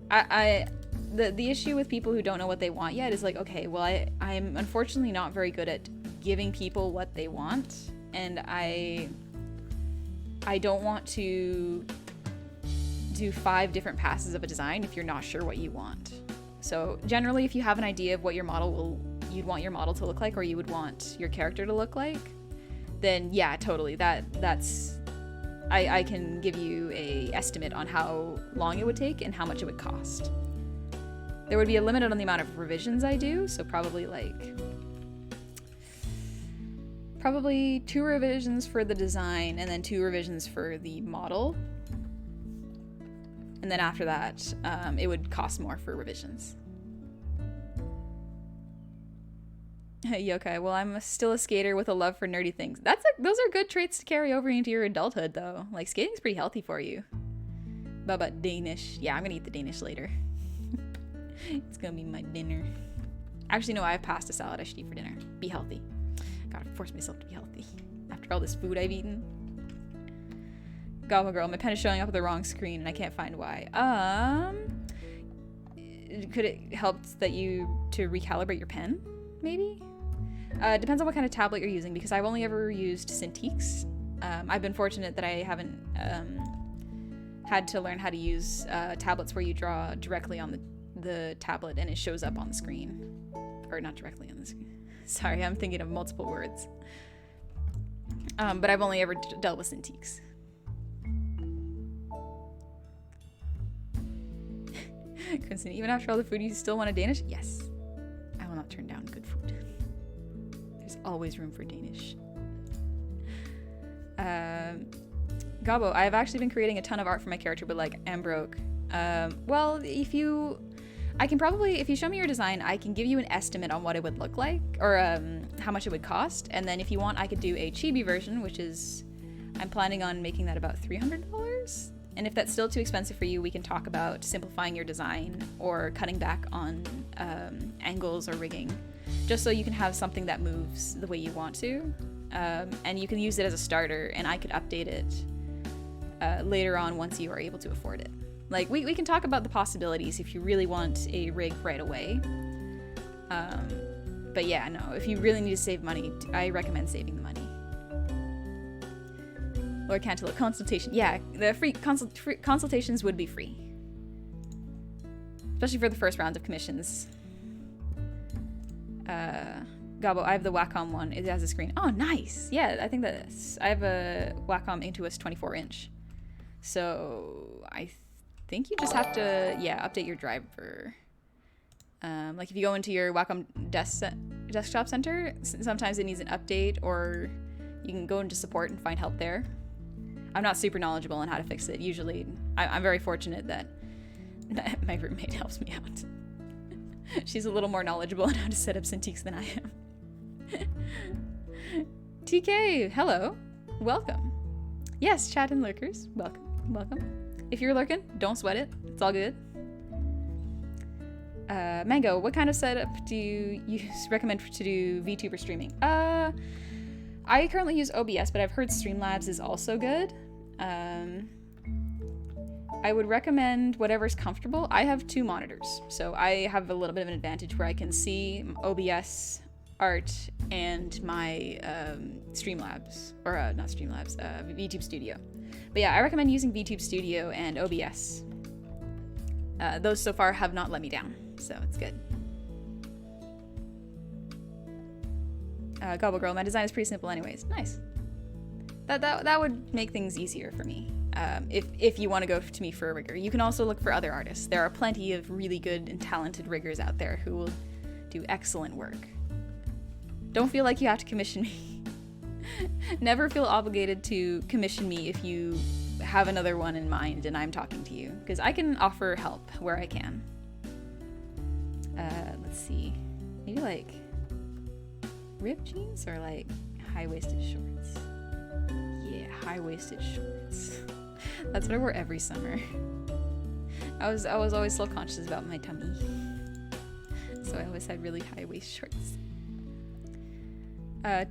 The issue with people who don't know what they want yet is like, okay, well, I'm unfortunately not very good at giving people what they want, and I don't want to do 5 different passes of a design if you're not sure what you want. So generally, if you have an idea of what you'd want your model to look like, or you would want your character to look like, then yeah, totally. That's I can give you a estimate on how long it would take and how much it would cost. There would be a limit on the amount of revisions I do, so probably 2 revisions for the design and then 2 revisions for the model. And then after that, it would cost more for revisions. Okay, well, I'm still a skater with a love for nerdy things. Those are good traits to carry over into your adulthood, though. Like, skating's pretty healthy for you. Baba Danish. Yeah, I'm gonna eat the Danish later. It's gonna be my dinner. Actually, no, I have pasta salad I should eat for dinner. Be healthy. Gotta force myself to be healthy after all this food I've eaten. Goblin Girl, my pen is showing up at the wrong screen and I can't find why. Could it help that you to recalibrate your pen? Maybe? Depends on what kind of tablet you're using, because I've only ever used Cintiqs. I've been fortunate that I haven't had to learn how to use tablets where you draw directly on the tablet and it shows up on the screen. Or not directly on the screen. Sorry, I'm thinking of multiple words. But I've only ever dealt with Cintiqs. Kristen, even after all the food, you still want a Danish? Yes. I will not turn down good food. There's always room for Danish. Gabo, I have actually been creating a ton of art for my character, but like, I'm broke. Well, if you show me your design, I can give you an estimate on what it would look like, or how much it would cost. And then if you want, I could do a chibi version, which is, I'm planning on making that about $300. And if that's still too expensive for you, we can talk about simplifying your design or cutting back on angles or rigging, just so you can have something that moves the way you want to. And you can use it as a starter, and I could update it later on once you are able to afford it. Like, we can talk about the possibilities if you really want a rig right away. But yeah, no, if you really need to save money, I recommend saving the money. Lord Cantaloupe, consultation. Yeah, the free consultations would be free. Especially for the first round of commissions. Gabo, I have the Wacom one. It has a screen. Oh, nice. Yeah, I think I have a Wacom Intuos 24-inch. So I think you just have to, update your driver. Like if you go into your Wacom desktop center, sometimes it needs an update, or you can go into support and find help there. I'm not super knowledgeable on how to fix it. Usually, I'm very fortunate that my roommate helps me out. She's a little more knowledgeable on how to set up Cintiqs than I am. TK, hello. Welcome. Yes, chat and lurkers. Welcome. If you're lurking, don't sweat it. It's all good. Mango, what kind of setup do you recommend to do VTuber streaming? I currently use OBS, but I've heard Streamlabs is also good. I would recommend whatever's comfortable. I have 2 monitors, so I have a little bit of an advantage where I can see OBS art and my Streamlabs, or not Streamlabs, VTube Studio. But yeah, I recommend using VTube Studio and OBS. those so far have not let me down, so it's good. Gobble Girl, my design is pretty simple anyways. Nice. That would make things easier for me. If you want to go to me for a rigger. You can also look for other artists. There are plenty of really good and talented riggers out there who will do excellent work. Don't feel like you have to commission me. Never feel obligated to commission me if you have another one in mind and I'm talking to you, because I can offer help where I can. Let's see. Maybe like ripped jeans or like high-waisted shorts. Yeah, high-waisted shorts. That's what I wore every summer. I was always self-conscious about my tummy, so I always had really high-waist shorts.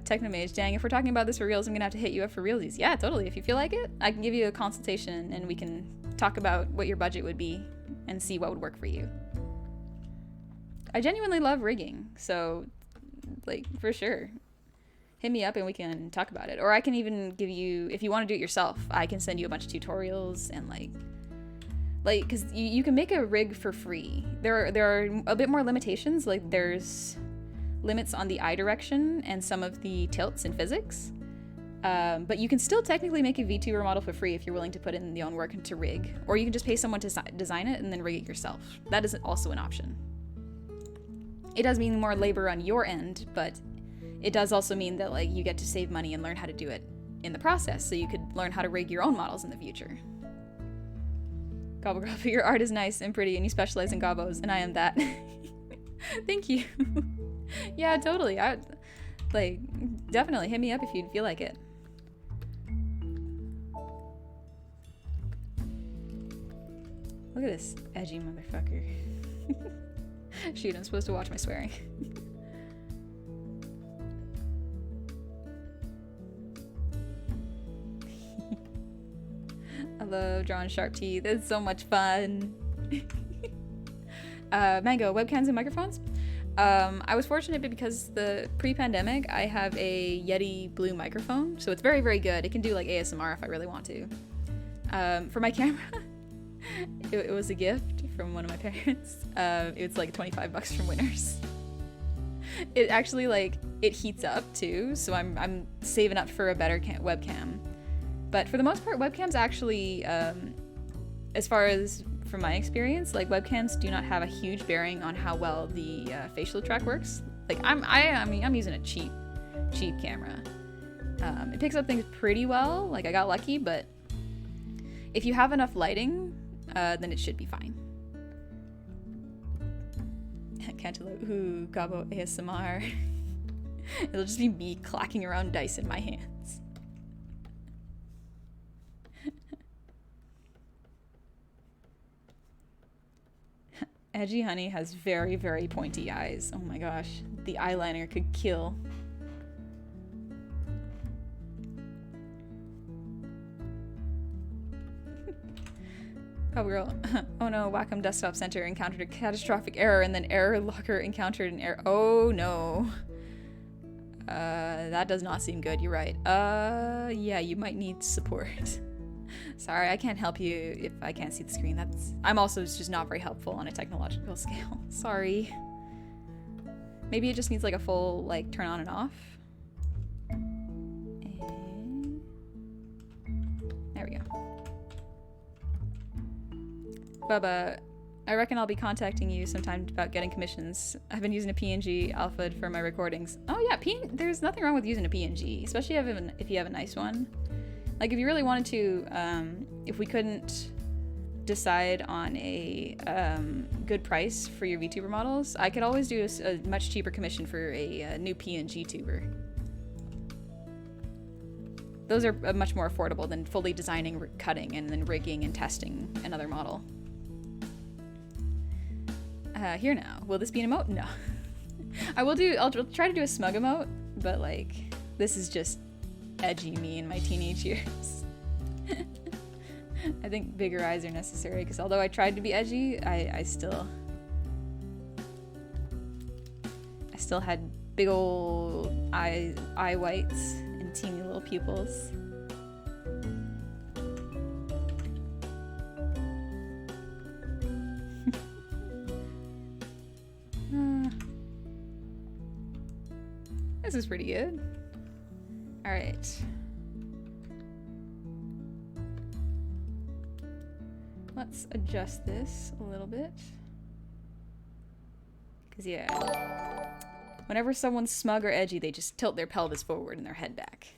Technomage, dang, if we're talking about this for reals, I'm gonna have to hit you up for realsies. Yeah, totally. If you feel like it, I can give you a consultation and we can talk about what your budget would be and see what would work for you. I genuinely love rigging, so like for sure. Hit me up and we can talk about it. Or I can even give you, if you want to do it yourself, I can send you a bunch of tutorials and like because you can make a rig for free. There are a bit more limitations, like there's limits on the eye direction and some of the tilts in physics. But you can still technically make a VTuber model for free if you're willing to put in the own work to rig. Or you can just pay someone to design it and then rig it yourself. That is also an option. It does mean more labor on your end, but it does also mean that like you get to save money and learn how to do it in the process, so you could learn how to rig your own models in the future. Gobble Girl, your art is nice and pretty and you specialize in gobbos, and I am that. Thank you. Yeah, totally. I like definitely hit me up if you feel like it. Look at this edgy motherfucker. Shoot, I'm supposed to watch my swearing. I love drawing sharp teeth. It's so much fun. Mango, webcams and microphones? I was fortunate because the pre-pandemic, I have a Yeti Blue microphone, so it's very, very good. It can do like ASMR if I really want to. For my camera, it was a gift from one of my parents. It's like $25 from Winners. It actually it heats up too, so I'm saving up for a better webcam. But for the most part, webcams actually, as far as from my experience, like webcams do not have a huge bearing on how well the facial track works. Like I'm using a cheap camera. It picks up things pretty well. Like I got lucky, but if you have enough lighting, then it should be fine. Cantaloupe, ooh, Gobbo ASMR. It'll just be me clacking around dice in my hands. Edgy Honey has very, very pointy eyes. Oh my gosh, the eyeliner could kill. Girl. Oh no, Wacom Desktop Center encountered a catastrophic error and then Error Locker encountered an error. Oh no. That does not seem good, you're right. Yeah, you might need support. Sorry, I can't help you if I can't see the screen. I'm also just not very helpful on a technological scale. Sorry. Maybe it just needs like a full turn on and off. And there we go. Bubba, I reckon I'll be contacting you sometime about getting commissions. I've been using a PNG alpha for my recordings. Oh yeah, there's nothing wrong with using a PNG, especially if you have a nice one. Like if you really wanted to, if we couldn't decide on a good price for your VTuber models, I could always do a much cheaper commission for a new PNG tuber. Those are much more affordable than fully designing, cutting, and then rigging and testing another model. Here now. Will this be an emote? No. I'll try to do a smug emote, but this is just edgy me in my teenage years. I think bigger eyes are necessary because although I tried to be edgy, I still had big old eye whites and teeny little pupils. This is pretty good. All right. Let's adjust this a little bit. Because, yeah, whenever someone's smug or edgy, they just tilt their pelvis forward and their head back.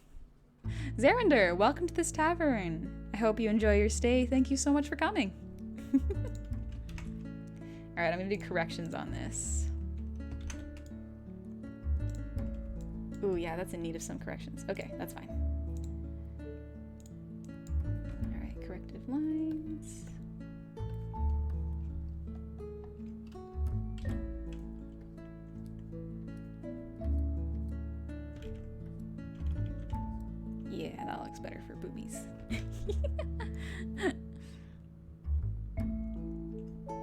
Zarander, welcome to this tavern. I hope you enjoy your stay. Thank you so much for coming. Alright, I'm gonna do corrections on this. Ooh, yeah, that's in need of some corrections. Okay, that's fine. Alright, corrective lines. Yeah, that looks better for boobies.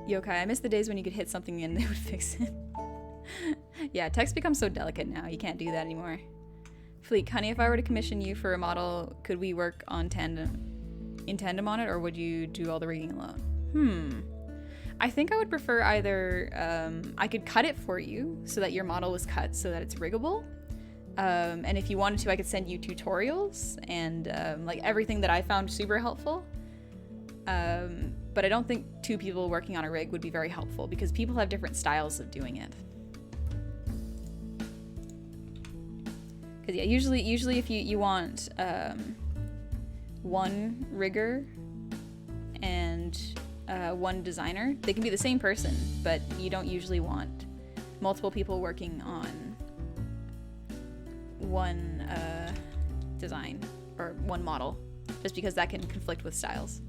Yokai, I miss the days when you could hit something and they would fix it. Yeah, text becomes so delicate now. You can't do that anymore. Fleek, honey, if I were to commission you for a model, could we work on in tandem on it, or would you do all the rigging alone? I think I would prefer either I could cut it for you so that your model was cut so that it's riggable. And if you wanted to, I could send you tutorials and like everything that I found super helpful. But I don't think two people working on a rig would be very helpful because people have different styles of doing it. Because yeah, usually if you want one rigger and one designer, they can be the same person, but you don't usually want multiple people working on one design or one model, just because that can conflict with styles.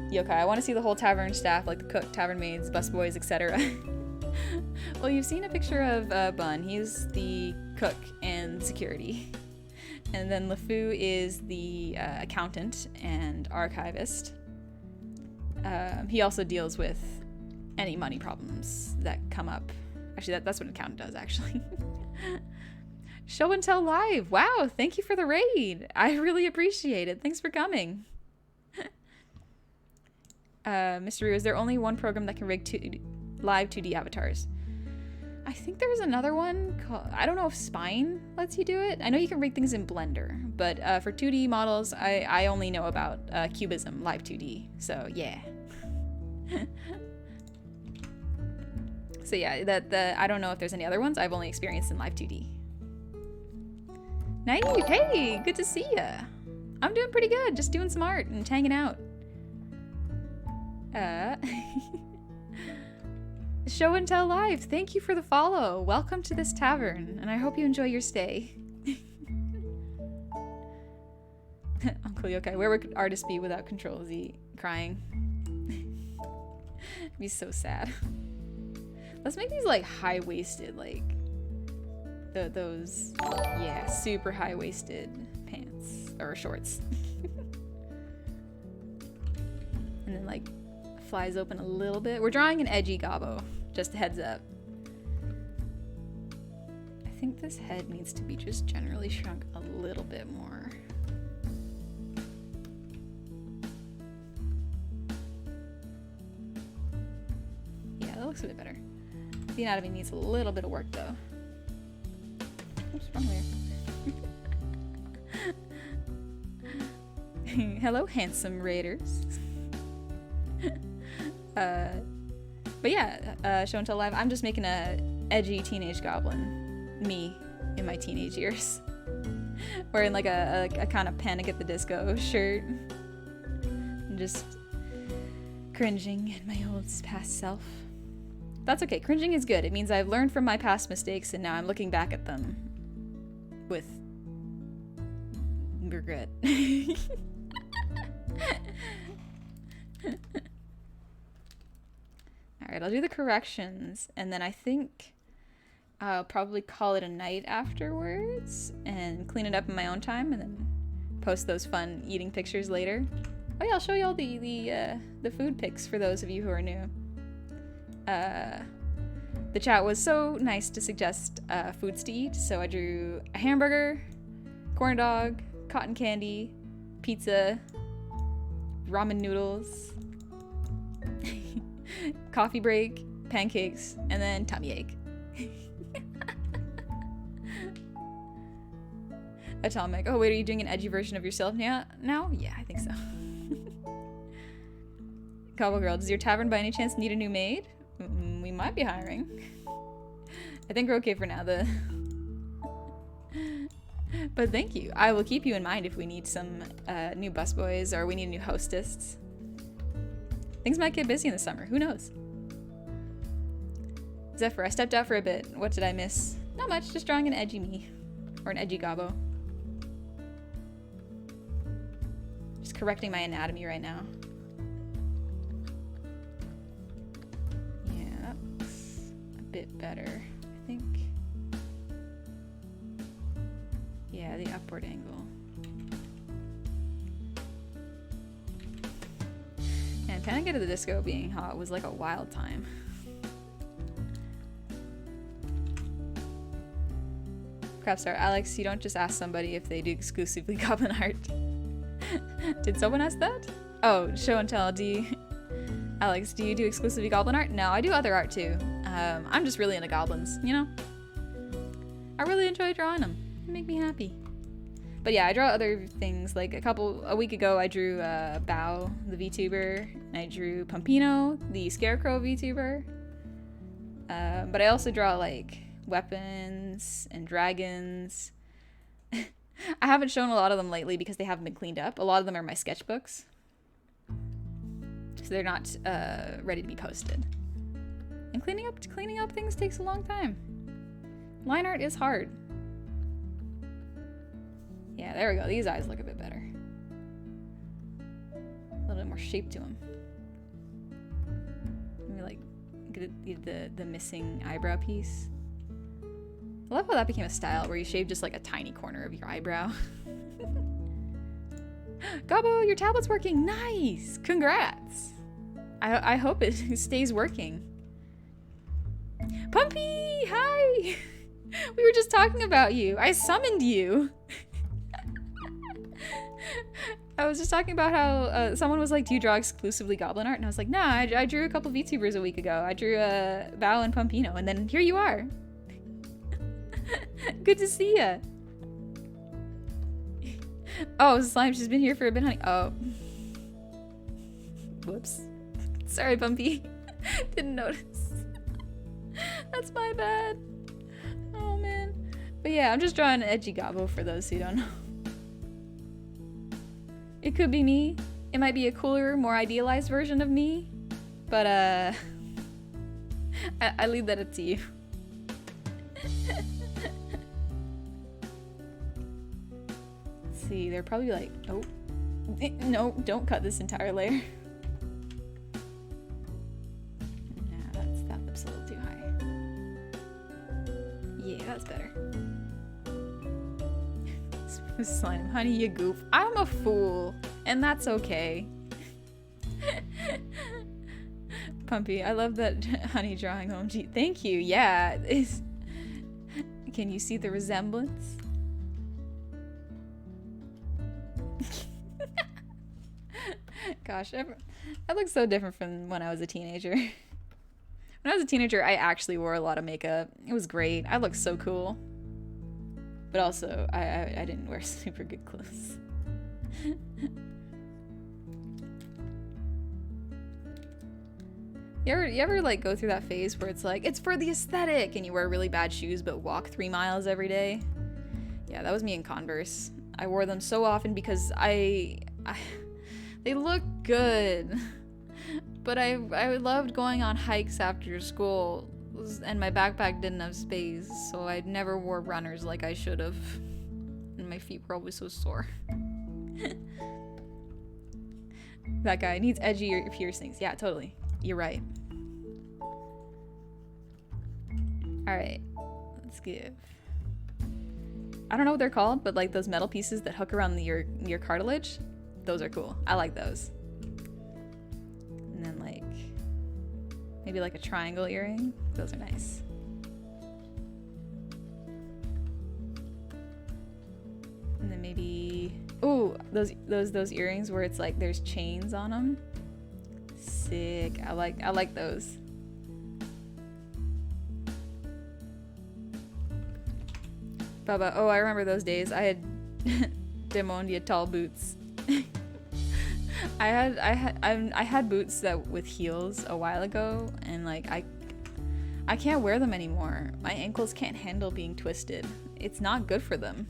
Yokai, I want to see the whole tavern staff, like the cook, tavern maids, busboys, etc. Well, you've seen a picture of Bun. He's the cook and security. And then LeFou is the accountant and archivist. He also deals with any money problems that come up. Actually, that's what an accountant does, actually. Show and Tell Live. Wow, thank you for the raid. I really appreciate it. Thanks for coming. Mr. Ryu, is there only one program that can rig live 2D avatars? I think there's another one called, I don't know if Spine lets you do it. I know you can rig things in Blender, but for 2D models, I only know about Cubism Live 2D. So yeah. So yeah, I don't know if there's any other ones. I've only experienced in Live 2D. Naive, hey, good to see ya. I'm doing pretty good, just doing some art and hanging out. Show and Tell Live, thank you for the follow. Welcome to this tavern, and I hope you enjoy your stay. Uncle Yokai, where would artists be without Control Z? Crying. It'd be so sad. Let's make these like high-waisted, like those, yeah, super high-waisted pants or shorts. And then like flies open a little bit. We're drawing an edgy gobbo, just a heads up. I think this head needs to be just generally shrunk a little bit more. Yeah, that looks a bit better. The anatomy needs a little bit of work though. Oops, wrong there. Hello, handsome raiders. But yeah, Show and Tell Live, I'm just making a edgy teenage goblin. Me in my teenage years. Wearing like a kind of Panic at the Disco shirt. And just cringing at my old past self. That's okay, cringing is good. It means I've learned from my past mistakes and now I'm looking back at them with regret. Alright, I'll do the corrections, and then I think I'll probably call it a night afterwards and clean it up in my own time and then post those fun eating pictures later. Oh yeah, I'll show you all the food pics for those of you who are new. The chat was so nice to suggest foods to eat, so I drew a hamburger, corn dog, cotton candy, pizza, ramen noodles, coffee break, pancakes, and then tummy ache. Atomic. Oh wait, are you doing an edgy version of yourself now? Yeah, I think so. Cobble Girl, does your tavern by any chance need a new maid? We might be hiring. I think we're okay for now. But thank you. I will keep you in mind if we need some new busboys or we need a new hostess. Things might get busy in the summer. Who knows? Zephyr, I stepped out for a bit. What did I miss? Not much. Just drawing an edgy me. Or an edgy gobbo. Just correcting my anatomy right now. Yeah, that's a bit better, I think. Yeah, the upward angle. And Panic at the Disco being hot was like a wild time. Crapstar, Alex, you don't just ask somebody if they do exclusively Goblin art. Did someone ask that? Oh, show and tell. Alex, do you do exclusively Goblin art? No, I do other art too. I'm just really into goblins, you know? I really enjoy drawing them. They make me happy. But yeah, I draw other things. Like a week ago, I drew Bao, the VTuber, and I drew Pumpino, the Scarecrow VTuber. But I also draw like weapons and dragons. I haven't shown a lot of them lately because they haven't been cleaned up. A lot of them are my sketchbooks, so they're not ready to be posted. And cleaning up things takes a long time. Line art is hard. Yeah, there we go. These eyes look a bit better. A little bit more shape to them. Maybe like get the missing eyebrow piece. I love how that became a style where you shave just like a tiny corner of your eyebrow. Gobbo, your tablet's working. Nice. Congrats. I hope it stays working. Pumpy, hi. We were just talking about you. I summoned you. I was just talking about how someone was like, do you draw exclusively Goblin art? And I was like, nah, I drew a couple VTubers a week ago. I drew Bao and Pumpino, and then here you are. Good to see ya. Oh, Slime, she's been here for a bit, honey. Oh. Whoops. Sorry, Pumpy. Didn't notice. That's my bad. Oh, man. But yeah, I'm just drawing an edgy gobbo for those who don't know. It could be me. It might be a cooler, more idealized version of me. But, I leave that up to you. Let's see, they're probably like, oh. No, don't cut this entire layer. That lip's a little too high. Yeah, that's better. Slime, honey, you goof. I'm a fool, and that's okay. Pumpy, I love that honey drawing OMG. Thank you. Yeah, can you see the resemblance? Gosh, I look so different from when I was a teenager. When I was a teenager, I actually wore a lot of makeup. It was great. I looked so cool. But also, I didn't wear super good clothes. You ever like go through that phase where it's like, it's for the aesthetic, and you wear really bad shoes but walk 3 miles every day? Yeah, that was me in Converse. I wore them so often because they look good. But I loved going on hikes after school, and my backpack didn't have space, so I never wore runners like I should have. And my feet were always so sore. That guy needs edgy piercings. Yeah, totally. You're right. Alright, let's give. I don't know what they're called, but like those metal pieces that hook around your cartilage, those are cool. I like those. And then like, maybe like a triangle earring. Those are nice. And then maybe, ooh, those earrings where it's like there's chains on them. Sick. I like those. Bubba, oh, I remember those days. I had Demondia tall boots. I had boots that with heels a while ago, and like I can't wear them anymore. My ankles can't handle being twisted. It's not good for them.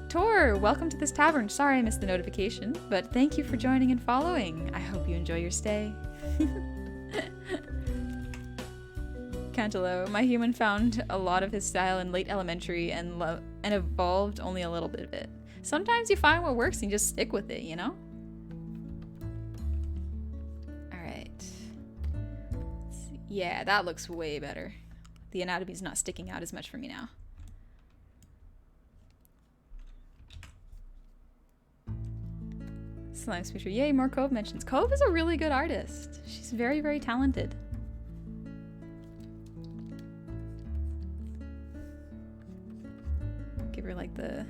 Tor, welcome to this tavern. Sorry I missed the notification, but thank you for joining and following. I hope you enjoy your stay. Cantelo, my human found a lot of his style in late elementary and evolved only a little bit of it. Sometimes you find what works and you just stick with it, you know? Alright. Yeah, that looks way better. The anatomy's not sticking out as much for me now. Slime Swisher. Yay, more Cove mentions. Cove is a really good artist. She's very, very talented. Give her like the...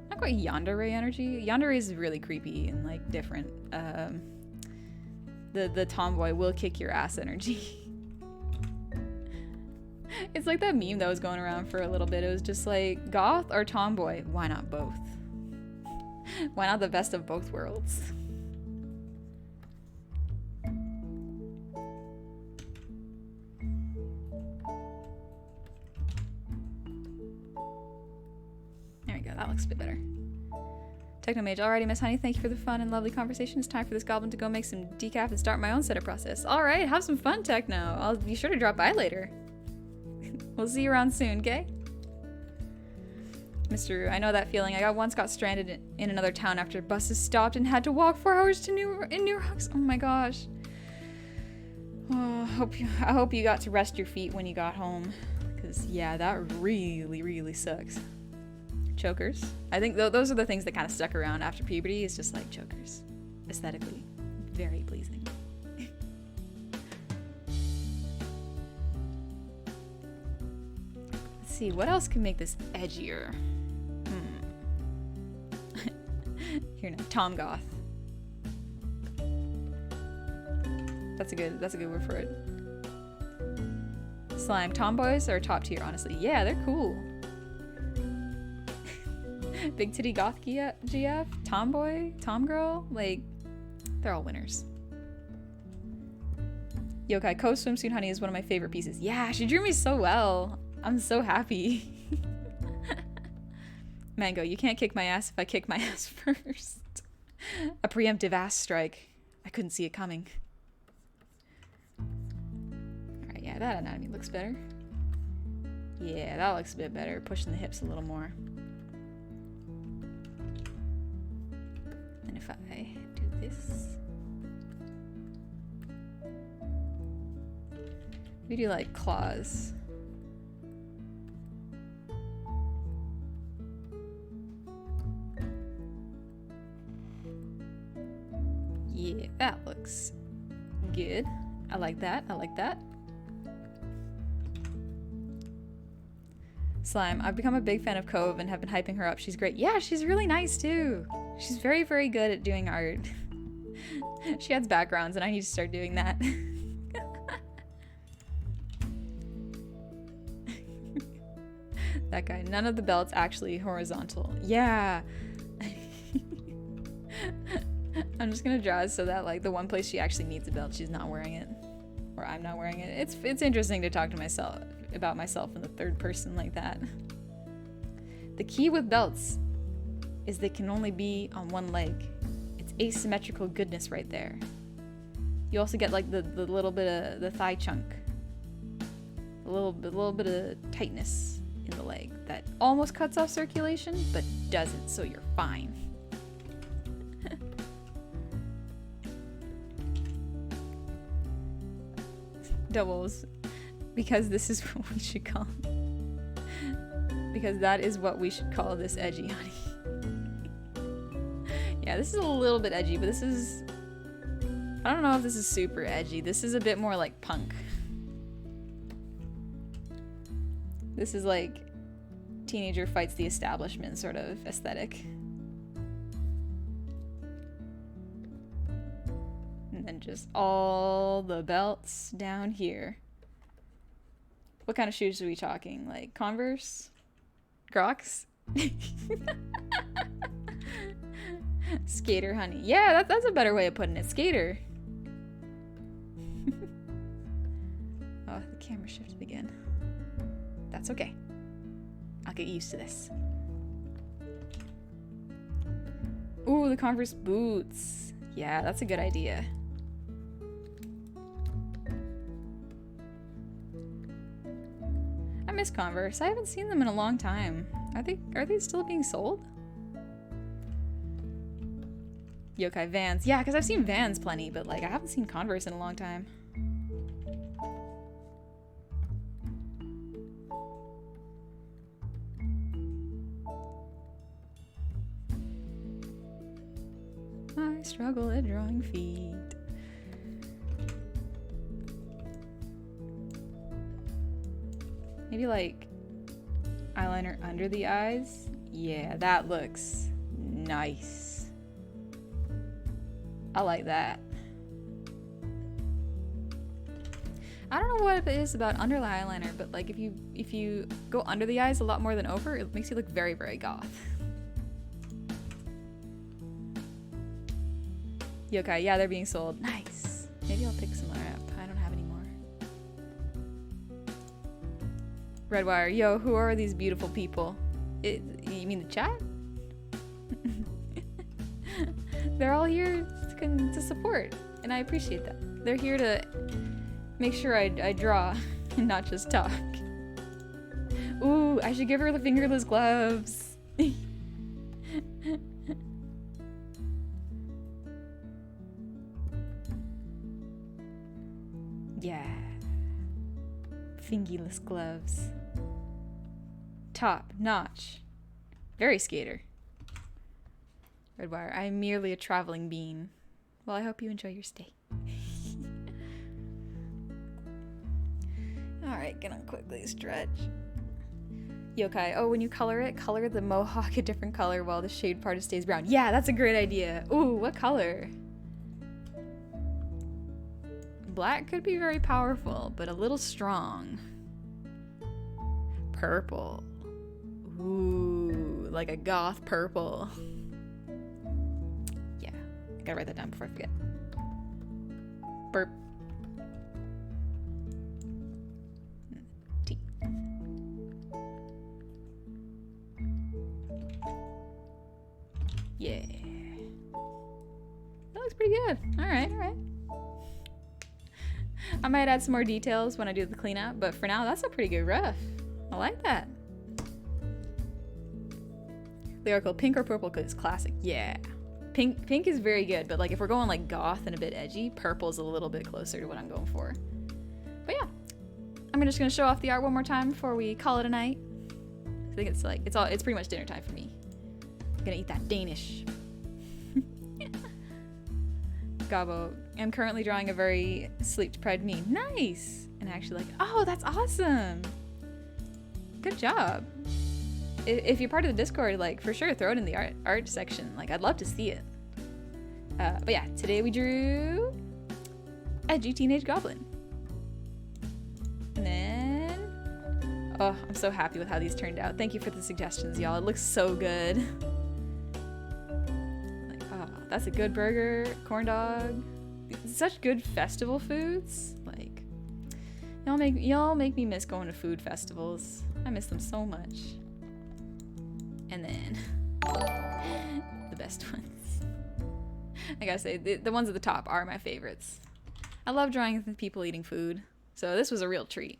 not quite yandere energy. Yandere is really creepy and like different. The tomboy will kick your ass energy. It's like that meme that was going around for a little bit. It was just like, goth or tomboy? Why not both? Why not the best of both worlds? There we go, that looks a bit better. Technomage, alrighty, Miss Honey, thank you for the fun and lovely conversation. It's time for this goblin to go make some decaf and start my own setup process. Alright, have some fun, Techno. I'll be sure to drop by later. We'll see you around soon, okay? Mr. Roo, I know that feeling. I once got stranded in another town after buses stopped and had to walk 4 hours to New Rocks. Oh my gosh. Oh, I hope you got to rest your feet when you got home. Because, yeah, that really, really sucks. Chokers. I think those are the things that kind of stuck around after puberty. It's just like chokers. Aesthetically, very pleasing. Let's see, what else can make this edgier? Here now, Tom Goth. That's a good word for it. Slime. Tomboys are top tier, honestly. Yeah, they're cool. Big titty goth GF, tomboy, tomgirl, like, they're all winners. Yokai, Ko Swimsuit Honey is one of my favorite pieces. Yeah, she drew me so well. I'm so happy. Mango, you can't kick my ass if I kick my ass first. A preemptive ass strike. I couldn't see it coming. Alright, yeah, that anatomy looks better. Yeah, that looks a bit better. Pushing the hips a little more. And if I do this... we do like claws. Yeah, that looks good. I like that. I like that. Slime, I've become a big fan of Cove and have been hyping her up. She's great. Yeah, she's really nice too. She's very, very good at doing art. She adds backgrounds and I need to start doing that. That guy. None of the belts actually horizontal. Yeah. I'm just gonna draw it so that like the one place she actually needs a belt, she's not wearing it. Or I'm not wearing it. It's interesting to talk to myself about myself in the third person like that. The key with belts is they can only be on one leg. It's asymmetrical goodness right there. You also get like the little bit of the thigh chunk. A little bit of tightness in the leg that almost cuts off circulation, but doesn't, so you're fine. Doubles, because this is what we should call, because that is what we should call this edgy honey. Yeah, this is a little bit edgy, but this is, I don't know if this is super edgy. This is a bit more like punk. This is like teenager fights the establishment sort of aesthetic. And then just all the belts down here. What kind of shoes are we talking? Like Converse? Crocs. Skater honey. Yeah, that's a better way of putting it. Skater. Oh, the camera shifted again. That's okay. I'll get used to this. Ooh, the Converse boots. Yeah, that's a good idea. I miss Converse. I haven't seen them in a long time. Are they still being sold? Yokai Vans. Yeah, because I've seen Vans plenty, but like I haven't seen Converse in a long time. I struggle at drawing feet. Maybe like eyeliner under the eyes. Yeah, that looks nice. I like that. I don't know what it is about under the eyeliner, but like if you go under the eyes a lot more than over, it makes you look very, very goth. Yokai, yeah, they're being sold. Nice. Maybe I'll pick some more up. I don't have any more. Redwire, yo, who are these beautiful people? You mean the chat? They're all here to support, and I appreciate that. They're here to make sure I draw and not just talk. Ooh, I should give her the fingerless gloves. Yeah. Fingerless gloves. Top notch. Very skater. Redwire, I'm merely a traveling bean. Well, I hope you enjoy your stay. Alright, gonna quickly stretch. Yokai, oh, when you color it, color the mohawk a different color while the shade part stays brown. Yeah, that's a great idea. Ooh, what color? Black could be very powerful, but a little strong. Purple. Ooh, like a goth purple. Yeah, I gotta write that down before I forget. Burp. T. Yeah. That looks pretty good. Alright, alright. I might add some more details when I do the cleanup, but for now, that's a pretty good rough. I like that. Lyrical, pink or purple is classic. Yeah. Pink is very good, but like if we're going like goth and a bit edgy, purple is a little bit closer to what I'm going for. But yeah, I'm just gonna show off the art one more time before we call it a night. I think it's pretty much dinner time for me. I'm gonna eat that Danish. Gabo, I'm currently drawing a very sleep-deprived me. Nice! And I actually like, oh, that's awesome! Good job. If you're part of the Discord, like, for sure, throw it in the art section. Like, I'd love to see it. But yeah, today we drew Edgy Teenage Goblin. And then, oh, I'm so happy with how these turned out. Thank you for the suggestions, y'all. It looks so good. Like, oh, that's a good burger, corn dog. Such good festival foods. Like, y'all make me miss going to food festivals. I miss them so much. And then the best ones. I gotta say, the ones at the top are my favorites. I love drawing with people eating food, so this was a real treat.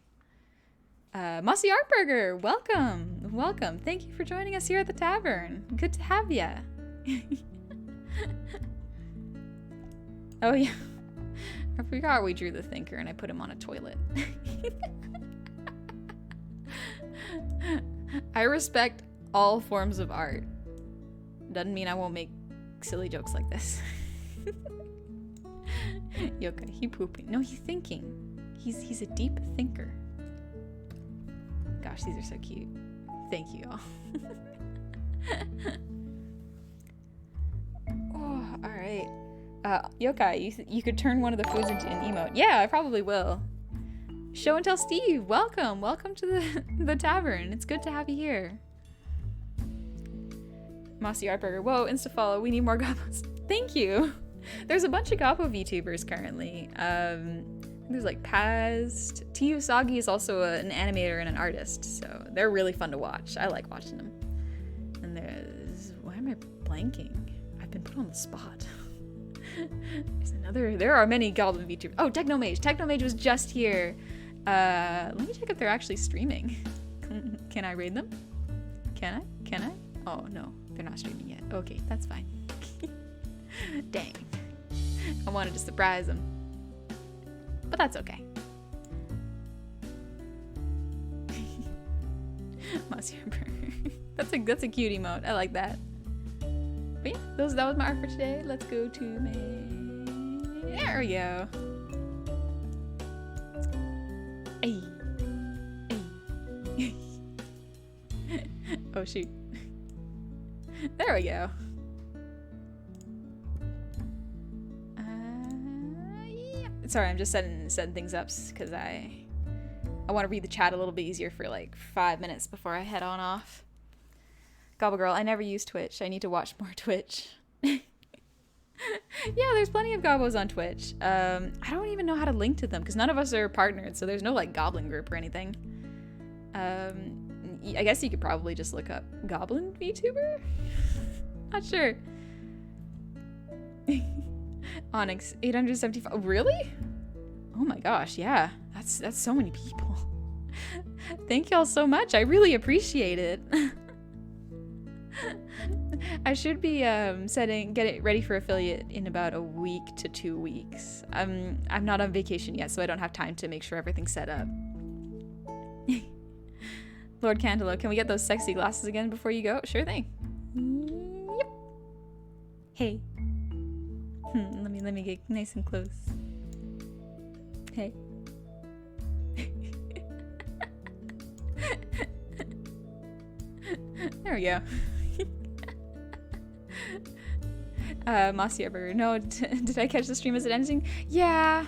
Mossy Art Burger, welcome, welcome. Thank you for joining us here at the tavern. Good to have ya. Oh yeah, I forgot we drew the thinker and I put him on a toilet. I respect all forms of art. Doesn't mean I won't make silly jokes like this. Yokai, he pooping. No, he's thinking. He's a deep thinker. Gosh, these are so cute. Thank you all. Oh, all right. Yokai, you could turn one of the foods into an emote. Yeah, I probably will. Show and Tell Steve, welcome to the tavern. It's good to have you here. Mossy Art Burger. Whoa, insta follow. We need more Gobbos. Thank you. There's a bunch of Gobbo VTubers currently. There's like Past. T Usagi is also an animator and an artist, so they're really fun to watch. I like watching them. And there's, why am I blanking? I've been put on the spot. There's another. There are many Goblin VTubers. Oh, Technomage. Technomage was just here. Let me check if they're actually streaming. Can I raid them? Can I? Can I? Oh no, they're not streaming yet. Okay, that's fine. Dang. I wanted to surprise them. But that's okay. That's a cute emote. I like that. But yeah, that was my art for today. Let's go to my... There we go. Ay. Ay. Oh shoot. There we go. Yeah. Sorry, I'm just setting things up because I want to read the chat a little bit easier for like 5 minutes before I head on off. Gobble Girl, I never use Twitch. I need to watch more Twitch. Yeah, there's plenty of Gobbos on Twitch. I don't even know how to link to them because none of us are partnered, so there's no like Goblin group or anything. I guess you could probably just look up Goblin Vtuber? Not sure. Onyx, 875. Oh, really? Oh my gosh, yeah. That's so many people. Thank y'all so much. I really appreciate it. I should be get it ready for affiliate in about a week to 2 weeks. I'm not on vacation yet, so I don't have time to make sure everything's set up. Lord Candelo, can we get those sexy glasses again before you go? Sure thing. Yep. Hey. Let me get nice and close. Hey. There we go. Mossy Arbor. No, did I catch the stream as it ending? Yeah.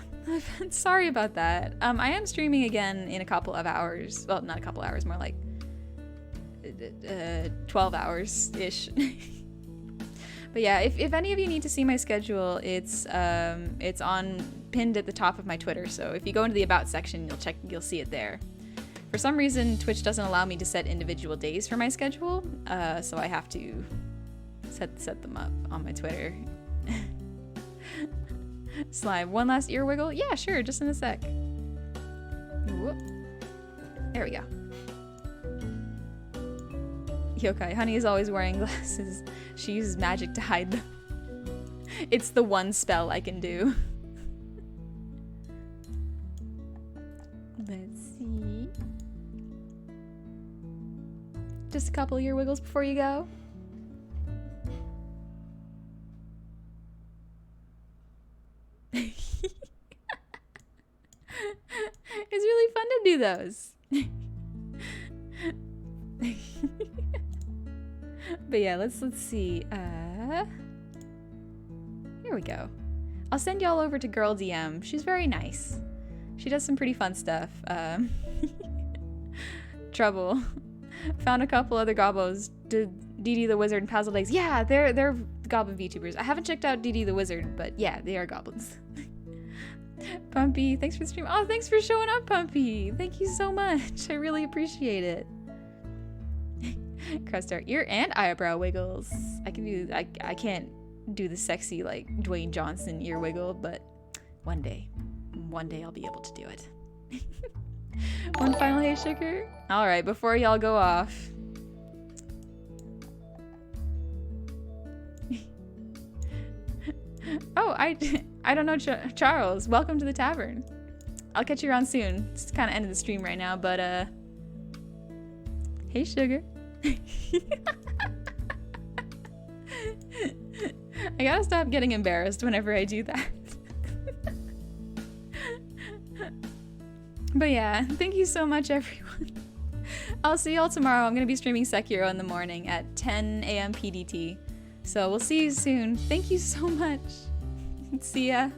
Sorry about that. I am streaming again in a couple of hours. Well, not a couple hours, more like 12 hours-ish. But yeah, if any of you need to see my schedule, it's pinned at the top of my Twitter. So if you go into the About section, you'll see it there. For some reason, Twitch doesn't allow me to set individual days for my schedule, so I have to set them up on my Twitter. Slime, one last ear wiggle? Yeah, sure, just in a sec. Whoop. There we go. Yokai, Honey is always wearing glasses. She uses magic to hide them. It's the one spell I can do. Let's see. Just a couple ear wiggles before you go. It's really fun to do those. But yeah, let's see. Here we go. I'll send y'all over to Girl DM. She's very nice. She does some pretty fun stuff. Trouble. Found a couple other Gobbos. DD the Wizard and Puzzle Days. Yeah, they're Goblin VTubers. I haven't checked out DD the Wizard, but yeah, they are goblins. Pumpy, thanks for the stream. Oh, thanks for showing up, Pumpy. Thank you so much. I really appreciate it. Crust art, ear and eyebrow wiggles. I can't do the sexy like Dwayne Johnson ear wiggle, but one day I'll be able to do it. One final hey sugar. All right, before y'all go off. Oh, I don't know, Charles. Welcome to the tavern. I'll catch you around soon. It's kind of end of the stream right now, but hey sugar. I gotta stop getting embarrassed whenever I do that. But yeah, thank you so much, everyone. I'll see y'all tomorrow. I'm gonna be streaming Sekiro in the morning at 10 a.m. PDT. So we'll see you soon. Thank you so much. See ya.